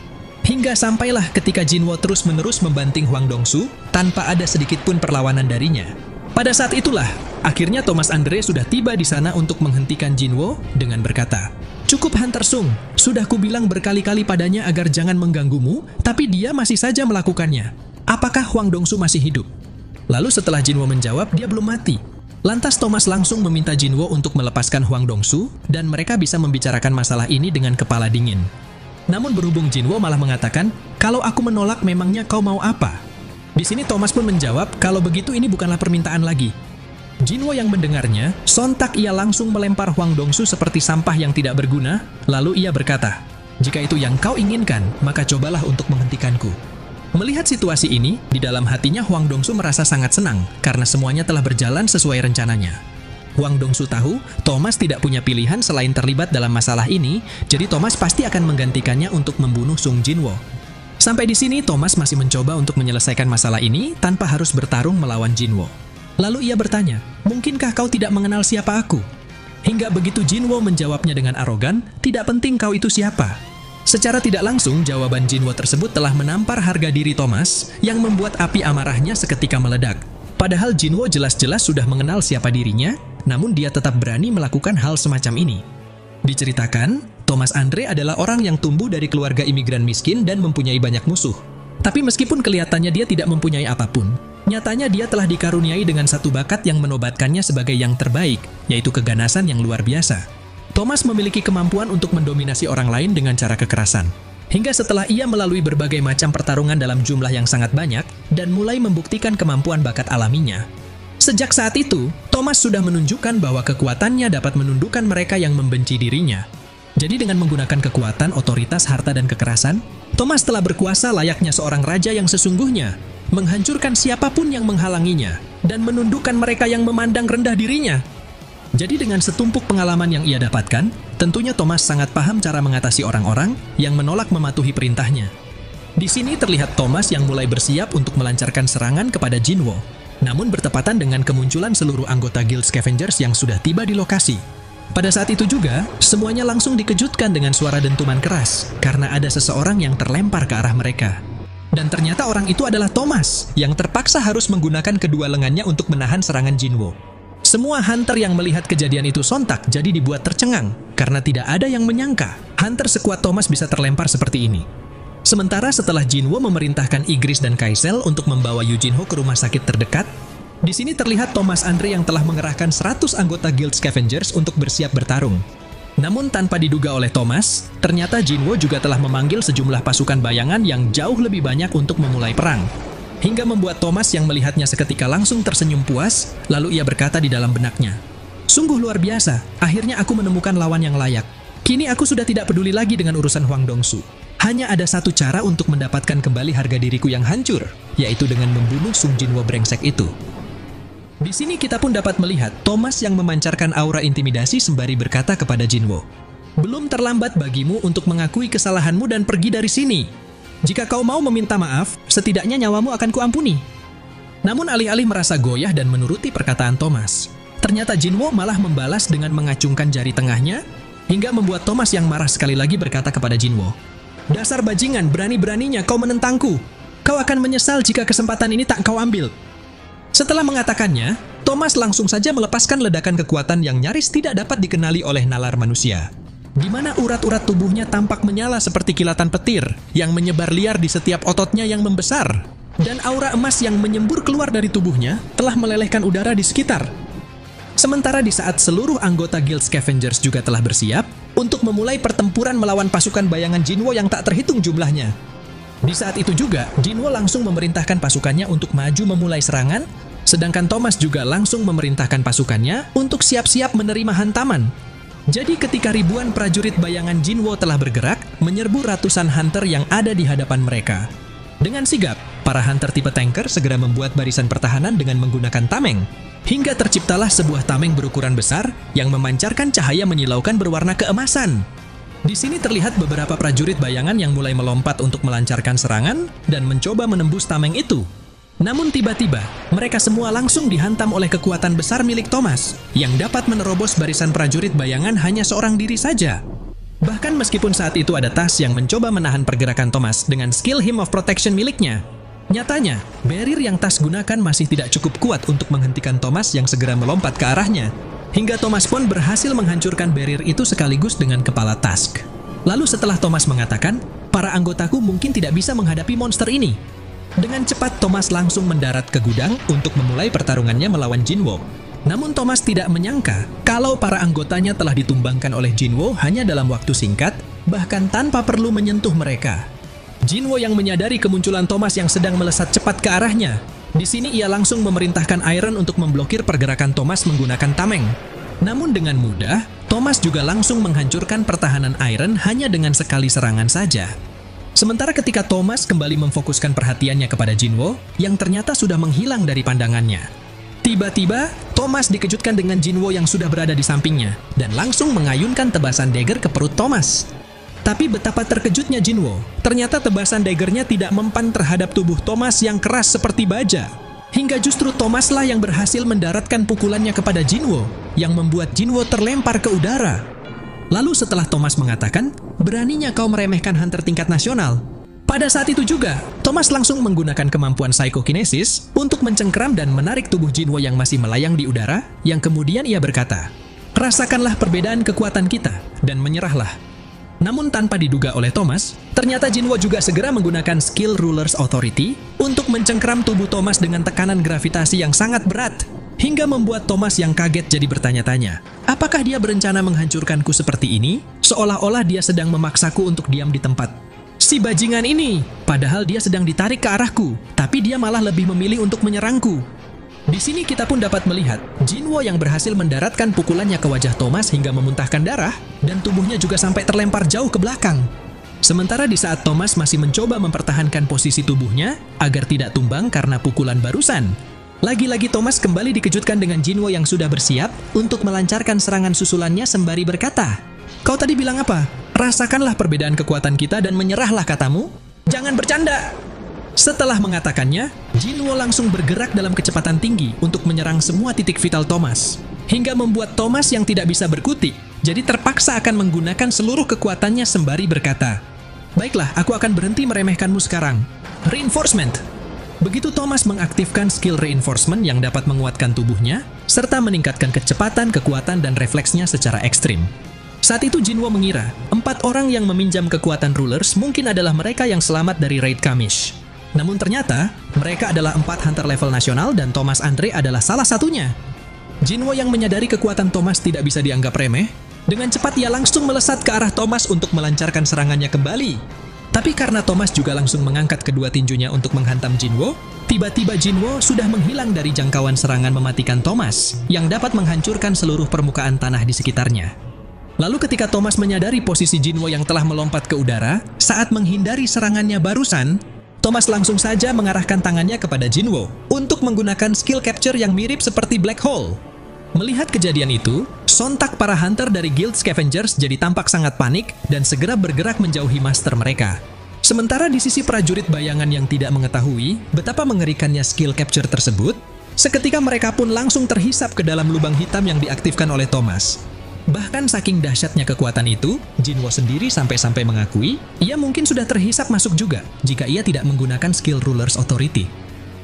Hingga sampailah ketika Jinwo terus-menerus membanting Huang Dongsu tanpa ada sedikit pun perlawanan darinya. Pada saat itulah, akhirnya Thomas Andre sudah tiba di sana untuk menghentikan Jinwo dengan berkata, "Cukup Hunter Sung, sudah kubilang berkali-kali padanya agar jangan mengganggumu, tapi dia masih saja melakukannya. Apakah Huang Dongsu masih hidup?" Lalu setelah Jinwo menjawab, dia belum mati. Lantas Thomas langsung meminta Jinwo untuk melepaskan Huang Dongsu dan mereka bisa membicarakan masalah ini dengan kepala dingin. Namun berhubung Jinwo malah mengatakan, "Kalau aku menolak memangnya kau mau apa?" Di sini Thomas pun menjawab kalau begitu ini bukanlah permintaan lagi. Jinwo yang mendengarnya, sontak ia langsung melempar Huang Dongsu seperti sampah yang tidak berguna, lalu ia berkata, "Jika itu yang kau inginkan, maka cobalah untuk menghentikanku." Melihat situasi ini, di dalam hatinya Huang Dongsu merasa sangat senang karena semuanya telah berjalan sesuai rencananya. Huang Dongsu tahu Thomas tidak punya pilihan selain terlibat dalam masalah ini, jadi Thomas pasti akan menggantikannya untuk membunuh Sung Jinwo. Sampai di sini Thomas masih mencoba untuk menyelesaikan masalah ini tanpa harus bertarung melawan Jinwo. Lalu ia bertanya, "Mungkinkah kau tidak mengenal siapa aku?" Hingga begitu Jinwo menjawabnya dengan arogan, "Tidak penting kau itu siapa." Secara tidak langsung, jawaban Jinwo tersebut telah menampar harga diri Thomas yang membuat api amarahnya seketika meledak. Padahal Jinwo jelas-jelas sudah mengenal siapa dirinya, namun dia tetap berani melakukan hal semacam ini. Diceritakan, Thomas Andre adalah orang yang tumbuh dari keluarga imigran miskin dan mempunyai banyak musuh. Tapi meskipun kelihatannya dia tidak mempunyai apapun, nyatanya dia telah dikaruniai dengan satu bakat yang menobatkannya sebagai yang terbaik, yaitu keganasan yang luar biasa. Thomas memiliki kemampuan untuk mendominasi orang lain dengan cara kekerasan. Hingga setelah ia melalui berbagai macam pertarungan dalam jumlah yang sangat banyak dan mulai membuktikan kemampuan bakat alaminya. Sejak saat itu, Thomas sudah menunjukkan bahwa kekuatannya dapat menundukkan mereka yang membenci dirinya. Jadi dengan menggunakan kekuatan, otoritas, harta, dan kekerasan, Thomas telah berkuasa layaknya seorang raja yang sesungguhnya, menghancurkan siapapun yang menghalanginya, dan menundukkan mereka yang memandang rendah dirinya. Jadi dengan setumpuk pengalaman yang ia dapatkan, tentunya Thomas sangat paham cara mengatasi orang-orang yang menolak mematuhi perintahnya. Di sini terlihat Thomas yang mulai bersiap untuk melancarkan serangan kepada Jinwo, namun bertepatan dengan kemunculan seluruh anggota Guild Scavengers yang sudah tiba di lokasi. Pada saat itu juga, semuanya langsung dikejutkan dengan suara dentuman keras, karena ada seseorang yang terlempar ke arah mereka. Dan ternyata orang itu adalah Thomas, yang terpaksa harus menggunakan kedua lengannya untuk menahan serangan Jinwo. Semua hunter yang melihat kejadian itu sontak jadi dibuat tercengang, karena tidak ada yang menyangka hunter sekuat Thomas bisa terlempar seperti ini. Sementara setelah Jinwo memerintahkan Igris dan Kaisel untuk membawa Yujinho ke rumah sakit terdekat, di sini terlihat Thomas Andre yang telah mengerahkan 100 anggota Guild Scavengers untuk bersiap bertarung. Namun tanpa diduga oleh Thomas, ternyata Jinwo juga telah memanggil sejumlah pasukan bayangan yang jauh lebih banyak untuk memulai perang. hingga membuat Thomas yang melihatnya seketika langsung tersenyum puas, lalu ia berkata di dalam benaknya, "Sungguh luar biasa, akhirnya aku menemukan lawan yang layak. Kini aku sudah tidak peduli lagi dengan urusan Huang Dongsu. Hanya ada satu cara untuk mendapatkan kembali harga diriku yang hancur, yaitu dengan membunuh Sung Jinwo brengsek itu." Di sini kita pun dapat melihat Thomas yang memancarkan aura intimidasi sembari berkata kepada Jinwo, "Belum terlambat bagimu untuk mengakui kesalahanmu dan pergi dari sini. Jika kau mau meminta maaf, setidaknya nyawamu akan kuampuni." Namun alih-alih merasa goyah dan menuruti perkataan Thomas, ternyata Jinwo malah membalas dengan mengacungkan jari tengahnya, hingga membuat Thomas yang marah sekali lagi berkata kepada Jinwo, "Dasar bajingan, berani-beraninya kau menentangku. Kau akan menyesal jika kesempatan ini tak kau ambil." Setelah mengatakannya, Thomas langsung saja melepaskan ledakan kekuatan yang nyaris tidak dapat dikenali oleh nalar manusia, di mana urat-urat tubuhnya tampak menyala seperti kilatan petir yang menyebar liar di setiap ototnya yang membesar, dan aura emas yang menyembur keluar dari tubuhnya telah melelehkan udara di sekitar. Sementara di saat seluruh anggota Guild Scavengers juga telah bersiap untuk memulai pertempuran melawan pasukan bayangan Jinwo yang tak terhitung jumlahnya. Di saat itu juga, Jinwo langsung memerintahkan pasukannya untuk maju memulai serangan, sedangkan Thomas juga langsung memerintahkan pasukannya untuk siap-siap menerima hantaman. Jadi ketika ribuan prajurit bayangan Jinwo telah bergerak, menyerbu ratusan hunter yang ada di hadapan mereka. Dengan sigap, para hunter tipe tanker segera membuat barisan pertahanan dengan menggunakan tameng, hingga terciptalah sebuah tameng berukuran besar yang memancarkan cahaya menyilaukan berwarna keemasan. Di sini terlihat beberapa prajurit bayangan yang mulai melompat untuk melancarkan serangan dan mencoba menembus tameng itu. Namun tiba-tiba, mereka semua langsung dihantam oleh kekuatan besar milik Thomas, yang dapat menerobos barisan prajurit bayangan hanya seorang diri saja. Bahkan meskipun saat itu ada Tas yang mencoba menahan pergerakan Thomas dengan skill Hymn of Protection miliknya, nyatanya, barrier yang Tas gunakan masih tidak cukup kuat untuk menghentikan Thomas yang segera melompat ke arahnya. Hingga Thomas pun berhasil menghancurkan barrier itu sekaligus dengan kepala Tusk. Lalu setelah Thomas mengatakan, "Para anggotaku mungkin tidak bisa menghadapi monster ini." Dengan cepat Thomas langsung mendarat ke gudang untuk memulai pertarungannya melawan Jinwo. Namun Thomas tidak menyangka kalau para anggotanya telah ditumbangkan oleh Jinwo hanya dalam waktu singkat, bahkan tanpa perlu menyentuh mereka. Jinwo yang menyadari kemunculan Thomas yang sedang melesat cepat ke arahnya. Di sini ia langsung memerintahkan Iron untuk memblokir pergerakan Thomas menggunakan tameng. Namun dengan mudah, Thomas juga langsung menghancurkan pertahanan Iron hanya dengan sekali serangan saja. Sementara ketika Thomas kembali memfokuskan perhatiannya kepada Jinwo, yang ternyata sudah menghilang dari pandangannya. Tiba-tiba, Thomas dikejutkan dengan Jinwo yang sudah berada di sampingnya, dan langsung mengayunkan tebasan dagger ke perut Thomas. Tapi betapa terkejutnya Jinwo, ternyata tebasan daggernya tidak mempan terhadap tubuh Thomas yang keras seperti baja. Hingga justru Thomaslah yang berhasil mendaratkan pukulannya kepada Jinwo, yang membuat Jinwo terlempar ke udara. Lalu setelah Thomas mengatakan, "Beraninya kau meremehkan hunter tingkat nasional." Pada saat itu juga, Thomas langsung menggunakan kemampuan Psychokinesis untuk mencengkeram dan menarik tubuh Jinwo yang masih melayang di udara, yang kemudian ia berkata, "Rasakanlah perbedaan kekuatan kita, dan menyerahlah." Namun tanpa diduga oleh Thomas, ternyata Jinwo juga segera menggunakan skill Ruler's Authority untuk mencengkeram tubuh Thomas dengan tekanan gravitasi yang sangat berat, hingga membuat Thomas yang kaget jadi bertanya-tanya, apakah dia berencana menghancurkanku seperti ini, seolah-olah dia sedang memaksaku untuk diam di tempat. Si bajingan ini, padahal dia sedang ditarik ke arahku, tapi dia malah lebih memilih untuk menyerangku. Di sini kita pun dapat melihat Jinwo yang berhasil mendaratkan pukulannya ke wajah Thomas hingga memuntahkan darah, dan tubuhnya juga sampai terlempar jauh ke belakang. Sementara di saat Thomas masih mencoba mempertahankan posisi tubuhnya agar tidak tumbang karena pukulan barusan, lagi-lagi Thomas kembali dikejutkan dengan Jinwo yang sudah bersiap untuk melancarkan serangan susulannya sembari berkata, "Kau tadi bilang apa? Rasakanlah perbedaan kekuatan kita dan menyerahlah katamu? Jangan bercanda!" Setelah mengatakannya, Jinwo langsung bergerak dalam kecepatan tinggi untuk menyerang semua titik vital Thomas, hingga membuat Thomas yang tidak bisa berkutik, jadi terpaksa akan menggunakan seluruh kekuatannya sembari berkata, "Baiklah, aku akan berhenti meremehkanmu sekarang. Reinforcement!" Begitu Thomas mengaktifkan skill reinforcement yang dapat menguatkan tubuhnya, serta meningkatkan kecepatan, kekuatan, dan refleksnya secara ekstrim. Saat itu Jinwo mengira, 4 orang yang meminjam kekuatan Rulers mungkin adalah mereka yang selamat dari raid Kamish. Namun ternyata, mereka adalah 4 hunter level nasional dan Thomas Andre adalah salah satunya. Jinwo yang menyadari kekuatan Thomas tidak bisa dianggap remeh, dengan cepat ia langsung melesat ke arah Thomas untuk melancarkan serangannya kembali. Tapi karena Thomas juga langsung mengangkat kedua tinjunya untuk menghantam Jinwo, tiba-tiba Jinwo sudah menghilang dari jangkauan serangan mematikan Thomas yang dapat menghancurkan seluruh permukaan tanah di sekitarnya. Lalu ketika Thomas menyadari posisi Jinwo yang telah melompat ke udara saat menghindari serangannya barusan, Thomas langsung saja mengarahkan tangannya kepada Jinwo untuk menggunakan skill capture yang mirip seperti Black Hole. Melihat kejadian itu, sontak para hunter dari Guild Scavengers jadi tampak sangat panik dan segera bergerak menjauhi master mereka. Sementara di sisi prajurit bayangan yang tidak mengetahui betapa mengerikannya skill capture tersebut, seketika mereka pun langsung terhisap ke dalam lubang hitam yang diaktifkan oleh Thomas. Bahkan saking dahsyatnya kekuatan itu, Jinwo sendiri sampai-sampai mengakui ia mungkin sudah terhisap masuk juga jika ia tidak menggunakan skill Ruler's Authority.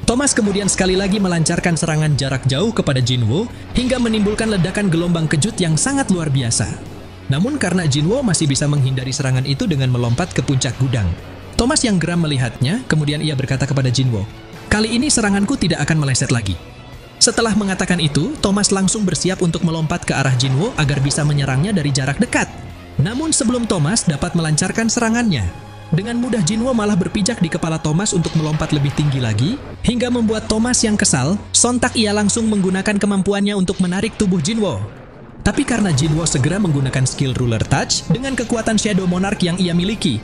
Thomas kemudian sekali lagi melancarkan serangan jarak jauh kepada Jinwo hingga menimbulkan ledakan gelombang kejut yang sangat luar biasa. Namun karena Jinwo masih bisa menghindari serangan itu dengan melompat ke puncak gudang. Thomas yang geram melihatnya, kemudian ia berkata kepada Jinwo, "Kali ini seranganku tidak akan meleset lagi." Setelah mengatakan itu, Thomas langsung bersiap untuk melompat ke arah Jinwo agar bisa menyerangnya dari jarak dekat. Namun sebelum Thomas dapat melancarkan serangannya, dengan mudah Jinwo malah berpijak di kepala Thomas untuk melompat lebih tinggi lagi, hingga membuat Thomas yang kesal, sontak ia langsung menggunakan kemampuannya untuk menarik tubuh Jinwo. Tapi karena Jinwo segera menggunakan skill Ruler Touch dengan kekuatan Shadow Monarch yang ia miliki,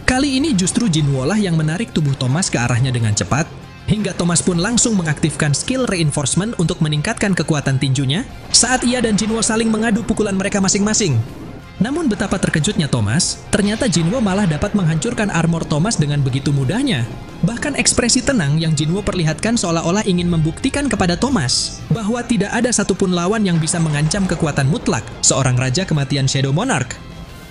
kali ini justru Jinwo lah yang menarik tubuh Thomas ke arahnya dengan cepat, hingga Thomas pun langsung mengaktifkan skill Reinforcement untuk meningkatkan kekuatan tinjunya saat ia dan Jinwo saling mengadu pukulan mereka masing-masing. Namun betapa terkejutnya Thomas, ternyata Jinwo malah dapat menghancurkan armor Thomas dengan begitu mudahnya. Bahkan ekspresi tenang yang Jinwo perlihatkan seolah-olah ingin membuktikan kepada Thomas bahwa tidak ada satupun lawan yang bisa mengancam kekuatan mutlak seorang raja kematian Shadow Monarch.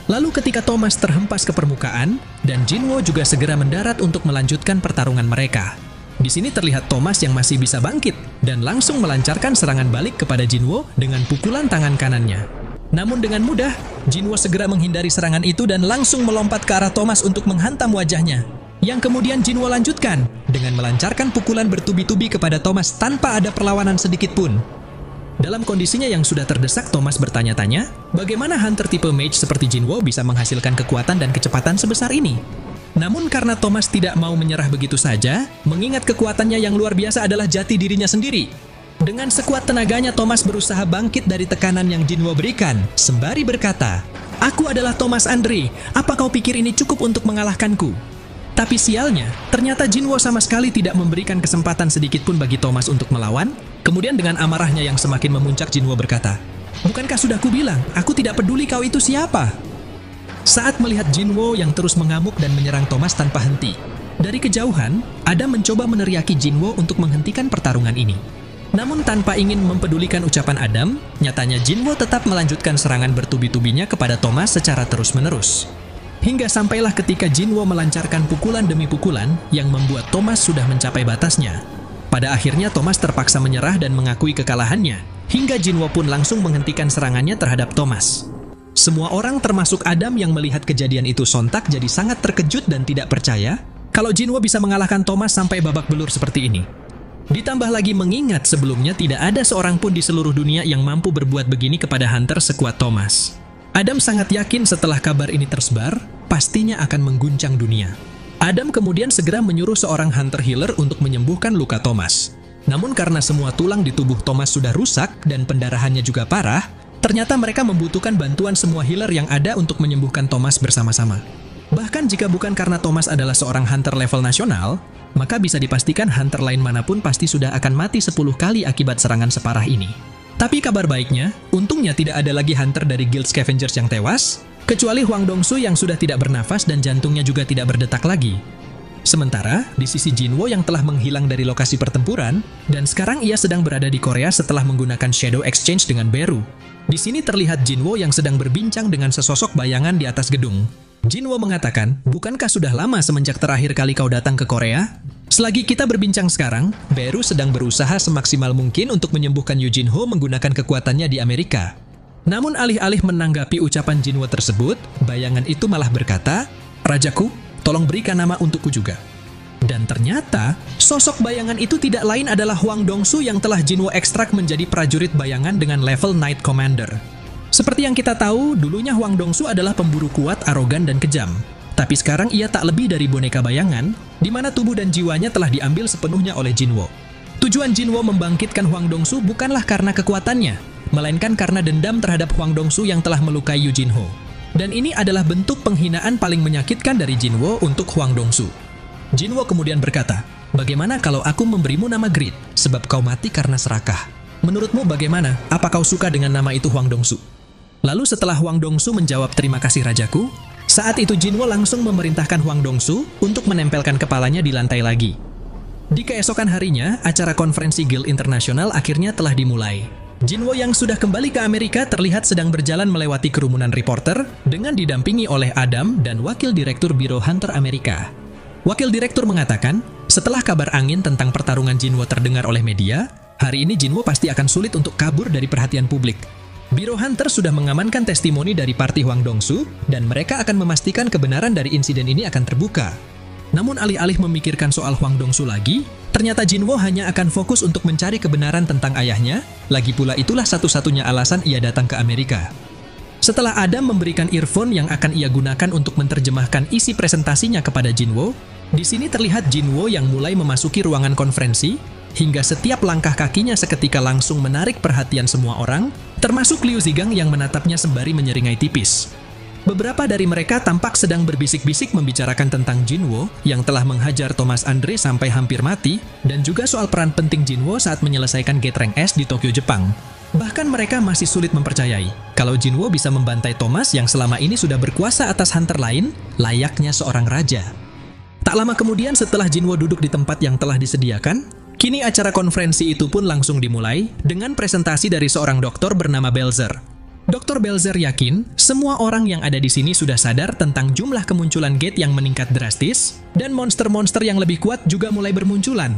Lalu ketika Thomas terhempas ke permukaan, dan Jinwo juga segera mendarat untuk melanjutkan pertarungan mereka. Di sini terlihat Thomas yang masih bisa bangkit dan langsung melancarkan serangan balik kepada Jinwo dengan pukulan tangan kanannya. Namun dengan mudah, Jinwo segera menghindari serangan itu dan langsung melompat ke arah Thomas untuk menghantam wajahnya. Yang kemudian Jinwo lanjutkan dengan melancarkan pukulan bertubi-tubi kepada Thomas tanpa ada perlawanan sedikit pun. Dalam kondisinya yang sudah terdesak, Thomas bertanya-tanya, bagaimana hunter tipe mage seperti Jinwo bisa menghasilkan kekuatan dan kecepatan sebesar ini? Namun karena Thomas tidak mau menyerah begitu saja, mengingat kekuatannya yang luar biasa adalah jati dirinya sendiri. Dengan sekuat tenaganya, Thomas berusaha bangkit dari tekanan yang Jinwo berikan, sembari berkata, "Aku adalah Thomas Andre, apa kau pikir ini cukup untuk mengalahkanku?" Tapi sialnya, ternyata Jinwo sama sekali tidak memberikan kesempatan sedikit pun bagi Thomas untuk melawan. Kemudian dengan amarahnya yang semakin memuncak, Jinwo berkata, "Bukankah sudah kubilang, aku tidak peduli kau itu siapa?" Saat melihat Jinwo yang terus mengamuk dan menyerang Thomas tanpa henti, dari kejauhan, Adam mencoba meneriaki Jinwo untuk menghentikan pertarungan ini. Namun tanpa ingin mempedulikan ucapan Adam, nyatanya Jinwo tetap melanjutkan serangan bertubi-tubinya kepada Thomas secara terus-menerus. Hingga sampailah ketika Jinwo melancarkan pukulan demi pukulan yang membuat Thomas sudah mencapai batasnya. Pada akhirnya Thomas terpaksa menyerah dan mengakui kekalahannya, hingga Jinwo pun langsung menghentikan serangannya terhadap Thomas. Semua orang termasuk Adam yang melihat kejadian itu sontak jadi sangat terkejut dan tidak percaya kalau Jinwo bisa mengalahkan Thomas sampai babak belur seperti ini. Ditambah lagi mengingat sebelumnya tidak ada seorang pun di seluruh dunia yang mampu berbuat begini kepada hunter sekuat Thomas. Adam sangat yakin setelah kabar ini tersebar, pastinya akan mengguncang dunia. Adam kemudian segera menyuruh seorang hunter healer untuk menyembuhkan luka Thomas. Namun karena semua tulang di tubuh Thomas sudah rusak dan pendarahannya juga parah, ternyata mereka membutuhkan bantuan semua healer yang ada untuk menyembuhkan Thomas bersama-sama. Bahkan jika bukan karena Thomas adalah seorang hunter level nasional, maka bisa dipastikan hunter lain manapun pasti sudah akan mati 10 kali akibat serangan separah ini. Tapi kabar baiknya, untungnya tidak ada lagi hunter dari Guild Scavengers yang tewas, kecuali Huang Dongsu yang sudah tidak bernafas dan jantungnya juga tidak berdetak lagi. Sementara, di sisi Jinwo yang telah menghilang dari lokasi pertempuran, dan sekarang ia sedang berada di Korea setelah menggunakan Shadow Exchange dengan Beru. Di sini terlihat Jinwo yang sedang berbincang dengan sesosok bayangan di atas gedung. Jinwo mengatakan, bukankah sudah lama semenjak terakhir kali kau datang ke Korea? Selagi kita berbincang sekarang, Beru sedang berusaha semaksimal mungkin untuk menyembuhkan Yu Jinho menggunakan kekuatannya di Amerika. Namun alih-alih menanggapi ucapan Jinwo tersebut, bayangan itu malah berkata, "Rajaku, tolong berikan nama untukku juga." Dan ternyata, sosok bayangan itu tidak lain adalah Huang Dongsu yang telah Jinwo ekstrak menjadi prajurit bayangan dengan level Knight Commander. Seperti yang kita tahu, dulunya Huang Dongsu adalah pemburu kuat, arogan, dan kejam. Tapi sekarang ia tak lebih dari boneka bayangan, di mana tubuh dan jiwanya telah diambil sepenuhnya oleh Jinwo. Tujuan Jinwo membangkitkan Hwang Dong-su bukanlah karena kekuatannya, melainkan karena dendam terhadap Hwang Dong-su yang telah melukai Yu Jin-ho. Dan ini adalah bentuk penghinaan paling menyakitkan dari Jinwo untuk Hwang Dong-su. Jinwo kemudian berkata, "Bagaimana kalau aku memberimu nama Greed, sebab kau mati karena serakah? Menurutmu bagaimana? Apa kau suka dengan nama itu Hwang Dong-su?" Lalu setelah Hwang Dong-su menjawab "Terima kasih rajaku," saat itu Jinwo langsung memerintahkan Hwang Dong-su untuk menempelkan kepalanya di lantai lagi. Di keesokan harinya, acara konferensi Guild Internasional akhirnya telah dimulai. Jinwo yang sudah kembali ke Amerika terlihat sedang berjalan melewati kerumunan reporter dengan didampingi oleh Adam dan Wakil Direktur Biro Hunter Amerika. Wakil Direktur mengatakan, setelah kabar angin tentang pertarungan Jinwo terdengar oleh media, hari ini Jinwo pasti akan sulit untuk kabur dari perhatian publik. Biro Hunter sudah mengamankan testimoni dari parti Hwang Dong-su dan mereka akan memastikan kebenaran dari insiden ini akan terbuka. Namun alih-alih memikirkan soal Hwang Dong-su lagi, ternyata Jinwo hanya akan fokus untuk mencari kebenaran tentang ayahnya, lagi pula itulah satu-satunya alasan ia datang ke Amerika. Setelah Adam memberikan earphone yang akan ia gunakan untuk menerjemahkan isi presentasinya kepada Jinwo, di sini terlihat Jinwo yang mulai memasuki ruangan konferensi, hingga setiap langkah kakinya seketika langsung menarik perhatian semua orang, termasuk Liu Zigang yang menatapnya sembari menyeringai tipis. Beberapa dari mereka tampak sedang berbisik-bisik membicarakan tentang Jinwo yang telah menghajar Thomas Andre sampai hampir mati, dan juga soal peran penting Jinwo saat menyelesaikan Gate Rank S di Tokyo, Jepang. Bahkan mereka masih sulit mempercayai kalau Jinwo bisa membantai Thomas yang selama ini sudah berkuasa atas hunter lain, layaknya seorang raja. Tak lama kemudian setelah Jinwo duduk di tempat yang telah disediakan, kini acara konferensi itu pun langsung dimulai dengan presentasi dari seorang dokter bernama Belzer. Dr. Belzer yakin semua orang yang ada di sini sudah sadar tentang jumlah kemunculan gate yang meningkat drastis dan monster-monster yang lebih kuat juga mulai bermunculan.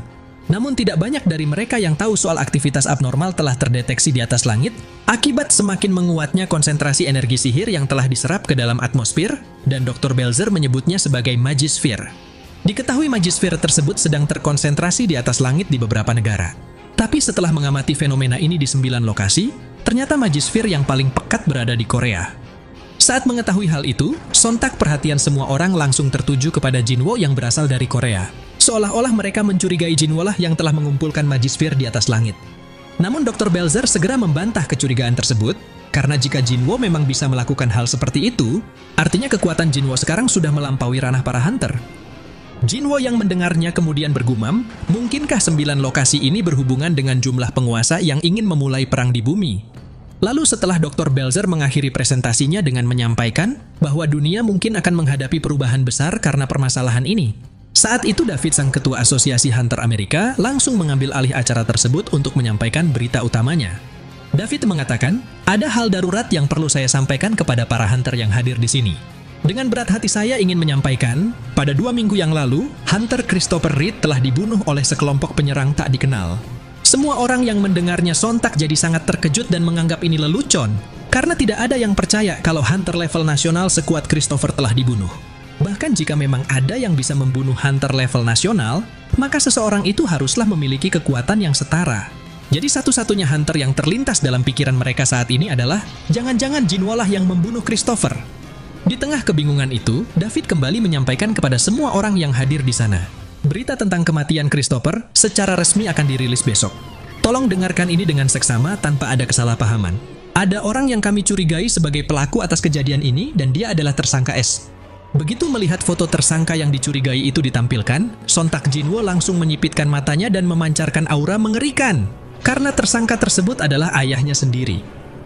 Namun tidak banyak dari mereka yang tahu soal aktivitas abnormal telah terdeteksi di atas langit akibat semakin menguatnya konsentrasi energi sihir yang telah diserap ke dalam atmosfer, dan Dr. Belzer menyebutnya sebagai Magisphere. Diketahui Magisphere tersebut sedang terkonsentrasi di atas langit di beberapa negara. Tapi setelah mengamati fenomena ini di 9 lokasi, ternyata Magisphere yang paling pekat berada di Korea. Saat mengetahui hal itu, sontak perhatian semua orang langsung tertuju kepada Jinwo yang berasal dari Korea. Seolah-olah mereka mencurigai Jinwo lah yang telah mengumpulkan Magisphere di atas langit. Namun Dr. Belzer segera membantah kecurigaan tersebut, karena jika Jinwo memang bisa melakukan hal seperti itu, artinya kekuatan Jinwo sekarang sudah melampaui ranah para hunter. Jinwo yang mendengarnya kemudian bergumam, mungkinkah 9 lokasi ini berhubungan dengan jumlah penguasa yang ingin memulai perang di bumi? Lalu setelah Dr. Belzer mengakhiri presentasinya dengan menyampaikan bahwa dunia mungkin akan menghadapi perubahan besar karena permasalahan ini. Saat itu David, sang ketua Asosiasi Hunter Amerika, langsung mengambil alih acara tersebut untuk menyampaikan berita utamanya. David mengatakan, ada hal darurat yang perlu saya sampaikan kepada para hunter yang hadir di sini. Dengan berat hati saya ingin menyampaikan, pada 2 minggu yang lalu, Hunter Christopher Reed telah dibunuh oleh sekelompok penyerang tak dikenal. Semua orang yang mendengarnya sontak jadi sangat terkejut dan menganggap ini lelucon, karena tidak ada yang percaya kalau Hunter level nasional sekuat Christopher telah dibunuh. Bahkan jika memang ada yang bisa membunuh Hunter level nasional, maka seseorang itu haruslah memiliki kekuatan yang setara. Jadi satu-satunya Hunter yang terlintas dalam pikiran mereka saat ini adalah, jangan-jangan Jinwo lah yang membunuh Christopher. Di tengah kebingungan itu, David kembali menyampaikan kepada semua orang yang hadir di sana. Berita tentang kematian Christopher secara resmi akan dirilis besok. Tolong dengarkan ini dengan seksama tanpa ada kesalahpahaman. Ada orang yang kami curigai sebagai pelaku atas kejadian ini dan dia adalah tersangka S. Begitu melihat foto tersangka yang dicurigai itu ditampilkan, sontak Jinwo langsung menyipitkan matanya dan memancarkan aura mengerikan. Karena tersangka tersebut adalah ayahnya sendiri.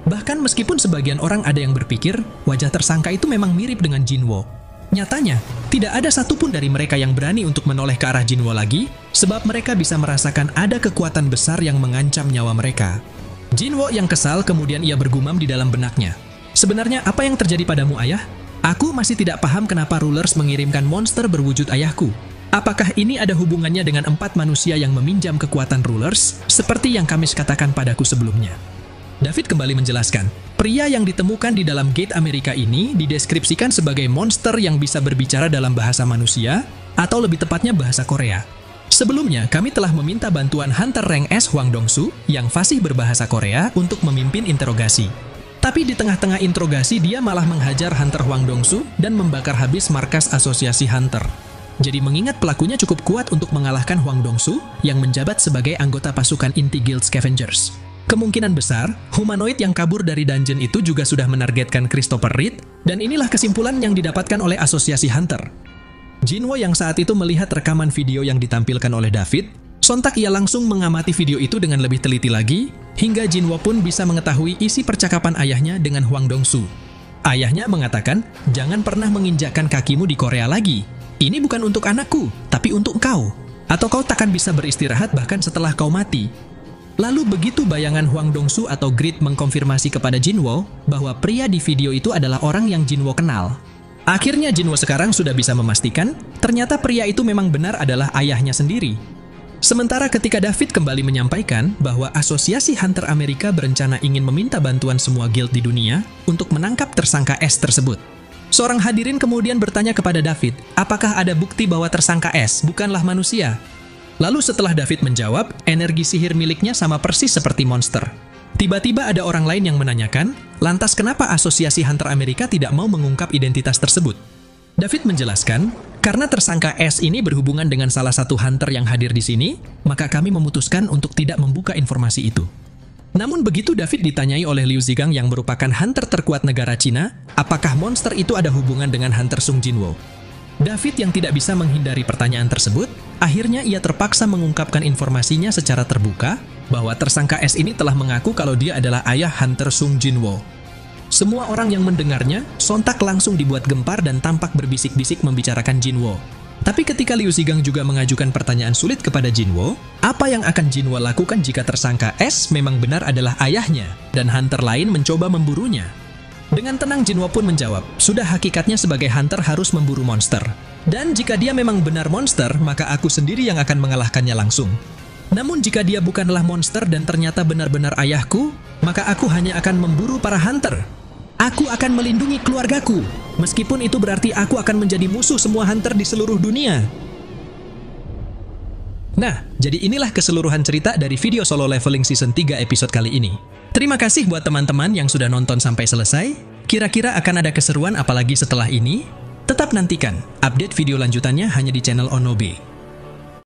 Bahkan meskipun sebagian orang ada yang berpikir wajah tersangka itu memang mirip dengan Jinwo, nyatanya tidak ada satupun dari mereka yang berani untuk menoleh ke arah Jinwo lagi, sebab mereka bisa merasakan ada kekuatan besar yang mengancam nyawa mereka. Jinwo yang kesal kemudian ia bergumam di dalam benaknya. Sebenarnya apa yang terjadi padamu, ayah? Aku masih tidak paham kenapa rulers mengirimkan monster berwujud ayahku. Apakah ini ada hubungannya dengan 4 manusia yang meminjam kekuatan rulers, seperti yang Kamis katakan padaku sebelumnya? David kembali menjelaskan, pria yang ditemukan di dalam gate Amerika ini dideskripsikan sebagai monster yang bisa berbicara dalam bahasa manusia, atau lebih tepatnya bahasa Korea. Sebelumnya, kami telah meminta bantuan Hunter Rank S Hwang Dong-su yang fasih berbahasa Korea untuk memimpin interogasi. Tapi di tengah-tengah interogasi dia malah menghajar Hunter Hwang Dong-su dan membakar habis markas asosiasi Hunter. Jadi mengingat pelakunya cukup kuat untuk mengalahkan Hwang Dong-su yang menjabat sebagai anggota pasukan inti Guild Scavengers. Kemungkinan besar, humanoid yang kabur dari dungeon itu juga sudah menargetkan Christopher Reed, dan inilah kesimpulan yang didapatkan oleh asosiasi Hunter. Jinwo yang saat itu melihat rekaman video yang ditampilkan oleh David, sontak ia langsung mengamati video itu dengan lebih teliti lagi, hingga Jinwo pun bisa mengetahui isi percakapan ayahnya dengan Hwang Dong-su. Ayahnya mengatakan, jangan pernah menginjakkan kakimu di Korea lagi. Ini bukan untuk anakku, tapi untuk kau. Atau kau takkan bisa beristirahat bahkan setelah kau mati. Lalu begitu bayangan Hwang Dong-su atau Grid mengkonfirmasi kepada Jinwo bahwa pria di video itu adalah orang yang Jinwo kenal. Akhirnya Jinwo sekarang sudah bisa memastikan ternyata pria itu memang benar adalah ayahnya sendiri. Sementara ketika David kembali menyampaikan bahwa Asosiasi Hunter Amerika berencana ingin meminta bantuan semua guild di dunia untuk menangkap tersangka S tersebut. Seorang hadirin kemudian bertanya kepada David, apakah ada bukti bahwa tersangka S bukanlah manusia? Lalu setelah David menjawab, energi sihir miliknya sama persis seperti monster. Tiba-tiba ada orang lain yang menanyakan, lantas kenapa Asosiasi Hunter Amerika tidak mau mengungkap identitas tersebut? David menjelaskan, karena tersangka S ini berhubungan dengan salah satu hunter yang hadir di sini, maka kami memutuskan untuk tidak membuka informasi itu. Namun begitu David ditanyai oleh Liu Zigang yang merupakan hunter terkuat negara Cina, apakah monster itu ada hubungan dengan hunter Sung Jinwo? David yang tidak bisa menghindari pertanyaan tersebut, akhirnya ia terpaksa mengungkapkan informasinya secara terbuka bahwa tersangka S ini telah mengaku kalau dia adalah ayah Hunter Sung Jinwo. Semua orang yang mendengarnya sontak langsung dibuat gempar dan tampak berbisik-bisik membicarakan Jinwo. Tapi ketika Liu Zigang juga mengajukan pertanyaan sulit kepada Jinwo, apa yang akan Jinwo lakukan jika tersangka S memang benar adalah ayahnya dan hunter lain mencoba memburunya? Dengan tenang Jinwo pun menjawab, sudah hakikatnya sebagai hunter harus memburu monster. Dan jika dia memang benar monster, maka aku sendiri yang akan mengalahkannya langsung. Namun jika dia bukanlah monster dan ternyata benar-benar ayahku, maka aku hanya akan memburu para hunter. Aku akan melindungi keluargaku, meskipun itu berarti aku akan menjadi musuh semua hunter di seluruh dunia. Nah, jadi inilah keseluruhan cerita dari video Solo Leveling Season 3 episode kali ini. Terima kasih buat teman-teman yang sudah nonton sampai selesai. Kira-kira akan ada keseruan apalagi setelah ini? Tetap nantikan update video lanjutannya hanya di channel Onobe.